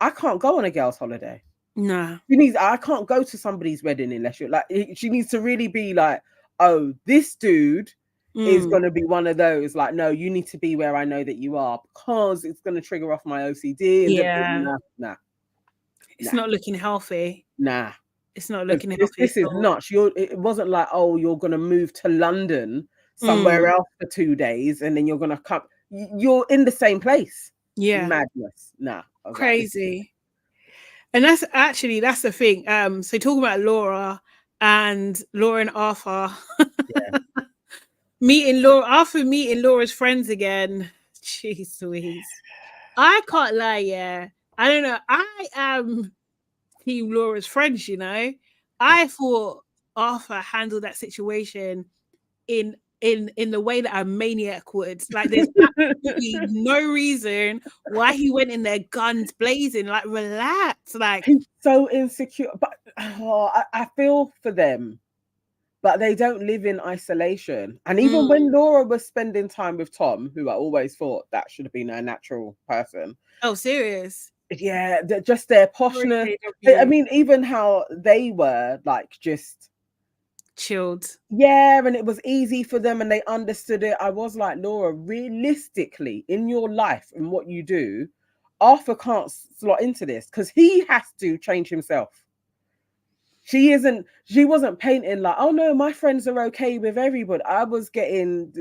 I can't go on a girl's holiday. No. I can't go to somebody's wedding unless you're like, she needs to really be like, oh, this dude is going to be one of those, like, no, you need to be where I know that you are, because it's going to trigger off my OCD. Nah. It's not looking healthy. Nah. It's not looking healthy. This is nuts. It wasn't like, oh, you're going to move to London somewhere else for 2 days and then you're going to come. You're in the same place. Yeah. Madness. Nah. Crazy. And that's the thing. So talking about Laura and Arthur. Yeah. Arthur meeting Laura's friends again. Jeez Louise. I can't lie, yeah. I don't know. I am team Laura's friends, I thought Arthur handled that situation in the way that a maniac would. Like, there's absolutely no reason why he went in there guns blazing. Like, relax. Like, he's so insecure. But I feel for them. But they don't live in isolation. And even when Laura was spending time with Tom, who I always thought that should have been a natural person. Oh, serious? Yeah, just their poshness. I mean, even how they were, like, just chilled. Yeah, and it was easy for them and they understood it. I was like, Laura, realistically, in your life and what you do, Arthur can't slot into this because he has to change himself. She wasn't painting like, oh no, my friends are okay with everybody. I was getting,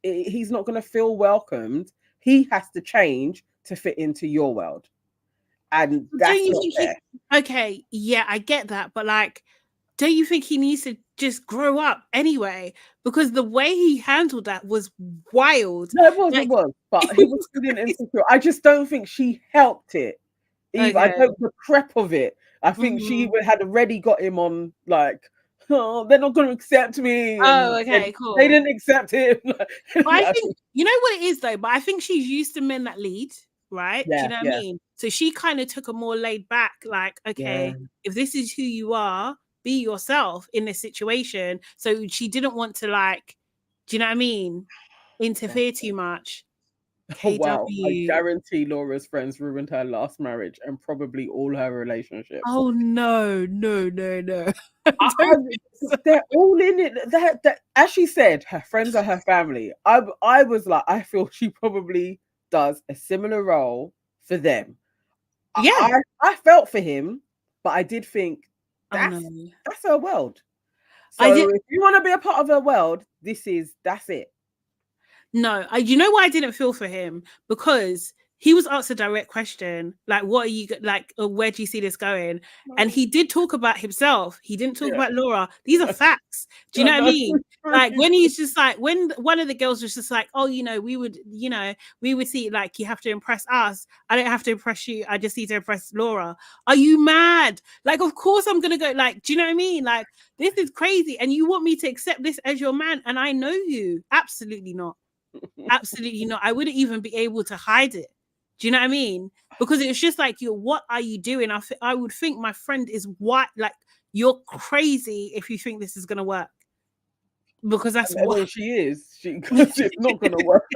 he's not going to feel welcomed. He has to change to fit into your world. And that's not fair. Okay, yeah, I get that. But like, don't you think he needs to just grow up anyway? Because the way he handled that was wild. No, it was. But he was feeling insecure. I just don't think she helped it. Okay. I don't the crap of it. I think she had already got him on, like, oh, they're not going to accept me. Oh, okay, cool. They didn't accept him. But I think, you know what it is, though? But I think she's used to men that lead, right? Yeah, do you know what I mean? So she kind of took a more laid back, like, okay, if this is who you are, be yourself in this situation. So she didn't want to, like, do you know what I mean? Interfere too much. Oh, wow. I guarantee Laura's friends ruined her last marriage and probably all her relationships. Oh, no. They're all in it. That, as she said, her friends are her family. I was like, I feel she probably does a similar role for them. Yeah. I felt for him, but I did think that's her world. So if you want to be a part of her world, that's it. No, you know why I didn't feel for him? Because he was asked a direct question, like, what are you, like, where do you see this going? And he did talk about himself. He didn't talk about Laura. These are facts. Do you know what I mean? Like, when he's just like, when one of the girls was just like, oh, we would see, like, you have to impress us. I don't have to impress you. I just need to impress Laura. Are you mad? Like, of course I'm going to go, like, do you know what I mean? Like, this is crazy. And you want me to accept this as your man? And I know you. Absolutely not. Absolutely not. I wouldn't even be able to hide it. Do you know what I mean? Because it's just like, what are you doing? I would think my friend is what, like, you're crazy if you think this is going to work. Because that's what she is. It's not going to work.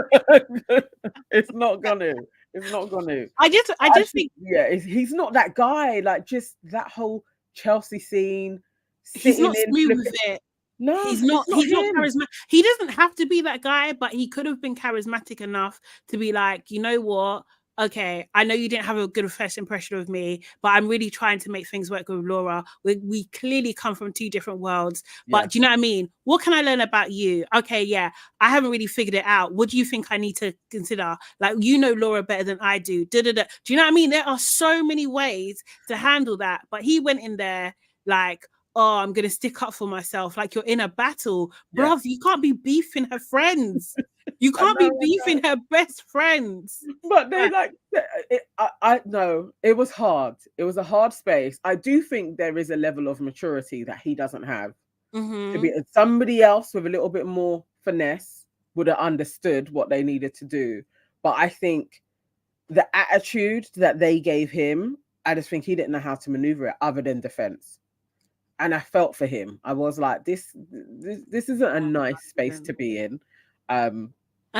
It's not going to. I just think, he's not that guy. Like, just that whole Chelsea scene. He's not smooth with it. No, he's not charismatic. He doesn't have to be that guy, but he could have been charismatic enough to be like, you know what? okay, I know you didn't have a good first impression of me, but I'm really trying to make things work with Laura. We clearly come from two different worlds, but Yeah. do you know what I mean? What can I learn about you? Okay, yeah, I haven't really figured it out. What do you think I need to consider? Like, you know Laura better than I do. Da, da, da. Do you know what I mean? There are so many ways to handle that, but he went in there like, oh, I'm gonna stick up for myself. Like you're in a battle, Yeah. bruv. You can't be beefing her friends. You I can't know, be I beefing know. her best friends. But they Like, like I know it was hard. It was a hard space. I do think there is a level of maturity that he doesn't have. To be somebody else with a little bit more finesse would have understood what they needed to do. But I think the attitude that they gave him, I just think he didn't know how to maneuver it other than defense. And I felt for him. I was like, this isn't a nice space to be in. And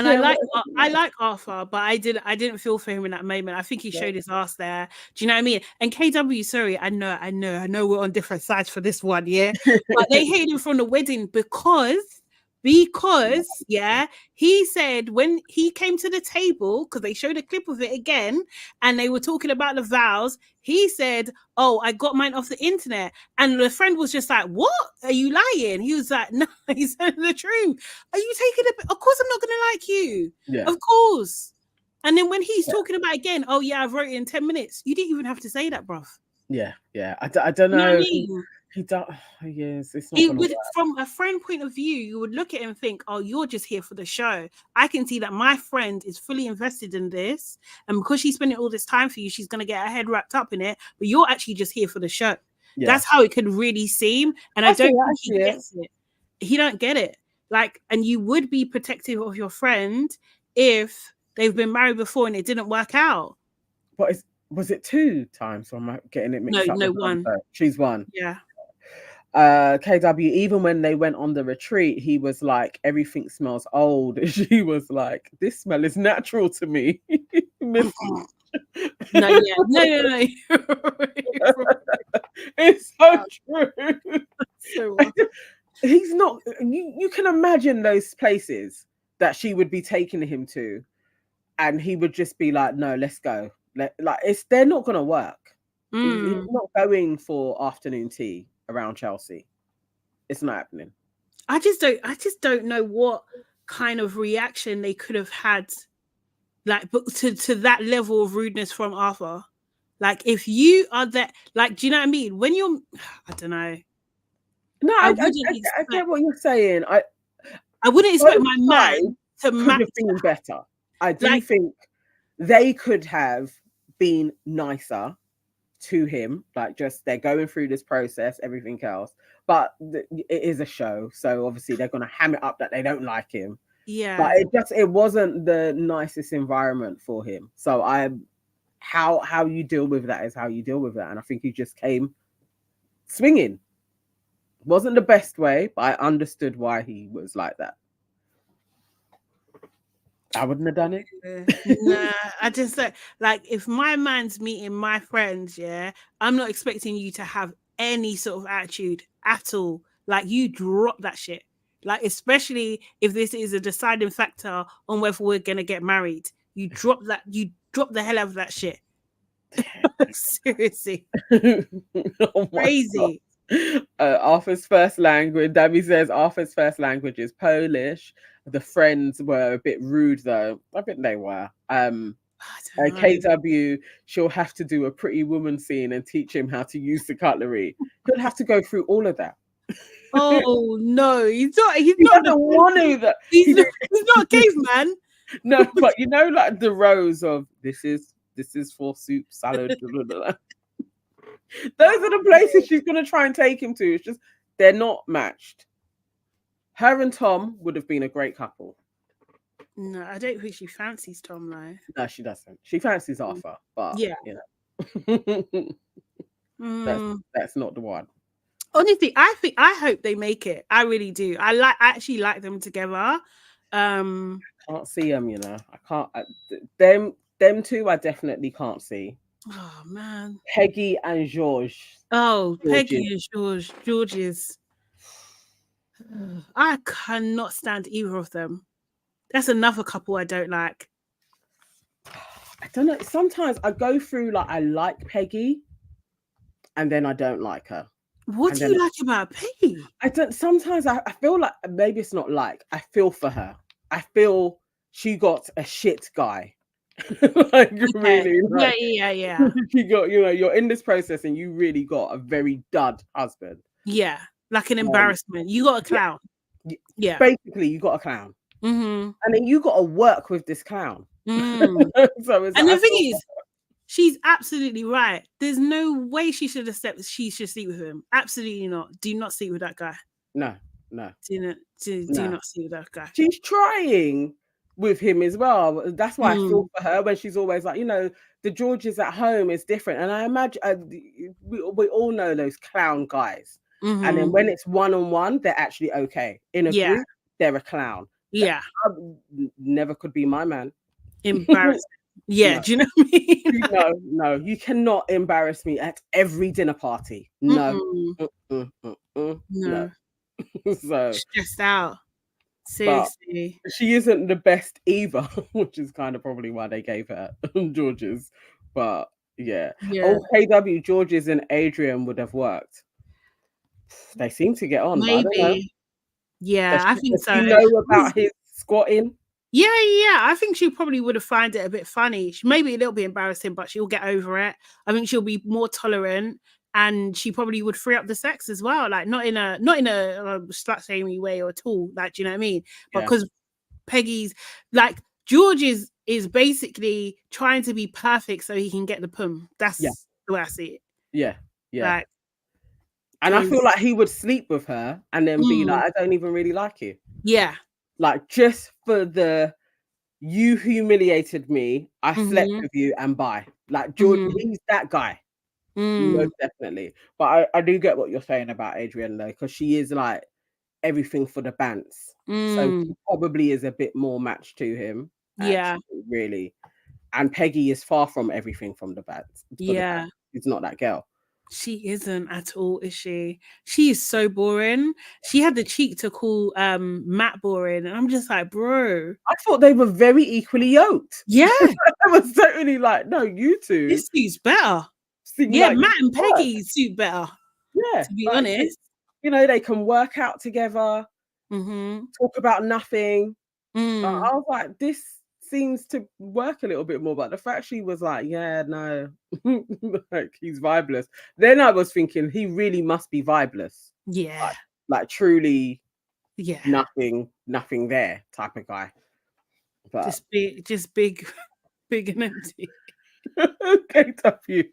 Yeah, I like Arthur, but I didn't feel for him in that moment. I think he showed his ass there. Do you know what I mean? And KW, sorry, I know we're on different sides for this one, yeah. But they hated him from the wedding because yeah, he said when he came to the table, because they showed a clip of it again, and they were talking about the vows, he said, oh, I got mine off the internet. And the friend was just like, what? Are you lying? He was like, no, he's telling the truth. Are you taking a of course I'm not gonna like you. yeah, Of course. And then when he's talking about again, oh yeah, I've wrote it in 10 minutes. You didn't even have to say that, bruv. yeah. I don't You know what I know. mean? He don't. Yes, it's not It gonna would, work. from a friend point of view, you would look at it and think, oh, you're just here for the show. I can see that my friend is fully invested in this. And because she's spending all this time for you, she's going to get her head wrapped up in it. But you're actually just here for the show. Yeah, That's how it could really seem. And I don't think he see it. gets it. He don't get it. Like, and you would be protective of your friend if they've been married before and it didn't work out. But was it 2 times? Or am I getting it mixed up No, with one. She's one. Yeah. KW, even when they went on the retreat, he was like, everything smells old. She was like, this smell is natural to me. No, yeah. No. It's so true. So He's not, you can imagine those places that she would be taking him to, and he would just be like, no, let's go. They're not gonna work. He's not going for afternoon tea around Chelsea. It's not happening. I just don't know what kind of reaction they could have had, like, but to that level of rudeness from Arthur. Like, if you are that, like, do you know what I mean? When you're, I don't know. No, I I wouldn't get what you're saying. I wouldn't expect my Both sides man to could have been better. I do think they could have been nicer to him, like just they're going through this process, everything else. But it is a show, so obviously they're going to ham it up that they don't like him. Yeah. But it wasn't the nicest environment for him. So how you deal with that is how you deal with that, and I think he just came swinging. Wasn't the best way, but I understood why he was like that. I wouldn't have done it. Nah, I just like if my man's meeting my friends, yeah, I'm not expecting you to have any sort of attitude at all. Like you drop that shit. Like especially if this is a deciding factor on whether we're gonna get married. You drop the hell out of that shit. Seriously. Oh Crazy. Arthur's first language. Dabby says Arthur's first language is Polish. The friends were a bit rude though. I think they were. KW, she'll have to do a pretty woman scene and teach him how to use the cutlery. He'll have to go through all of that. Oh no, he's not doesn't want to that. He's not a caveman. No, but you know, like the rows of this is for soup, salad, blah, blah, blah. Those are the places she's going to try and take him to. It's just they're not matched. Her and Tom would have been a great couple. No, I don't think she fancies Tom though. No, she doesn't. She fancies Arthur, but yeah, you know, that's not the one. Honestly, I hope they make it. I really do. I actually like them together. Can't see them, you know. I can't. Them two, I definitely can't see. Oh man, Peggy and George. Peggy and George's. I cannot stand either of them. That's another couple I don't like. I don't know. Sometimes I go through like I like Peggy, and then I don't like her. What And do then you like about Peggy? I don't. Sometimes I feel like maybe it's not like I feel for her. I feel she got a shit guy. Like Yeah, really, yeah, like yeah, yeah, you got, you're in this process and you really got a very dud husband. yeah. Like an Um, embarrassment. You got a yeah, clown. y- Yeah. basically, you got a clown, Mm-hmm. and then you got to work with this clown. Mm. So it's And like I the thing feel is, she's absolutely right. There's no way she should accept she should sleep with him. Absolutely not. Do not sleep with that guy. no, no, Do no. not sleep with that guy. She's trying with him as well. That's why I feel Mm. for her when she's always like, the Georges at home is different. And I imagine we all know those clown guys. And then Mm-hmm. when it's one on one, they're actually okay. In a Yeah. group, they're a clown. Yeah. I never could be my man. Embarrassing. Yeah. No, Do you know what I mean? no, you cannot embarrass me at every dinner party. No, Mm-mm. no. No. So, Stressed out. but Seriously. she isn't the best either, which is kind of probably why they gave her George's. But yeah. Yeah. Oh, KW, George's and Adrian would have worked. They seem to get on, but I don't know. Maybe. Yeah, I think Does so. she know about his squatting? Yeah, yeah. I think she probably would have found it a bit funny. She maybe a little bit embarrassing, but she'll get over it. I think she'll be more tolerant, and she probably would free up the sex as well. Like not in a slut shamey way or at all. Like, do you know what I mean? But Yeah. because Peggy's like George is basically trying to be perfect so he can get the pum. That's Yeah. the way I see it. Yeah. Yeah. Like, And I feel like he would sleep with her and then be like, I don't even really like you. yeah. Like, just for the you humiliated me, I slept with you and bye. Like, George, he's that guy. Most definitely. But I do get what you're saying about Adrienne though, because she is like everything for the bants. So she probably is a bit more matched to him. Yeah. Actually, really. And Peggy is far from everything from the bants. Yeah. She's not that girl. She isn't at all, is she? She is so boring. She had the cheek to call Matt boring, and I'm just like, bro. I thought they were very equally yoked. Yeah. I was totally like, no, you two. This suits better. Yeah, Like Matt and Peggy suit better. Yeah. To be like, honest. they can work out together, talk about nothing. I was like, this seems to work a little bit more, but the fact she was like, yeah, no, like he's vibeless. Then I was thinking he really must be vibeless. Yeah. Like truly, yeah, nothing there type of guy. But just big and empty. KW,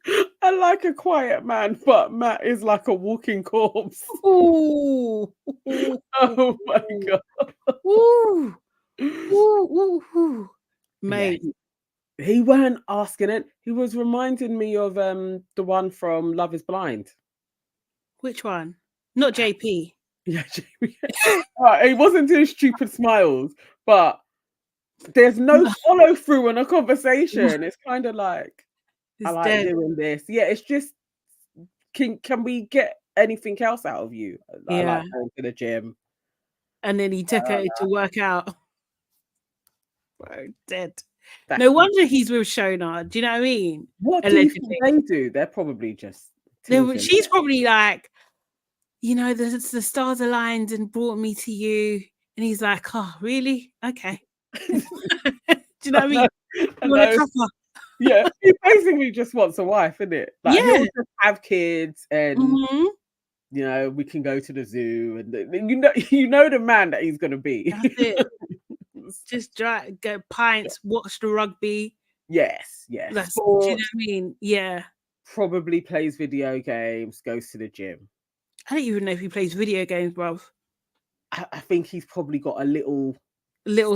I like a quiet man, but Matt is like a walking corpse. Ooh. Oh my god. Ooh. Ooh. Mate. Yeah, he weren't asking it. He was reminding me of the one from Love is Blind. Which one? Not JP. Yeah, Jamie. He wasn't doing stupid smiles, but there's no follow through on a conversation. It's kind of like, It's I like dead. doing this. Yeah, it's just, can we get anything else out of you? I like going to the gym. And then he took her to work out. Bro, dead. That's No wonder he's with Shona. Do you know what I mean? What do you think they do? They're probably just. She's probably like, the stars aligned and brought me to you. And he's like, oh, really? Okay. Do you know what I mean? You want a copper? Yeah, he basically just wants a wife, isn't it? Like, Yeah. he'll just have kids and we can go to the zoo and you know the man that he's gonna be. That's it. Just go pints, watch the rugby. Yes. Do you know what I mean? Yeah. Probably plays video games, goes to the gym. I don't even know if he plays video games, bruv. I think he's probably got a little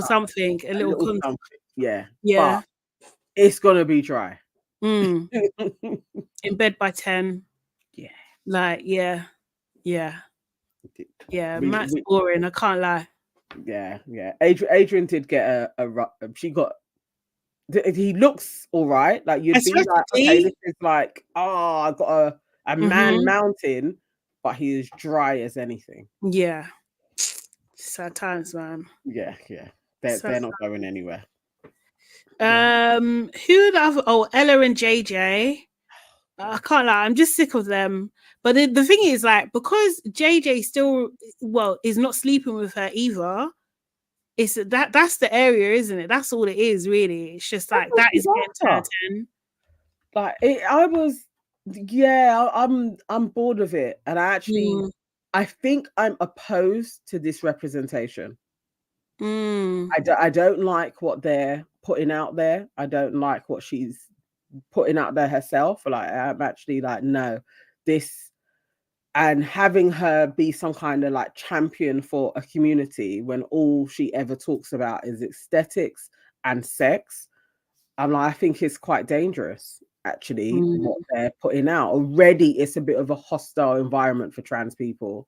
something. something. Yeah. Yeah. But it's gonna be dry. In bed by 10. Yeah. Like, yeah. Matt's boring. I can't lie. Yeah. Adrian did get he looks all right. Like, you'd be like, okay, this is like, I got a man mountain, but he is dry as anything. Yeah. Sad times, man. Yeah. They're not going anywhere. Who are the other? Oh, Ella and JJ. I can't lie, I'm just sick of them. But the thing is, like, because JJ still, well, is not sleeping with her either. It's that's the area, isn't it? That's all it is, really. It's just That's like what that she's is getting to her after. 10. Like I was, yeah, I'm bored of it, and I think I'm opposed to this representation. Mm. I don't like what they're putting out there. I don't like what she's putting out there herself. Like I'm actually like, no, this, and having her be some kind of like champion for a community when all she ever talks about is aesthetics and sex. I'm like, I think it's quite dangerous, actually, what they're putting out. Already, it's a bit of a hostile environment for trans people.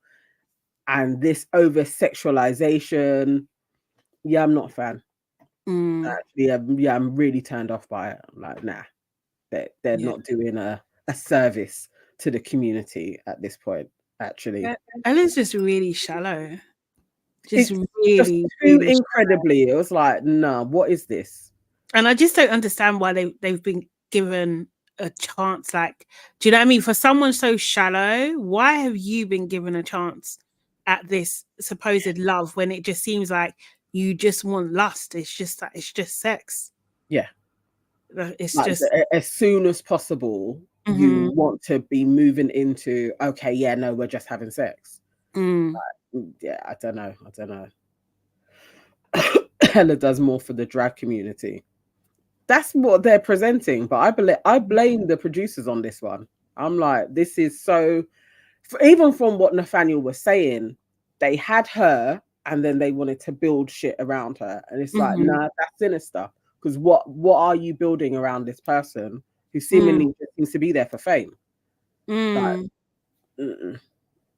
And this over sexualization, yeah, I'm not a fan. Actually, yeah, I'm really turned off by it. I'm like, nah, they're not doing a service to the community at this point, actually. Ella's just really shallow. Just It's just really, too really incredibly. It was like, nah, what is this? And I just don't understand why they've been given a chance. Like, do you know what I mean? For someone so shallow, why have you been given a chance at this supposed love when it just seems like you just want lust? It's just like it's just sex. Yeah. It's Like just as soon as possible, you want to be moving into, okay, yeah, no, we're just having sex. Yeah, I don't know. Hella does more for the drag community. That's what they're presenting, but I blame the producers on this one. I'm like, this is so, even from what Nathaniel was saying, they had her and then they wanted to build shit around her, and it's like, nah, that's sinister. Because what are you building around this person who seemingly just seems to be there for fame? Like,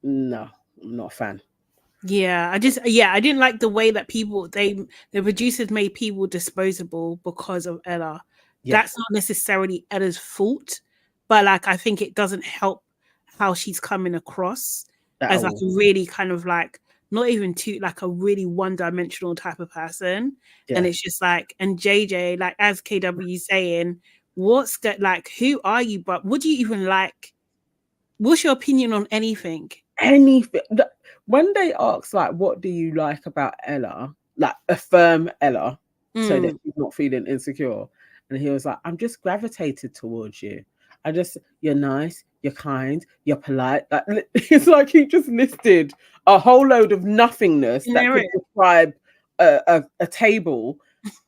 no, I'm not a fan. Yeah, I didn't like the way that the producers made people disposable because of Ella. Yeah, That's not necessarily Ella's fault, but like I think it doesn't help how she's coming across at as like all. a really kind of like not even too like a really one-dimensional type of person. And Yeah, it's just like, and JJ, like as KW saying, what's that like, who are you? But what do you even like? What's your opinion on anything? anything. When they ask, like, what do you like about Ella? Like, affirm Ella so that she's not feeling insecure. And he was like, I'm just gravitated towards you. You're nice, you're kind, you're polite. Like, it's like he just listed a whole load of nothingness that could describe a table.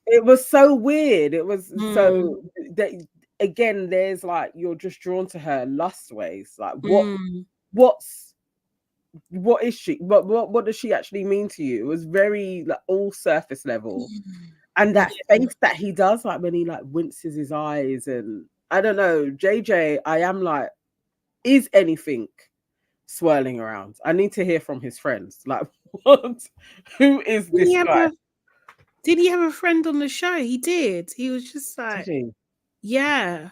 It was so weird. It was so that, again, there's like, you're just drawn to her lust ways. Like, what is she? What does she actually mean to you? It was very like all surface level, and that face that he does, like when he like winces his eyes, and I don't know, JJ. I am like, is anything swirling around? I need to hear from his friends. Like, what? Who is this guy? Did he have a friend on the show? He did. He was just like, yeah.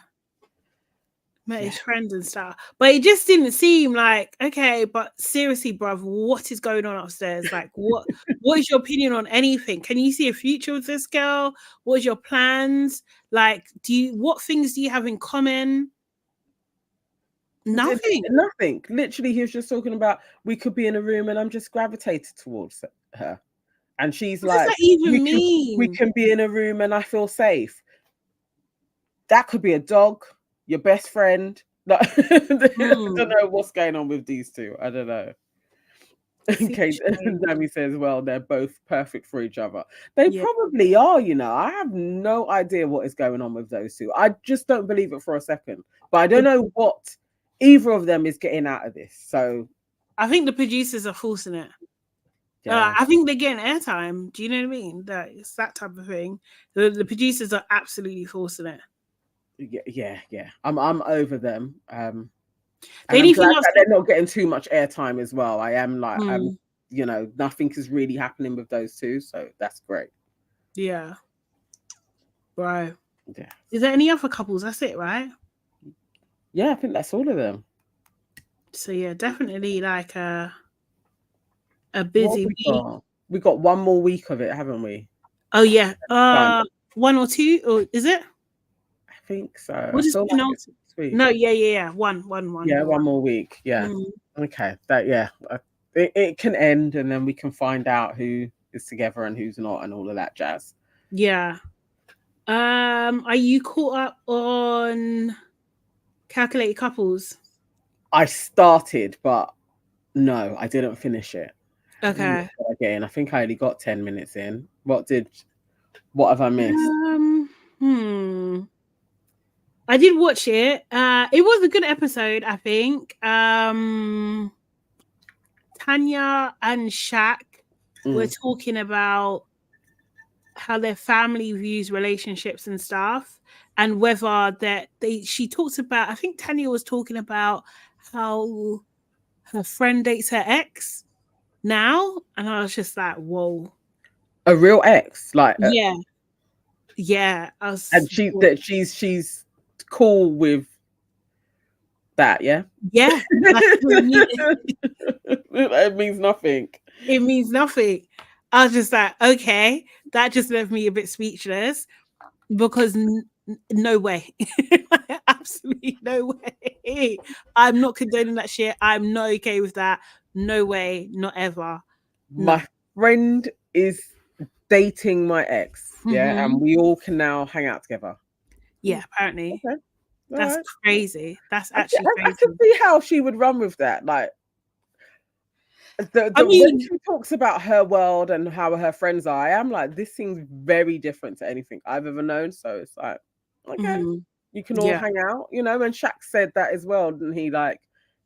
Met his friends and stuff. But it just didn't seem like, okay, but seriously, bruv, what is going on upstairs? Like, what is your opinion on anything? Can you see a future with this girl? What is your plans? Like, what things do you have in common? Nothing. Nothing. Literally, he was just talking about, we could be in a room and I'm just gravitated towards her. And she's What like, does that even mean? we can be in a room and I feel safe. That could be a dog, your best friend. Like, I don't know what's going on with these two. I don't know. Okay, Nami says, well, they're both perfect for each other. They probably are, you know. I have no idea what is going on with those two. I just don't believe it for a second. But I don't know what either of them is getting out of this. So I think the producers are forcing it. yeah. I think they're getting airtime. Do you know what I mean? That it's that type of thing. The producers are absolutely forcing it. Yeah. I'm over them. And The I'm only glad thing that they're not getting too much airtime as well. I am like, you know, nothing is really happening with those two, so that's great. Yeah. Right. Yeah. Is there any other couples? That's it, right? Yeah, I think that's all of them. So yeah, definitely like a busy week. We got one more week of it, haven't we? Oh yeah. 1 or 2, or is it? I think so. I What is feel like it's penultimate? this week. No, yeah. One. Yeah, one more week. Yeah. Mm, Okay. That yeah. It can end, and then we can find out who is together and who's not, and all of that jazz. yeah. Are you caught up on Calculated Couples? I started, but no, I didn't finish it. Okay. Again, I think I only got 10 minutes in. What have I missed? Hmm. I did watch it. It was a good episode, I think. Tanya and Shaq were talking about how their family views relationships and stuff, and whether that she talks about, I think Tanya was talking about how her friend dates her ex now, and I was just like, whoa. A real ex, like, Yeah. I was, and she's cool with that, yeah. yeah. It means nothing. It means nothing. I was just like, okay, that just left me a bit speechless, because no way. Absolutely no way. I'm not condoning that shit. I'm not okay with that. No way, not ever. No. My friend is dating my ex, yeah, and we all can now hang out together. Yeah, apparently. Okay. That's Right. crazy. That's actually I crazy. can see how she would run with that. Like, I when mean, she talks about her world and how her friends are, I am like, this seems very different to anything I've ever known. So it's like, okay, you can all yeah. hang out, you know. And Shaq said that as well, and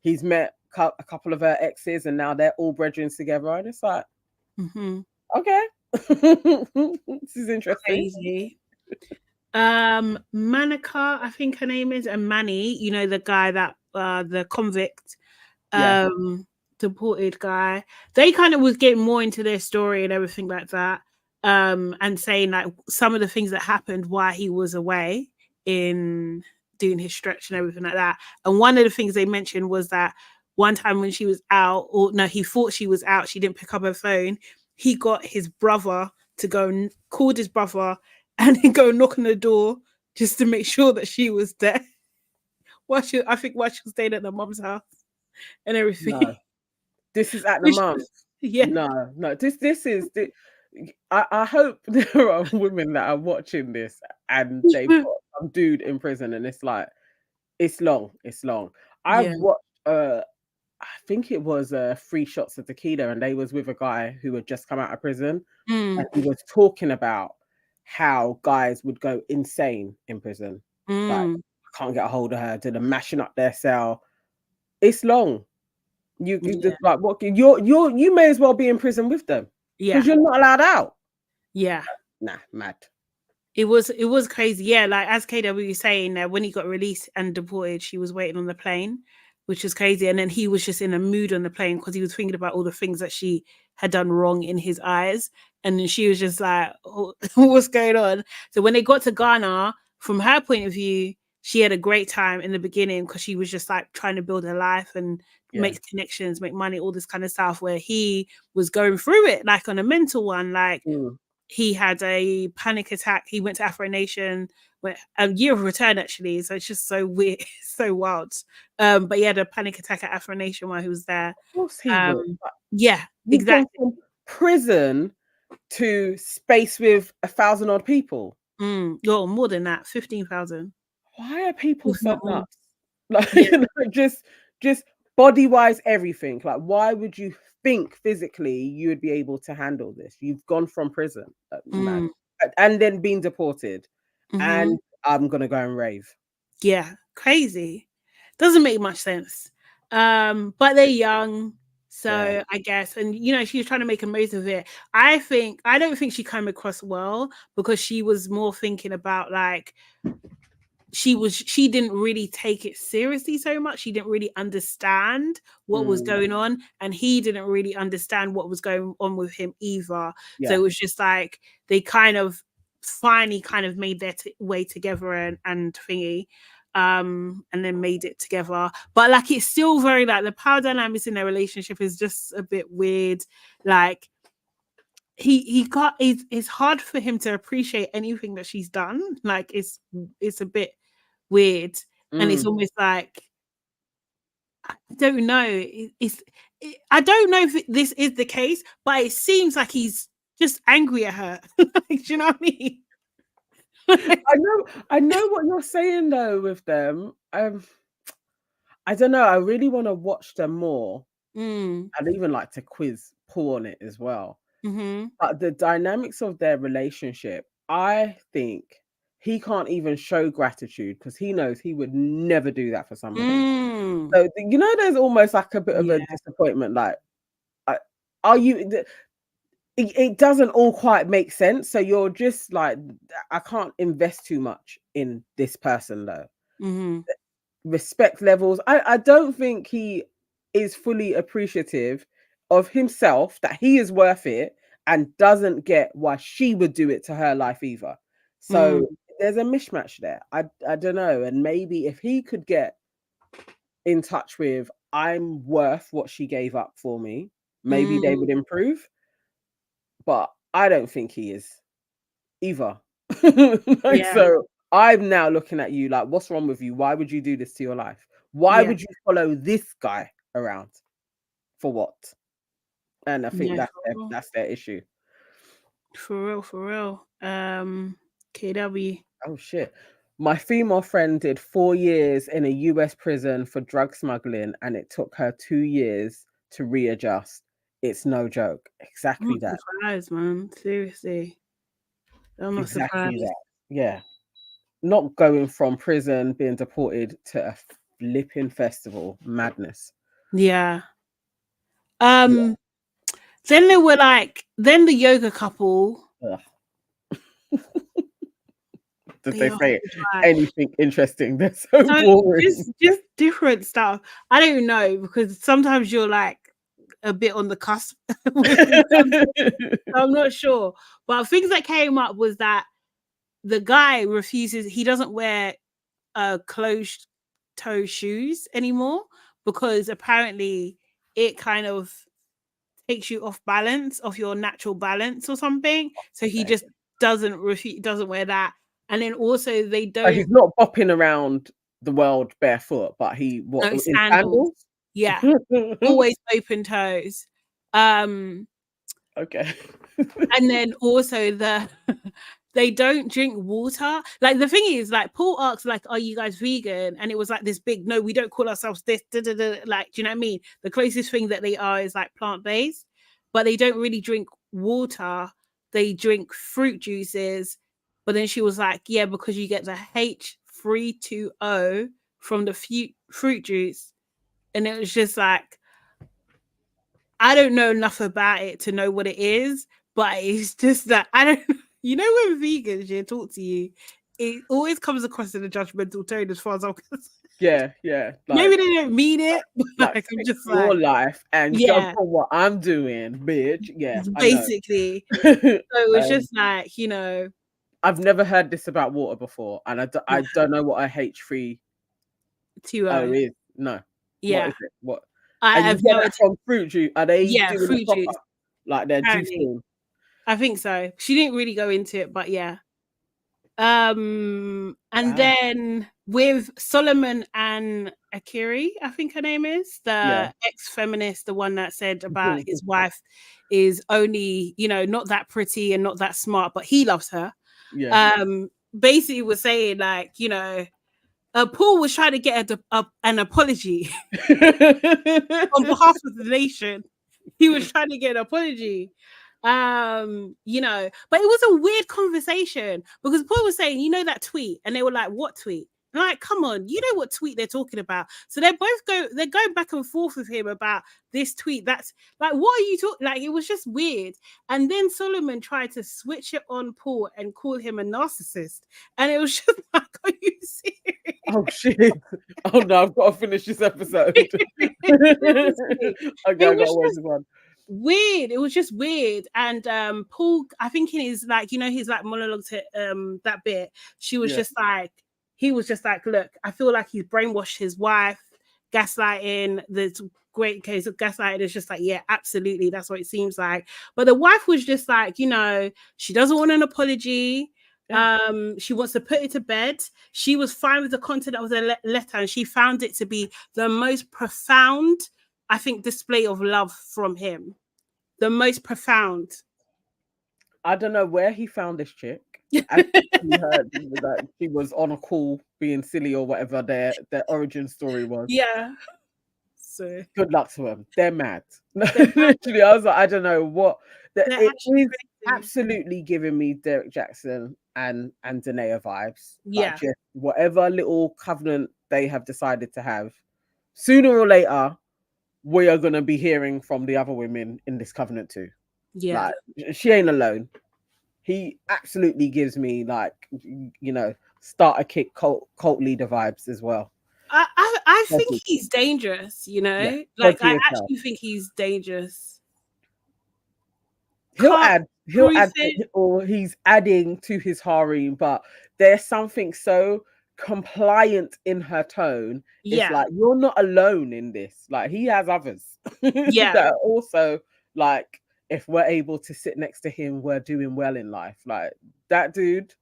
he's met a couple of her exes, and now they're all brethren together, and it's like, okay, this is interesting. Crazy. Manika, I think her name is, and Manny, you know, the guy that the convict Yeah. deported guy, they kind of was getting more into their story and everything like that, and saying like some of the things that happened while he was away in doing his stretch and everything like that. And one of the things they mentioned was that one time when she was out, or no, he thought she was out, she didn't pick up her phone, he got his brother to go and called his brother and then go knock on the door just to make sure that she was there. While she was staying at the mum's house and everything. No, this is at the mum. Yeah. No. This is. I hope there are women that are watching this and they've got some dude in prison, and it's like, it's long. I've Yeah. watched. I think it was 3 shots of tequila, and they was with a guy who had just come out of prison, and he was talking about how guys would go insane in prison. Like, can't get a hold of her, to the mashing up their cell. It's long. You just like, what you may as well be in prison with them, because you're not allowed out. Yeah. Nah, mad. It was crazy. Yeah, like as KW was saying, when he got released and deported, she was waiting on the plane, which was crazy. And then he was just in a mood on the plane because he was thinking about all the things that she had done wrong in his eyes. And then she was just like, oh, what's going on? So when they got to Ghana, from her point of view, she had a great time in the beginning because she was just like trying to build her life and make connections, make money, all this kind of stuff, where he was going through it like on a mental one. Like, he had a panic attack. He went to Afro Nation, a year of return actually. So it's just so weird, so wild. But he had a panic attack at Afro Nation while he was there. Of course he would. Yeah, You've exactly. gone from prison to space with 1,000 odd people. Well, more than that, 15,000. Why are people so nuts? Like, just body wise, everything. Like, why would you think physically you would be able to handle this? You've gone from prison, man, and then being deported, and I'm gonna go and rave. Yeah, crazy. Doesn't make much sense. But they're young, so I guess, and you know, she was trying to make a most of it. I don't think she came across well, because she was more thinking about like, she didn't really take it seriously so much. She didn't really understand what was going on, and he didn't really understand what was going on with him either. So it was just like they kind of finally kind of made their way together and thingy, and then made it together. But like, it's still very like the power dynamics in their relationship is just a bit weird. Like, he got it's hard for him to appreciate anything that she's done. Like it's a bit weird, and it's almost like I don't know. I don't know if this is the case, but it seems like he's just angry at her. Like, do you know what I mean? I know what you're saying though with them. I don't know. I really want to watch them more. I'd even like to quiz Paul on it as well. But the dynamics of their relationship, I think he can't even show gratitude because he knows he would never do that for somebody. So there's almost like a bit of a disappointment. Like, are you? It doesn't all quite make sense. So you're just like, I can't invest too much in this person though. Respect levels. I don't think he is fully appreciative of himself that he is worth it and doesn't get why she would do it to her life either. So there's a mismatch there. I don't know. And maybe if he could get in touch with I'm worth what she gave up for me, maybe they would improve. But I don't think he is either. So I'm now looking at you like, what's wrong with you? Why would you do this to your life? Why would you follow this guy around? For what? And I think that's their issue. For real. KW. Oh shit. My female friend did 4 years in a US prison for drug smuggling, and it took her 2 years to readjust. It's no joke. Exactly I'm not that. surprised, man. Seriously. I'm not Exactly surprised. that. Yeah. Not going from prison, being deported to a flipping festival. Madness. Yeah. Then they were like, then the yoga couple. Ugh. Did they say Dry. anything interesting? They're so boring. Just different stuff. I don't know because sometimes you're like a bit on the cusp. I'm not sure. But things that came up was that the guy refuses. He doesn't wear closed toe shoes anymore because apparently it kind of takes you off balance, off your natural balance or something. So he just doesn't wear that. And then also they don't. He's not bopping around the world barefoot, but he No in sandals. sandals. Yeah, always open toes. Okay. And then also they don't drink water. Like the thing is, like Paul asked, like, "Are you guys vegan?" And it was like this big, no, we don't call ourselves this. Da, da, da. Like, do you know what I mean? The closest thing that they are is like plant based, but they don't really drink water. They drink fruit juices. But then she was like, "Yeah, because you get the H320 from the fruit juice," and it was just like, I don't know enough about it to know what it is, but it's just that I don't. You know, when vegans talk to you, it always comes across in a judgmental tone. As far as I'm concerned, Yeah. Like, maybe they don't mean it, but like I'm just your like, life and jump on what I'm doing, bitch. Yeah, I know. basically. So it was just like, I've never heard this about water before, and I don't know what a H3O 2-0. is. No, what Yeah, is it? What? I And you have get no that idea. from fruit juice? Are they Yeah, doing it fruit proper? juice. Like they're Apparently, juicing? I think so. She didn't really go into it, but yeah. And Wow. then with Solomon and Akiri, I think her name is, Yeah. the ex-feminist, the one that said about his wife is only, not that pretty and not that smart, but he loves her. Yeah. Basically was saying like, Paul was trying to get an apology on behalf of the nation. He was trying to get an apology. But it was a weird conversation because Paul was saying, that tweet, and they were like, what tweet? And like, come on, you know what tweet they're talking about. So they're going back and forth with him about this tweet. That's like, what are you talking? Like, it was just weird. And then Solomon tried to switch it on Paul and call him a narcissist. And it was just like, are you serious? Oh shit. Oh no, I've got to finish this episode. Okay, I got to wait this one. Weird. It was just weird. And Paul, I think in his his like monologue to that bit, he was just like, look, I feel like he's brainwashed his wife, gaslighting, there's great case of gaslighting. It's just like, yeah, absolutely, that's what it seems like. But the wife was just like, you know, she doesn't want an apology. She wants to put it to bed. She was fine with the content that was a letter, and she found it to be the most profound, I think, display of love from him. The most profound. I don't know where he found this chick. I think he heard that she was on a call being silly or whatever their origin story was. Yeah. So good luck to them. They're mad. Literally, I was like, I don't know what. It is absolutely giving me Derek Jackson and Danae vibes. Yeah. Like, just whatever little covenant they have decided to have, sooner or later, we are going to be hearing from the other women in this covenant too. Yeah. Like, she ain't alone. He absolutely gives me, like, you know, starter kick cult leader vibes as well. I think he's dangerous, you know? Yeah, like, I actually think he's dangerous. He'll add, or he's adding to his harem, but there's something so compliant in her tone. It's like, you're not alone in this. Like, he has others. Yeah. That are also, like, if we're able to sit next to him, we're doing well in life. Like, that dude,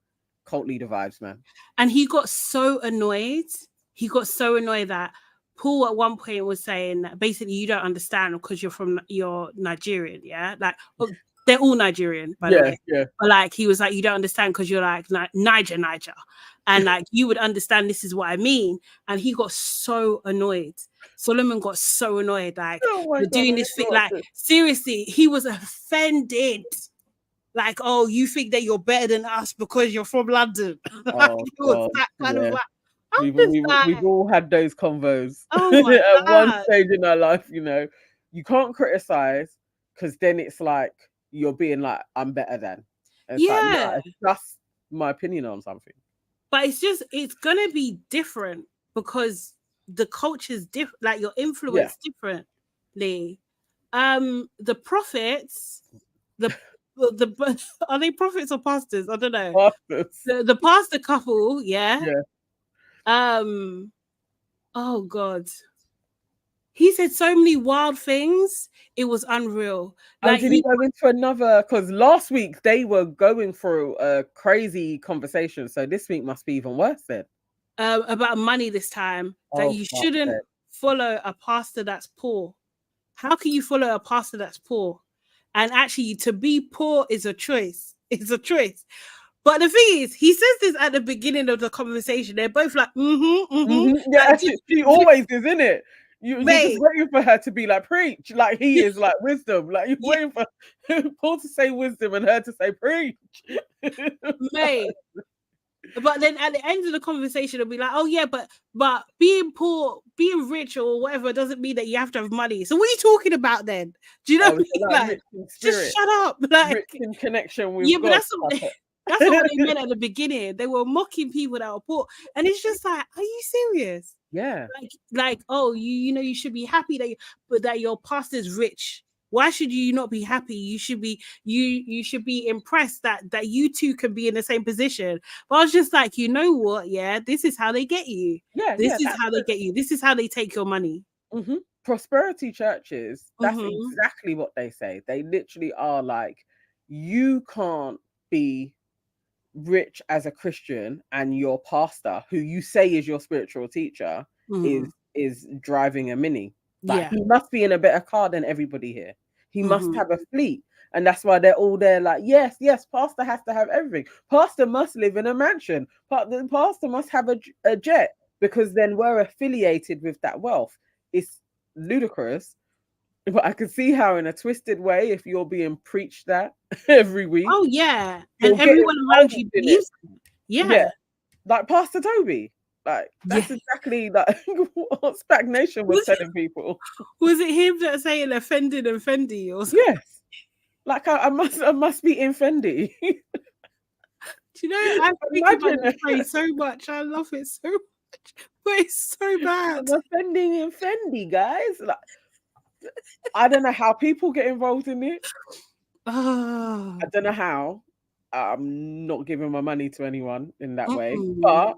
cult leader vibes, man. And he got so annoyed. He got so annoyed that Paul at one point was saying that basically you don't understand because you're Nigerian, yeah? Like, they're all Nigerian, by the way. Yeah. But like, he was like, you don't understand because you're like Niger. And like, you would understand this is what I mean. And he got so annoyed. Solomon got so annoyed. Like, you're doing this thing. Like, seriously, he was offended. Like, oh, you think that you're better than us because you're from London. Oh, God. That kind of we've all had those convos at one stage in our life, you know. You can't criticize because then it's like you're being like, I'm better than. And it's like, no, it's just my opinion on something. But it's gonna be different because the culture's different, like your influence differently. The prophets, the are they prophets or pastors? I don't know. Pastors. The pastor couple, yeah. Oh God. He said so many wild things. It was unreal. Like, did he go into another? Because last week they were going through a crazy conversation. So this week must be even worse then. About money this time. That you shouldn't follow a pastor that's poor. How can you follow a pastor that's poor? And actually, to be poor is a choice. It's a choice. But the thing is, he says this at the beginning of the conversation. They're both like, Yeah, like, she always is, isn't it? You're just waiting for her to be like, preach. Like, he is like wisdom. Like, you're waiting for Paul to say wisdom and her to say preach. Mate. But then at the end of the conversation, it'll be like, oh yeah, but being poor, being rich or whatever doesn't mean that you have to have money. So what are you talking about then? Do you know what I mean? Like, just shut up. Like, rich in connection with God. But that's what they meant at the beginning. They were mocking people that were poor. And it's just like, are you serious? Yeah. Like, oh, you know, you should be happy that your pastor's rich. Why should you not be happy? You should be impressed that you two can be in the same position. But I was just like, you know what? Yeah, this is how they get you. This is how they get you. This is how they take your money. Prosperity churches, that's exactly what they say. They literally are like, you can't be rich as a Christian and your pastor, who you say is your spiritual teacher, is driving a Mini. Like, he must be in a better car than everybody here. He must have a fleet. And that's why they're all there like, yes, pastor has to have everything. Pastor must live in a mansion. The pastor must have a jet, because then we're affiliated with that wealth. It's ludicrous. But I can see how, in a twisted way, if you're being preached that every week. Oh, yeah. And everyone around you believes it. Yeah. Like Pastor Toby. Like, that's exactly like what Stagnation was telling people. Was it him that saying offended and Fendi or something? Yes. Like, I must be in Fendi. Do you know, I think about the phrase so much. I love it so much. But it's so bad. I'm offending in Fendi, guys. Like, I don't know how people get involved in it. I don't know how. I'm not giving my money to anyone in that way. But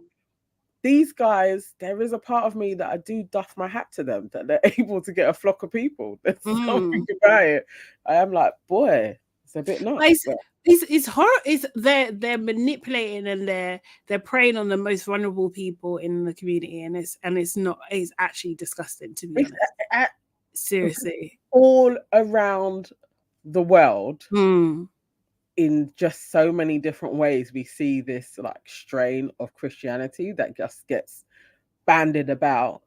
these guys, there is a part of me that I do doff my hat to them, that they're able to get a flock of people. There's something about it. I am like, boy, it's a bit nuts. It's horror. It's they're manipulating and they're preying on the most vulnerable people in the community, and it's actually disgusting, to be honest. Seriously, all around the world, in just so many different ways, we see this like strain of Christianity that just gets bandied about.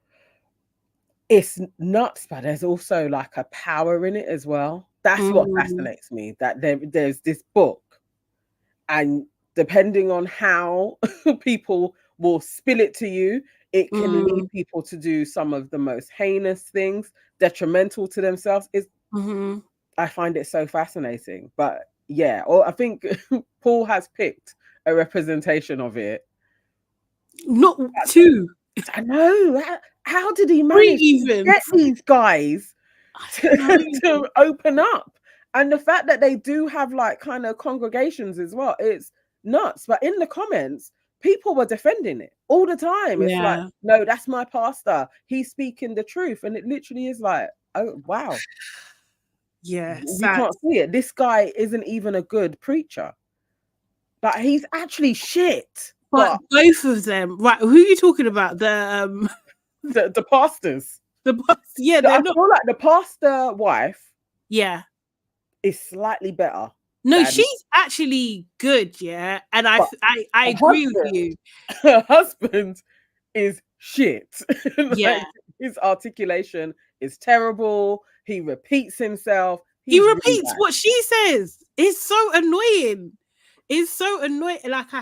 It's nuts, but there's also like a power in it as well. That's what fascinates me, that there's this book, and depending on how people will spill it to you, it can lead people to do some of the most heinous things, detrimental to themselves. I find it so fascinating. But yeah, or I think Paul has picked a representation of it. Not two. I know. How did he manage to get these guys to open up? And the fact that they do have like kind of congregations as well, it's nuts. But in the comments, people were defending it all the time. It's like, no, that's my pastor. He's speaking the truth. And it literally is like, oh, wow. Yeah. You can't see it. This guy isn't even a good preacher. But he's actually shit. But both of them, right? Who are you talking about? The pastors. I feel like the pastor wife. Yeah. Is slightly better. No, she's actually good, yeah. And I agree with you. Her husband is shit. Yeah. His articulation is terrible. He repeats himself. He repeats what she says. It's so annoying. It's so annoying. Like I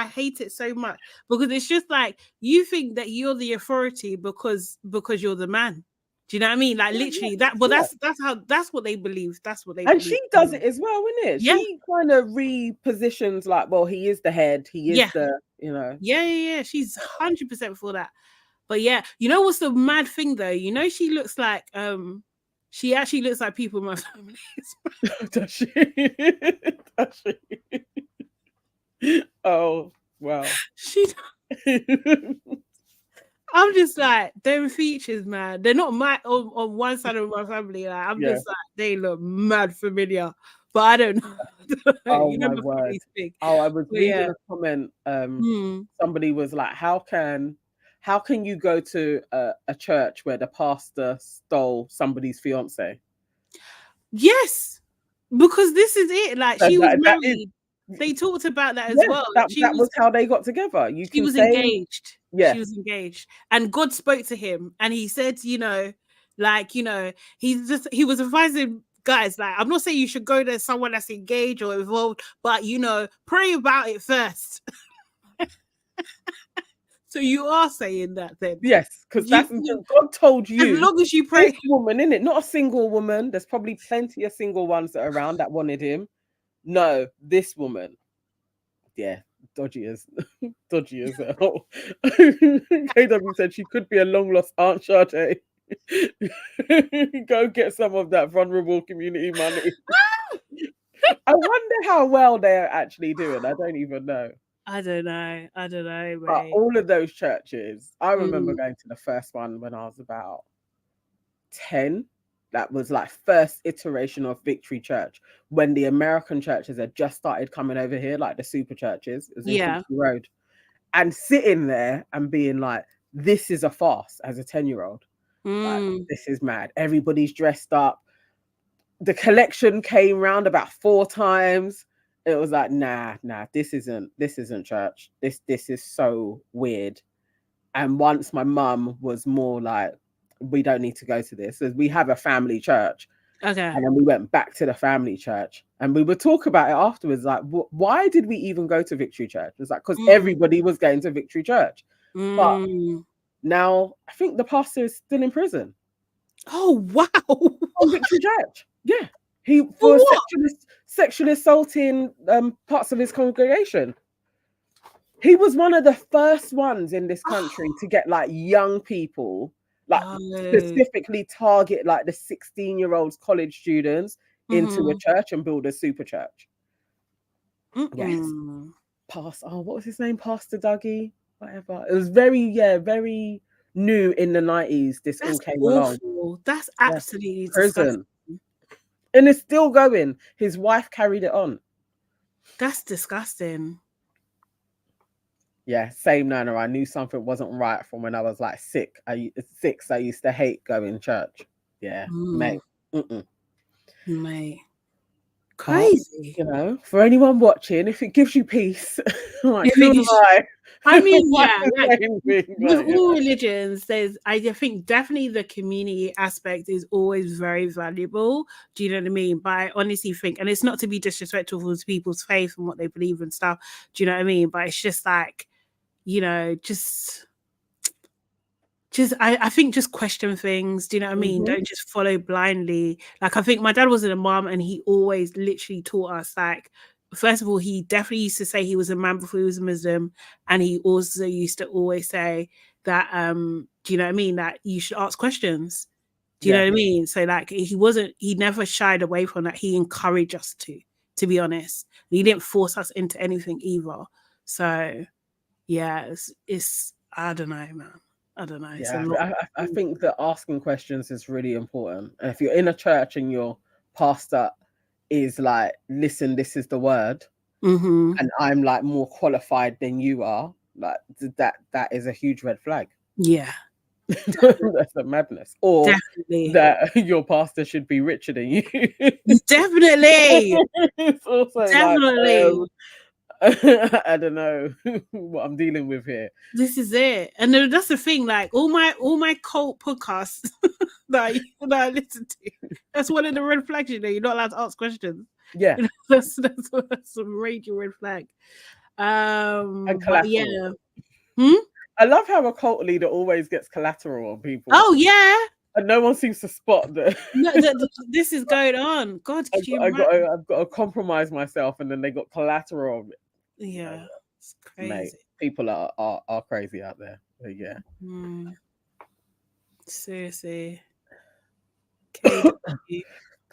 hate it so much, because it's just like, you think that you're the authority because you're the man. Do you know what I mean? Like literally that, but that's what they believe. That's what they and believe. she does it as well, isn't it? Yeah. She kind of repositions like, well, he is the head, he is the, you know. Yeah. She's 100% for that. But yeah, you know what's the mad thing though? You know, she looks like she actually looks like people in my family. Does she? Does she? Oh wow. She I'm just like, them features, man. They're not on one side of my family. Like, I'm just like, they look mad familiar, but I don't know. Oh you know, my word! Oh, I was reading a comment. Somebody was like, "How can you go to a church where the pastor stole somebody's fiance?" Yes, because this is it. Like she was married. They talked about that as well. That was how they got together. She was engaged. Yeah, she was engaged, and God spoke to him, and he said, you know, like, you know, he was advising guys, like, I'm not saying you should go to someone that's engaged or involved, but you know, pray about it first. So you are saying that then? Yes, because that's God told you. As long as you pray, this woman, innit? Not a single woman. There's probably plenty of single ones that are around that wanted him. No, this woman. Yeah, dodgy as hell. KW said she could be a long lost Aunt Sade. Go get some of that vulnerable community money. I wonder how well they're actually doing. I don't even know. I don't know. But all of those churches, I remember going to the first one when I was about 10. That was like first iteration of Victory Church, when the American churches had just started coming over here, like the super churches. It was in Kingston Road. And sitting there and being like, this is a farce as a 10-year-old. Like, this is mad. Everybody's dressed up. The collection came round about 4 times. It was like, nah, this isn't church. This is so weird. And once my mum was more like, we don't need to go to this, as we have a family church. Okay. And then we went back to the family church, and we would talk about it afterwards. Like, why did we even go to Victory Church? It's like, because everybody was going to Victory Church. But now I think the pastor is still in prison. Oh, wow. On Victory Church. Yeah. He for sexually assaulting parts of his congregation. He was one of the first ones in this country to get like young people, like specifically target like the 16-year-olds, college students into a church and build a super church. Yes. What was his name? Pastor Dougie? whatever. It was very new in the 90s. This all That's came along. awful. That's Yeah. absolutely disgusting. Prison. And it's still going. His wife carried it on. That's disgusting. Yeah, same Nana. I knew something wasn't right from when I was like 6. I used to hate going church. Yeah, mate. Mate. But, Crazy. you know, for anyone watching, if it gives you peace, like, If who am it- I? I mean, Like yeah, the like same thing, with like, you all know. religions, I think definitely the community aspect is always very valuable. Do you know what I mean? But I honestly think, and it's not to be disrespectful to people's faith and what they believe and stuff. Do you know what I mean? But it's just like, you know, just I think just question things. Do you know what I mean? Don't just follow blindly. Like I think my dad was an imam and he always literally taught us like, first of all, he definitely used to say he was a man before he was a Muslim, and he also used to always say that do you know what I mean, that you should ask questions. Do you know what I mean? So like he never shied away from that. He encouraged us to be honest. He didn't force us into anything either. So yeah, it's I don't know, man. I don't know. It's a Yeah, lot. I think that asking questions is really important. And if you're in a church and your pastor is like, listen, this is the word, and I'm like more qualified than you are, like that is a huge red flag. Yeah. That's a madness. Or Definitely. that your pastor should be richer than you. Definitely. It's also Definitely. like, I don't know what I'm dealing with here. This is it. And that's the thing, like all my cult podcasts that I listen to, that's one of the red flags, you know, you're not allowed to ask questions. Yeah. You know, that's a major red flag. And But collateral. yeah. I love how a cult leader always gets collateral on people. Oh yeah. And no one seems to spot that. No, this is going on. God, could you imagine? I've got to compromise myself, and then they got collateral on it. Yeah, it's crazy. Mate, people are crazy out there. But yeah. Seriously.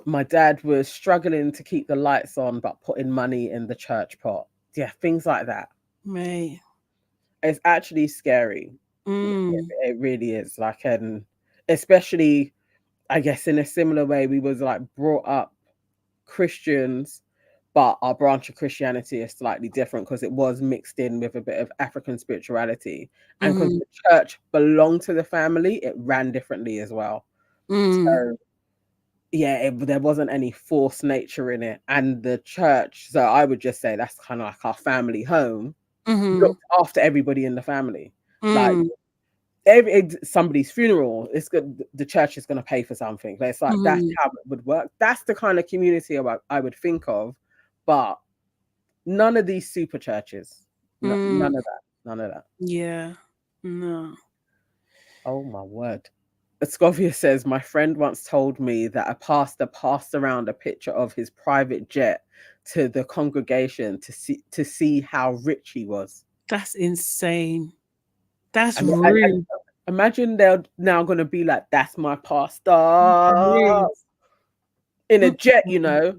My dad was struggling to keep the lights on, but putting money in the church pot. Yeah, things like that. Mate. It's actually scary. It really is. Like, and especially, I guess, in a similar way, we was like brought up Christians, but our branch of Christianity is slightly different because it was mixed in with a bit of African spirituality, and because the church belonged to the family, it ran differently as well. So yeah, there wasn't any forced nature in it, and the church. So I would just say that's kind of like our family home. Looked after everybody in the family, like somebody's funeral. It's good. The church is going to pay for something. It's like that's how it would work. That's the kind of community I would think of, but none of these super churches. None of that. None of that. Yeah. No. Oh my word. Scovia says, my friend once told me that a pastor passed around a picture of his private jet to the congregation to see how rich he was. That's insane. That's And rude. Imagine they're now going to be like, that's my pastor in a jet, you know,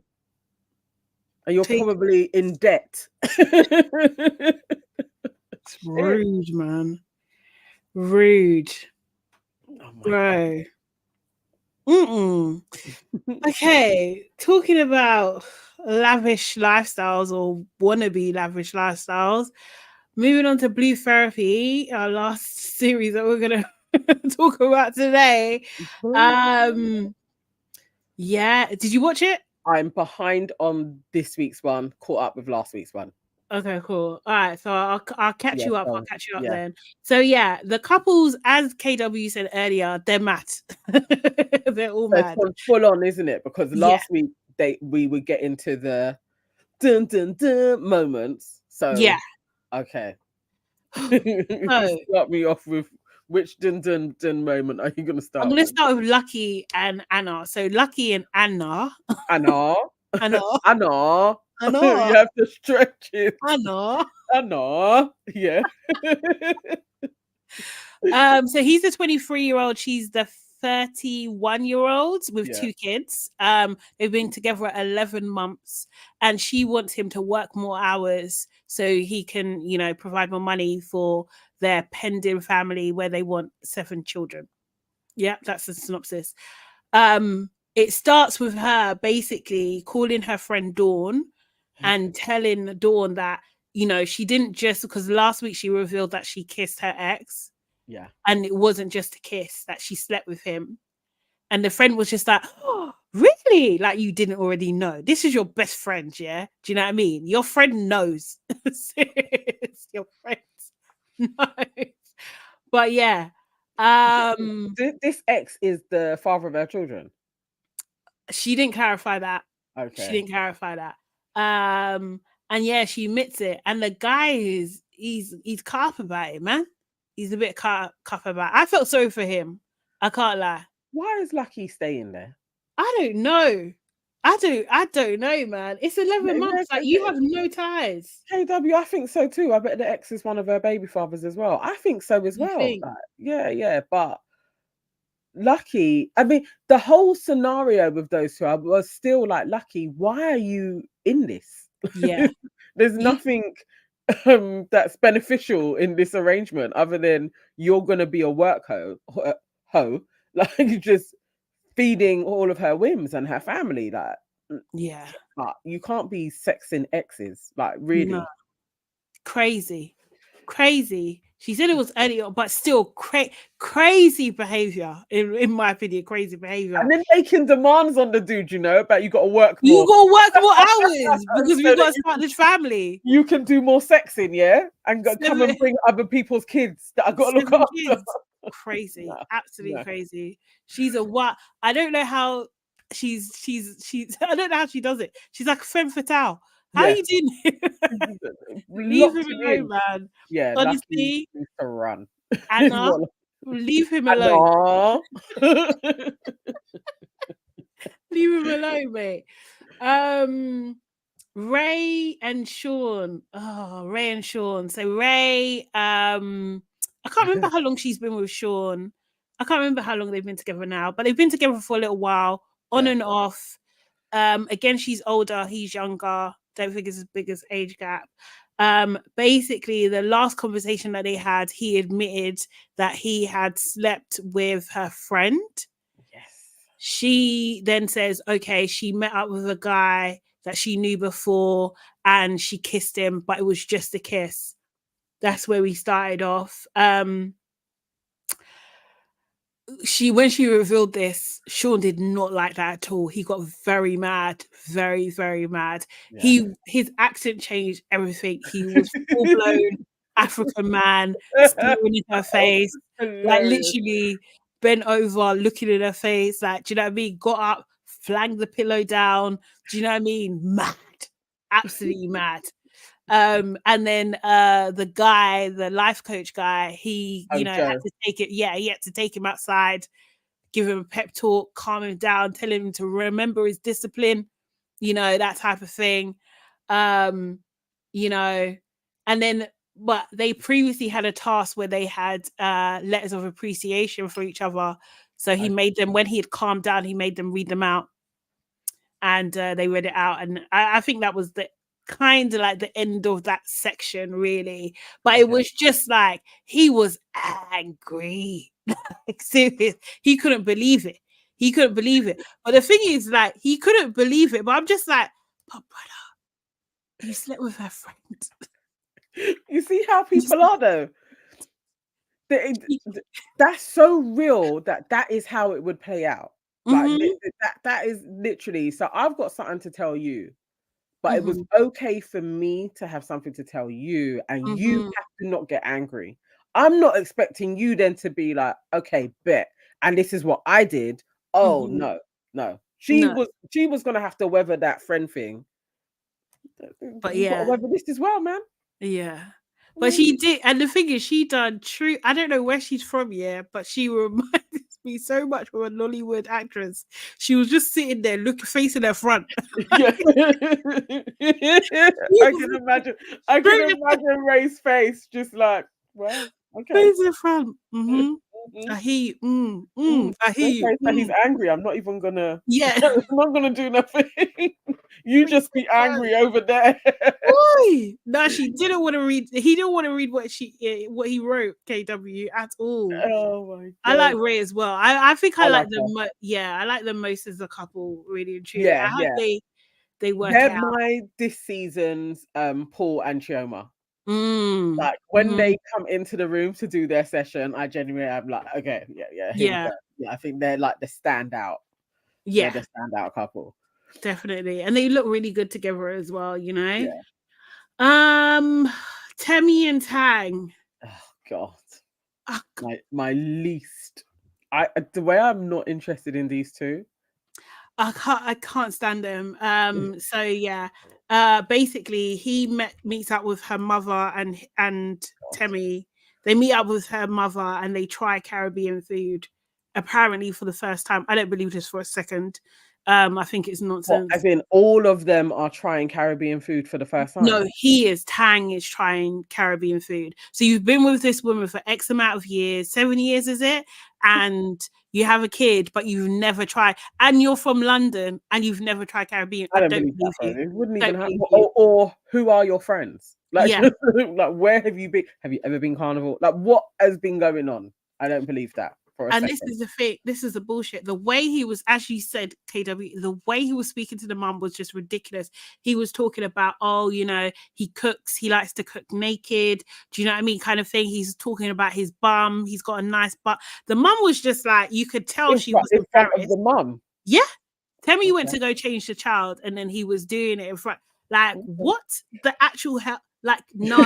and you're probably in debt. It's rude, man. Rude. Oh Bro. Okay, talking about lavish lifestyles or wannabe lavish lifestyles, moving on to Blue Therapy, our last series that we're gonna talk about today. Yeah, did you watch it? I'm behind on this week's one, caught up with last week's one. Okay, cool. All right, so I'll catch you up. I'll catch you up then. So yeah, the couples, as KW said earlier, they're mad. They're all mad. It's full on, isn't it? Because last week we would get into the dun dun dun moments. So yeah, okay. Start me off with which dun dun dun moment are you going to start? I'm going to start with Lucky and Anna. So Lucky and Anna. Anna. Anna. Anna. Anna. You have to stretch it. Anna. Anna. Yeah. So he's the 23-year-old. She's the 31-year-old with 2 kids. They've been together 11 months, and she wants him to work more hours so he can, you know, provide more money for their pending family where they want 7 children. Yeah, that's the synopsis. It starts with her basically calling her friend Dawn and telling Dawn that, you know, she didn't just, because last week she revealed that she kissed her ex. Yeah. And it wasn't just a kiss, that she slept with him. And the friend was just like, oh, really? Like, you didn't already know. This is your best friend, yeah? Do you know what I mean? Your friend knows. Your friend knows. But yeah. This ex is the father of her children. She didn't clarify that. Okay. She didn't clarify that. And yeah, she admits it. And the guy is he's carp about it, man. He's a bit carp about it. I felt sorry for him. I can't lie. Why is Lucky staying there? I don't know. I don't know, man. It's 11 months. Like, you have no ties. KW, I think so too. I bet the ex is one of her baby fathers as well. I think so as well. Think? Like, yeah. But Lucky, I mean, the whole scenario with those two, I was still like, Lucky, why are you in this? Yeah. There's nothing that's beneficial in this arrangement other than you're going to be a work hoe, like just feeding all of her whims and her family. Like, yeah, but you can't be sexing exes, like, really. No. Crazy. She said it was earlier, but still crazy behavior. In my opinion, crazy behavior. And then making demands on the dude, you know, about you got to work more. You got to work more hours because we got to start this family. You can do more sexing, yeah, and come and bring other people's kids that I got to look after. Crazy, absolutely crazy. She's a what? I don't know how she's. I don't know how she does it. She's like a femme fatale. How are you doing it? Leave him alone, man. Yeah, honestly, to run. Anna, leave him alone. Leave him alone, mate. Ray and Sean. Oh, Ray and Sean. So Ray, I can't remember how long she's been with Sean. I can't remember how long they've been together now, but they've been together for a little while, on and off. Again, she's older, he's younger. Don't think it's as big as age gap. Basically, the last conversation that they had, he admitted that he had slept with her friend. Yes. She then says, okay, she met up with a guy that she knew before and she kissed him, but it was just a kiss. That's where we started off. When she revealed this, Sean did not like that at all. He got very mad, very, very mad. Yeah. His accent changed everything. He was full-blown African man, staring in her face, like literally bent over, looking in her face, like, do you know what I mean? Got up, flanged the pillow down. Do you know what I mean? Mad, absolutely mad. And then the guy, the life coach guy, he had to take it. Yeah, he had to take him outside, give him a pep talk, calm him down, tell him to remember his discipline, that type of thing. And then, but they previously had a task where they had letters of appreciation for each other. So he made them, when he had calmed down, he made them read them out, and they read it out. And I think that was the kind of like the end of that section, really. But it was just like, he was angry. Like, serious. He couldn't believe it. But the thing is, like, he couldn't believe it. But I'm just like, but brother, you slept with her friend. You see how people are, though. That's so real that is how it would play out. Like, that is literally. So I've got something to tell you. But it was okay for me to have something to tell you, and you have to not get angry. I'm not expecting you then to be like, okay, bet. And this is what I did. Oh, no. She was going to have to weather that friend thing. But yeah. Got to weather this as well, man. Yeah. But she did. And the thing is, she done true. I don't know where she's from, but she reminds me so much of a Nollywood actress. She was just sitting there, facing her front. Yeah. I can imagine Ray's face, just like, well, okay. Facing the front. I hear you. I hear you. He's angry. I'm not even gonna. Yeah. I'm not gonna do nothing. You just be angry over there. Boy, no, she didn't want to read. He didn't want to read what he wrote. KW at all. Oh my I like god. Ray as well. I think I I like love them. her. Yeah, I like them most as a couple. Really and truly. I Yeah, hope yeah. they work They're out. this season's Paul and Chioma. Mm, Like when mm, they come into the room to do their session, I genuinely am like, okay, yeah, here we yeah, go. Yeah, I think they're like the standout. They're yeah, the standout couple. definitely, and they look really good together as well. Yeah. Um, Temmie and Tang. Oh god. Ah, My least. The way I'm not interested in these two. I can't stand them. So yeah. Basically he meets up with her mother and Temmie. They meet up with her mother and they try Caribbean food, apparently for the first time. I don't believe this for a second. I think it's What, nonsense. as in all of them are trying Caribbean food for the first time? No, Tang is trying Caribbean food. So you've been with this woman for X amount of years, 7 years, is it? And you have a kid, but you've never tried, and you're from London and you've never tried Caribbean. I I don't don't believe that, believe bro. you. It wouldn't even Don't happen. believe you. Or who are your friends? Like, Yeah. like where have you been? Have you ever been carnival? Like, what has been going on? I don't believe that for a And this second. is the thing, this is the bullshit. The way he was, as you said, KW, the way he was speaking to the mum was just ridiculous. He was talking about, oh, he cooks, he likes to cook naked. Do you know what I mean? Kind of thing. He's talking about his bum. He's got a nice butt. The mum was just like, you could tell she was In front of embarrassed. the mum. Yeah. Temmie went Okay. to go change the child and then he was doing it in front. Like, Okay. what the actual hell? Like, no.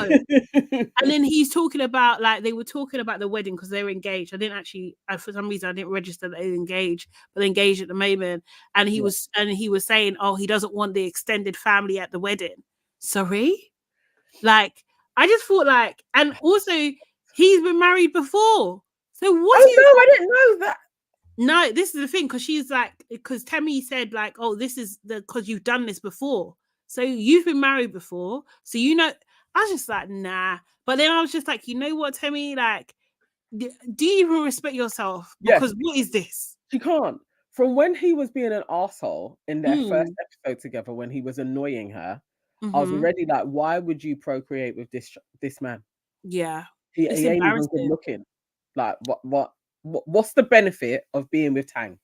And then he's talking about, like, they were talking about the wedding because they were engaged. I didn't actually, for some reason, I didn't register that they were engaged, but they're engaged at the moment. And he was saying, oh, he doesn't want the extended family at the wedding. Sorry? Like, I just thought, like, and also he's been married before. So what Oh no, I didn't know that. No, this is the thing, because she's like, because Temmie said, like, oh, this is because you've done this before. So you've been married before. So I was just like, nah. But then I was just like, you know what, Temmie? Like, do you even respect yourself? Because what is this? She can't. From when he was being an asshole in their first Mm. episode together, when he was annoying her, I was Mm-hmm. already like, why would you procreate with this man? Yeah. He It's ain't even good embarrassing. looking. Like, what's the benefit of being with Tang?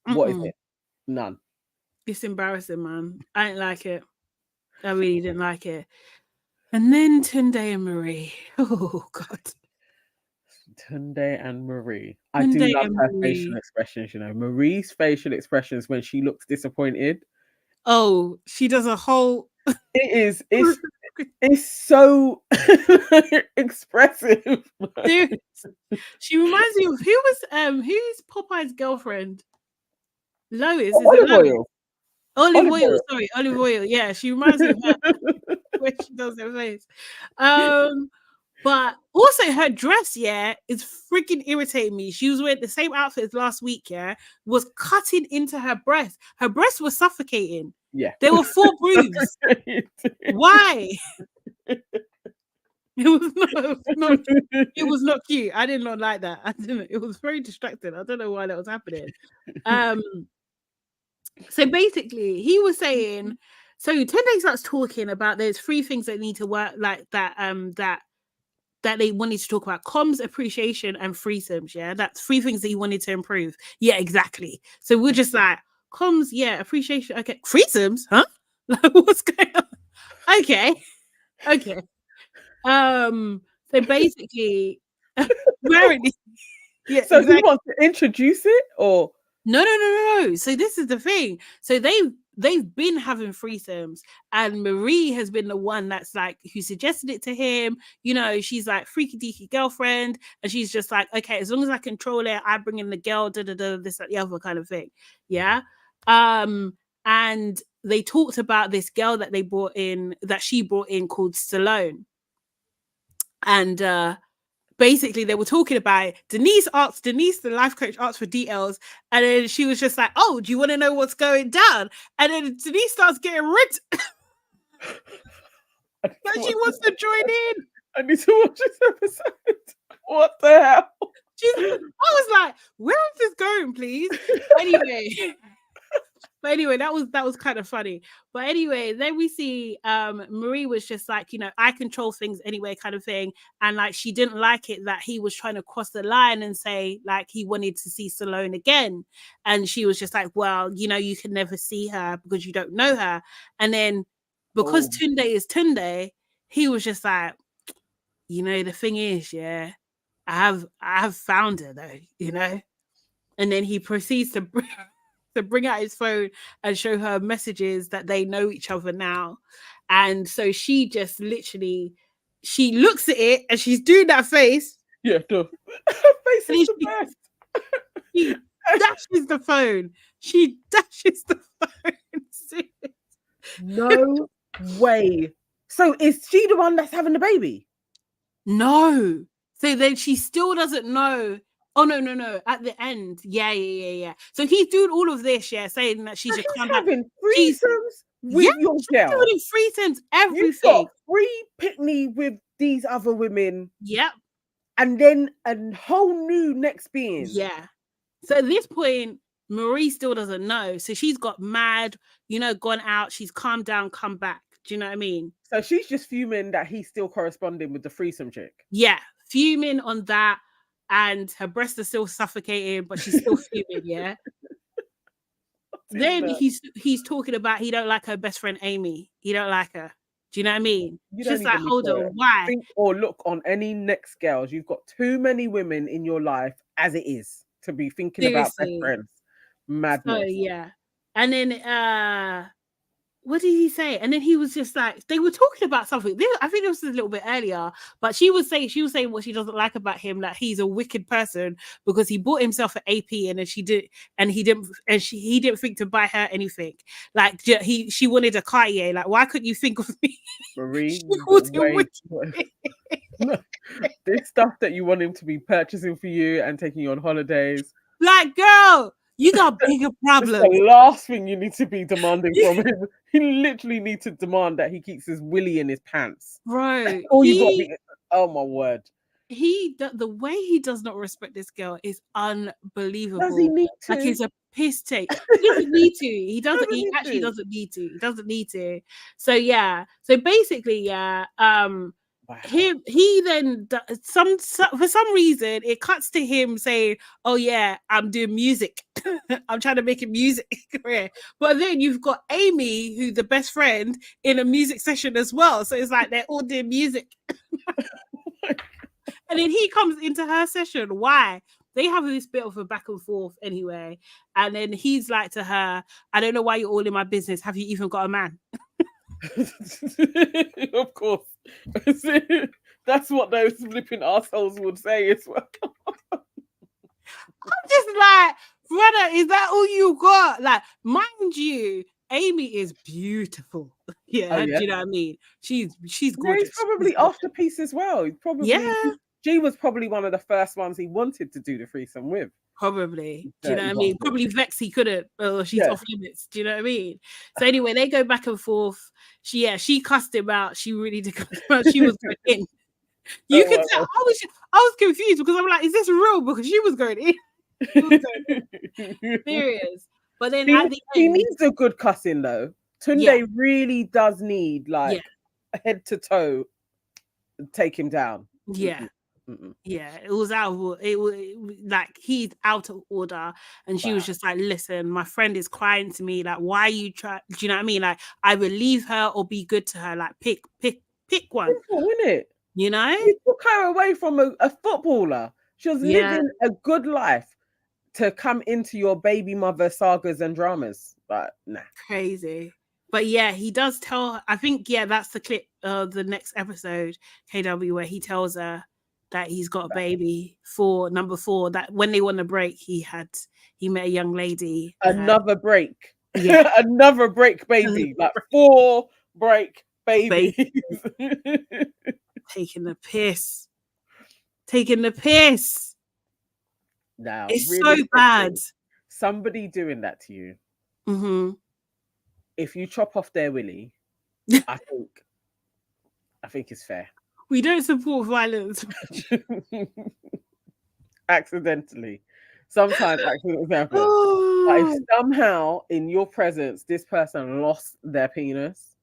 What is Mm-mm. it? None. It's embarrassing, man. I didn't like it. I really didn't like it. And then Tunde and Marie. Oh, God. Tunde and Marie. I Tunde do love and her Marie. facial expressions, Marie's facial expressions when she looks disappointed. Oh, she does a whole. It's so expressive. Dude, she reminds me of who's Popeye's girlfriend? Lois, is it Olive Lois? oil. Olive oil, sorry, olive oil. Yeah, she reminds me of her when she does her face. But also her dress, is freaking irritating me. She was wearing the same outfit as last week, was cutting into her breast. Her breasts were suffocating. Yeah. There were 4 boobs. Why? It was not cute. I did not like that. It was very distracting. I don't know why that was happening. So basically he was saying, so Tunde starts talking about there's 3 things that need to work, like that that they wanted to talk about: comms, appreciation, and threesomes. Yeah, that's 3 things that he wanted to improve. Yeah, exactly. So we're just like, comms, yeah, appreciation, okay, threesomes, huh? Like, what's going on? Okay. So basically, apparently, yeah. So Exactly. he wants to introduce it, or No. So this is the thing. So they've been having threesomes, and Marie has been the one that's like who suggested it to him. She's like freaky deaky girlfriend, and she's just like, okay, as long as I control it, I bring in the girl, this, that, the other kind of thing. Yeah. And they talked about this girl that she brought in called Stallone. And basically they were talking about it. Denise, the life coach, asked for details, and then she was just like, oh, do you want to know what's going down? And then Denise starts getting ripped. Like she wants to join in. I need to watch this episode. What the hell? I was like, where is this going, please? Anyway, But anyway, that was kind of funny. But anyway, then we see Marie was just like, I control things anyway, kind of thing. And like she didn't like it that he was trying to cross the line and say like he wanted to see Salone again. And she was just like, well, you can never see her because you don't know her. And then because Tunde is Tunde, he was just like, the thing is, yeah, I have found her though, And then he proceeds to bring out his phone and show her messages that they know each other now. And so she just literally, she looks at it and she's doing that face. Yeah, her face is the best. She dashes the phone. She dashes the phone. No way. So is she the one that's having the baby? No. So then she still doesn't know. Oh, no. At the end. Yeah. So he's doing all of this, saying that she's having threesomes with your girl. Doing threesomes, everything. You've got free pick-me with these other women. Yep. And then a whole new next being. Yeah. So at this point, Marie still doesn't know. So she's got mad, gone out. She's calmed down, come back. Do you know what I mean? So she's just fuming that he's still corresponding with the threesome chick. Yeah. Fuming on that. And her breasts are still suffocating, but she's still fuming, yeah? Then he's talking about he don't like her best friend Amy. He don't like her. Do you know what I mean? Just like, hold on, why? Think or look on any next girls. You've got too many women in your life as it is to be thinking about best friends. Madness. So, yeah. And then what did he say? And then he was just like, they were talking about something. I think this was a little bit earlier, but she was saying what she doesn't like about him, that he's a wicked person because he bought himself an AP and then he didn't think to buy her anything. Like she wanted a Cartier. Like, why couldn't you think of me? Marie, this stuff that you want him to be purchasing for you and taking you on holidays. Like, girl, you got bigger problems. That's the last thing you need to be demanding from him. You literally need to demand that he keeps his willy in his pants. Right. Oh my word. The way he does not respect this girl is unbelievable. Does he need to? Like, he's a piss take. He doesn't need to. He actually doesn't need to. He doesn't need to. So yeah. So basically, yeah. Wow. He then for some reason it cuts to him saying, "Oh yeah, I'm doing music. I'm trying to make a music career." But then you've got Amy, who's the best friend, in a music session as well. So it's like they're all doing music. And then he comes into her session. Why? They have this bit of a back and forth anyway. And then he's like to her, "I don't know why you're all in my business. Have you even got a man?" Of course. That's what those flipping assholes would say as well. I'm just like, brother, is that all you got? Like, mind you, Amy is beautiful. Yeah, do you know what I mean? She's gorgeous. Yeah, he's probably after Peace as well. She was probably one of the first ones he wanted to do the threesome with. Probably. Do you know what I mean? Probably Vex he couldn't, or she's off limits. Do you know what I mean? So anyway, they go back and forth. She cussed him out. She really did cuss him out. She was going in. You can tell. I was confused because I'm like, is this real? Because she was going in. Serious. But then at the end, he needs a good cussing though. Tunde really does need head to toe take him down. Yeah. Yeah, it was like he's out of order, and she was just like, "Listen, my friend is crying to me. Like, why you try? Do you know what I mean? Like, I will leave her or be good to her. Like, pick one. Simple, isn't it? You know, you took her away from a footballer. She was living a good life to come into your baby mother sagas and dramas. But nah, crazy." But yeah, he does tell. I think that's the clip of the next episode, KW, where he tells her that he's got a baby for number 4, that when they won the break, he met a young lady. Another break. Yeah. Another break baby. Like 4 break babies. Taking the piss. Now, it's really so bad. Somebody doing that to you. Mm-hmm. If you chop off their willy, I think it's fair. We don't support violence. Accidentally. Sometimes accidents happen. But if somehow in your presence this person lost their penis,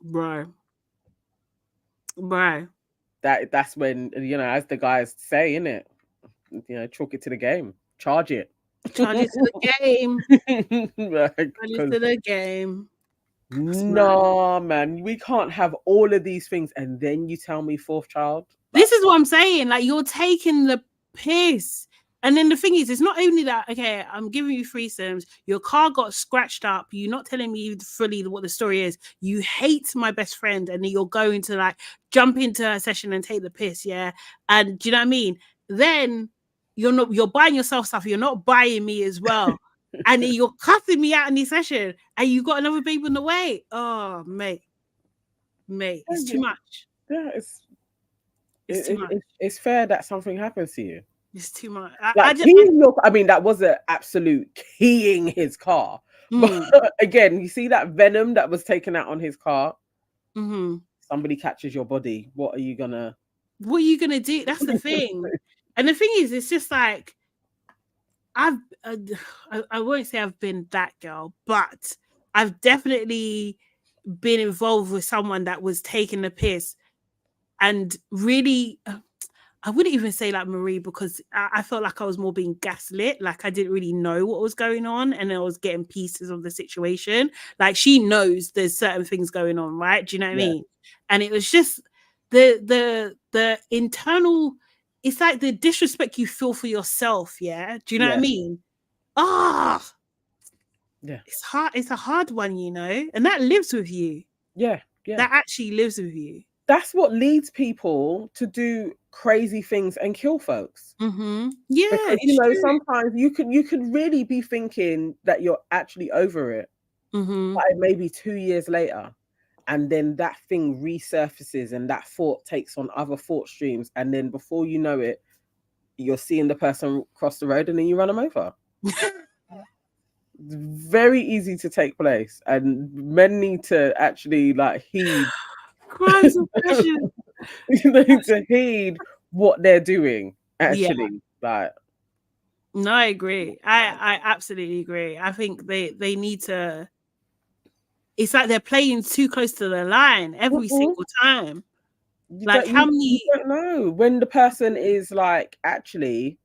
Bro. that's when, as the guys say, innit? Chalk it to the game, charge it. Charge it to the game. Like, Charge it to the game. no, man, we can't have all of these things and then you tell me fourth child. This is what I'm saying. Like, you're taking the piss. And then the thing is, it's not only that, okay, I'm giving you threesomes, your car got scratched up, you're not telling me fully what the story is, you hate my best friend, and then you're going to like jump into a session and take the piss, yeah? And do you know what I mean? Then you're buying yourself stuff, you're not buying me as well. And then you're cutting me out in this session, and you got another baby on the way. Oh, mate, it's too much. Yeah, It's too much. It's fair that something happens to you. It's too much. I mean, that was an absolute keying his car. But again, you see that venom that was taken out on his car? Mm-hmm. Somebody catches your body. What are you gonna do? That's the thing. And the thing is, it's just like, I won't say I've been that girl, but I've definitely been involved with someone that was taking the piss and really... I wouldn't even say like Marie, because I felt like I was more being gaslit. Like, I didn't really know what was going on, and I was getting pieces of the situation. Like, she knows there's certain things going on, right? Do you know what I mean? And it was just the internal... It's like the disrespect you feel for yourself. Yeah, do you know what I mean? Yeah, it's hard. It's a hard one, and that lives with you. Yeah. That actually lives with you. That's what leads people to do crazy things and kill folks. Mm-hmm. Yeah, because, sometimes you can really be thinking that you're actually over it, but maybe 2 years later, and then that thing resurfaces and that thought takes on other thought streams, and then before you know it, you're seeing the person cross the road and then you run them over. It's very easy to take place, and men need to actually heed crimes of passion. You need to heed what they're doing, actually. No, I agree. I absolutely agree. I think they need to... It's like they're playing too close to the line every single time. You don't know when the person is actually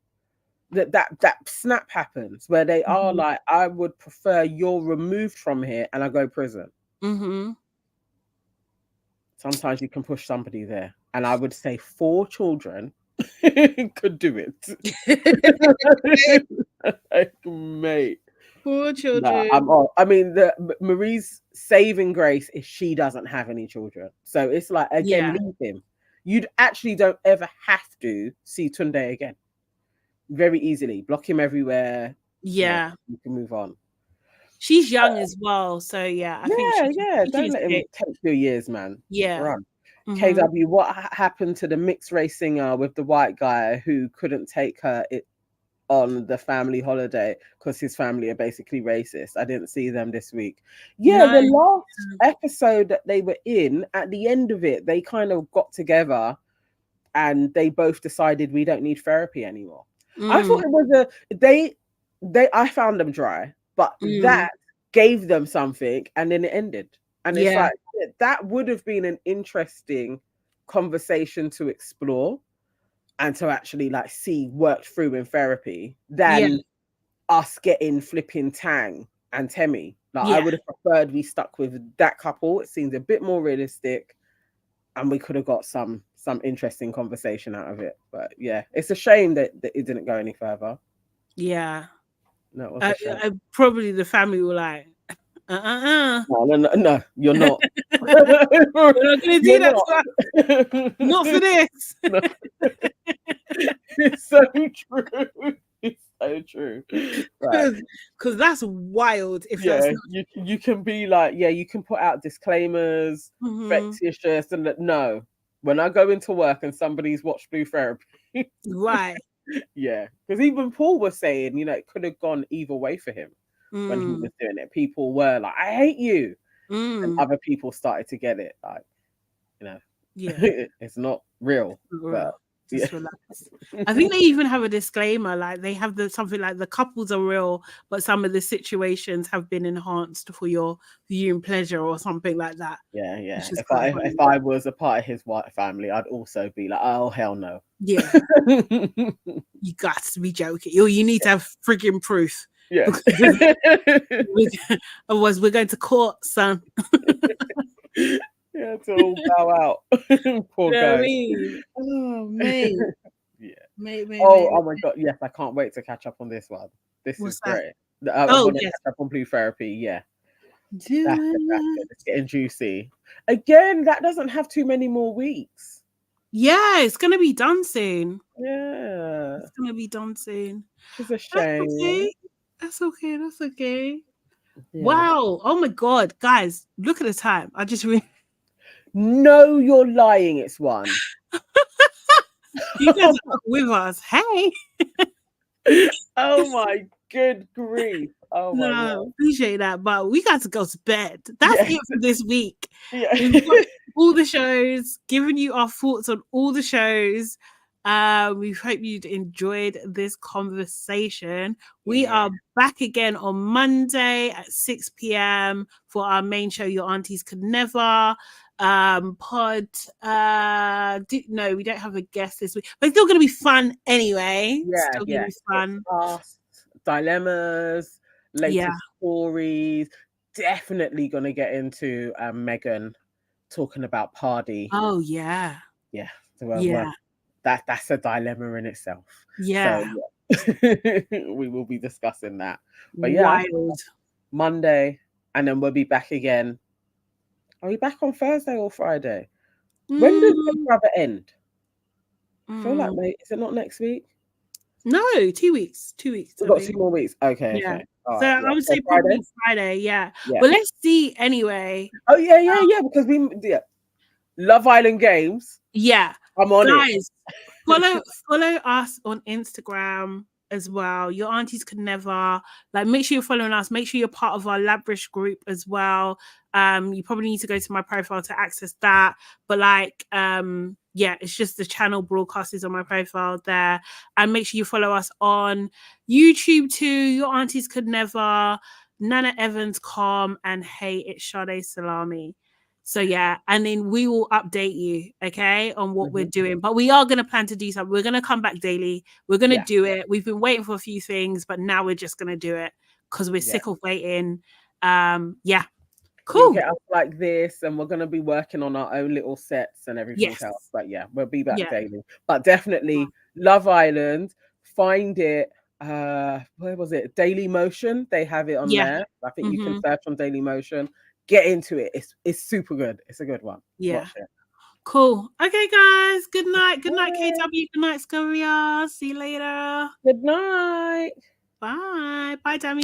that snap happens where they are like, I would prefer you're removed from here and I go prison. Sometimes you can push somebody there, and I would say 4 children could do it. Mate, 4 children. I mean, Marie's saving grace is she doesn't have any children, so it's like, again, leave him. You actually don't ever have to see Tunde again. Very easily block him everywhere. Yeah, you can move on. She's young as well, so I think don't let him take your years, man. Run. Mm-hmm. KW, what happened to the mixed race singer with the white guy who couldn't take her on the family holiday because his family are basically racist? I didn't see them this week. The last episode that they were in, at the end of it, they kind of got together and they both decided we don't need therapy anymore. I thought it was I found them dry, but that gave them something, and then it ended. And it's like, that would have been an interesting conversation to explore and to actually see worked through in therapy than us getting flipping Tang and Temi. I would have preferred we stuck with that couple. It seems a bit more realistic, and we could have got some interesting conversation out of it. But it's a shame that it didn't go any further. No, probably the family were like, No, you're not. We're not gonna do that. Not for this. No. It's so true. It's so true. Because that's wild. If you can be like, you can put out disclaimers, vexatious, and no. When I go into work and somebody's watched Blue Therapy, right? Because even Paul was saying, it could have gone either way for him when he was doing it. People were like, I hate you. And other people started to get it. It's not real. But Just relax. I think they even have a disclaimer, like they have something like the couples are real, but some of the situations have been enhanced for your viewing pleasure or something like that. Yeah, yeah. Which is If quite funny. I was a part of his white family, I'd also be like, oh hell no. Yeah. You got to be joking. You need to have frigging proof. Yeah. Otherwise, we're going to court, son. Yeah, to all bow out. Poor You know what I guy. mean? Oh, mate. Yeah. Mate. Oh my god, yes, I can't wait to catch up on this one. This is What's that? great. I Oh, want to yes. catch up on Blue Therapy. Yeah, Do that's good. It's getting juicy. Again, that doesn't have too many more weeks. Yeah, it's gonna be done soon. Yeah, It's gonna be done soon. it's a That's shame. okay. That's okay. That's okay. Yeah. Wow. Oh my god, guys, look at the time. I just No, you're lying. It's one. you guys are with us. Hey. Oh my good grief. Oh my No, god. appreciate that, but we got to go to bed. That's it for this week. Yeah. We've got all the shows, given you our thoughts on all the shows. We hope you'd enjoyed this conversation. We are back again on Monday at 6 p.m. for our main show, Your Aunties Could Never. Pod. No, we don't have a guest this week, but it's still going to be fun anyway. Yeah, Still going to be fun. Dilemmas, latest stories. Definitely going to get into Megan talking about Party. Oh yeah, yeah. Yeah. That's a dilemma in itself. Yeah. So we will be discussing that. But Wild. Monday, and then we'll be back again. Are we back on Thursday or Friday? When does Big Brother end? I feel like, mate, is it not next week? No, 2 weeks. 2 weeks. We've got 2 more weeks. Okay. Yeah. Okay. So I would say probably Friday. Yeah. Yeah. But let's see anyway. Oh yeah. Because Love Island Games. Yeah. I'm on Guys, follow us on Instagram as well. Your Aunties Could Never. Like, make sure you're following us. Make sure you're part of our Labrish group as well. You probably need to go to my profile to access that. But yeah, it's just the channel broadcast is on my profile there. And make sure you follow us on YouTube too. Your Aunties Could Never, Nana Evans Com, and Hey, it's Sade Salami. So yeah, and then we will update you, okay, on what we're doing. But we are going to plan to do something. We're going to come back daily. We're going to do it. We've been waiting for a few things, but now we're just going to do it because we're sick of waiting. Yeah. Cool. You'll get us like this, and we're going to be working on our own little sets and everything else. But yeah, we'll be back daily. But definitely Love Island. Find it. Where was it? Daily Motion. They have it on there. I think you can search on Daily Motion. Get into it. It's super good. It's a good one. Yeah. Cool. Okay, guys. Good night. Good night, KW. Good night, Scoria. See you later. Good night. Bye. Bye, Dami.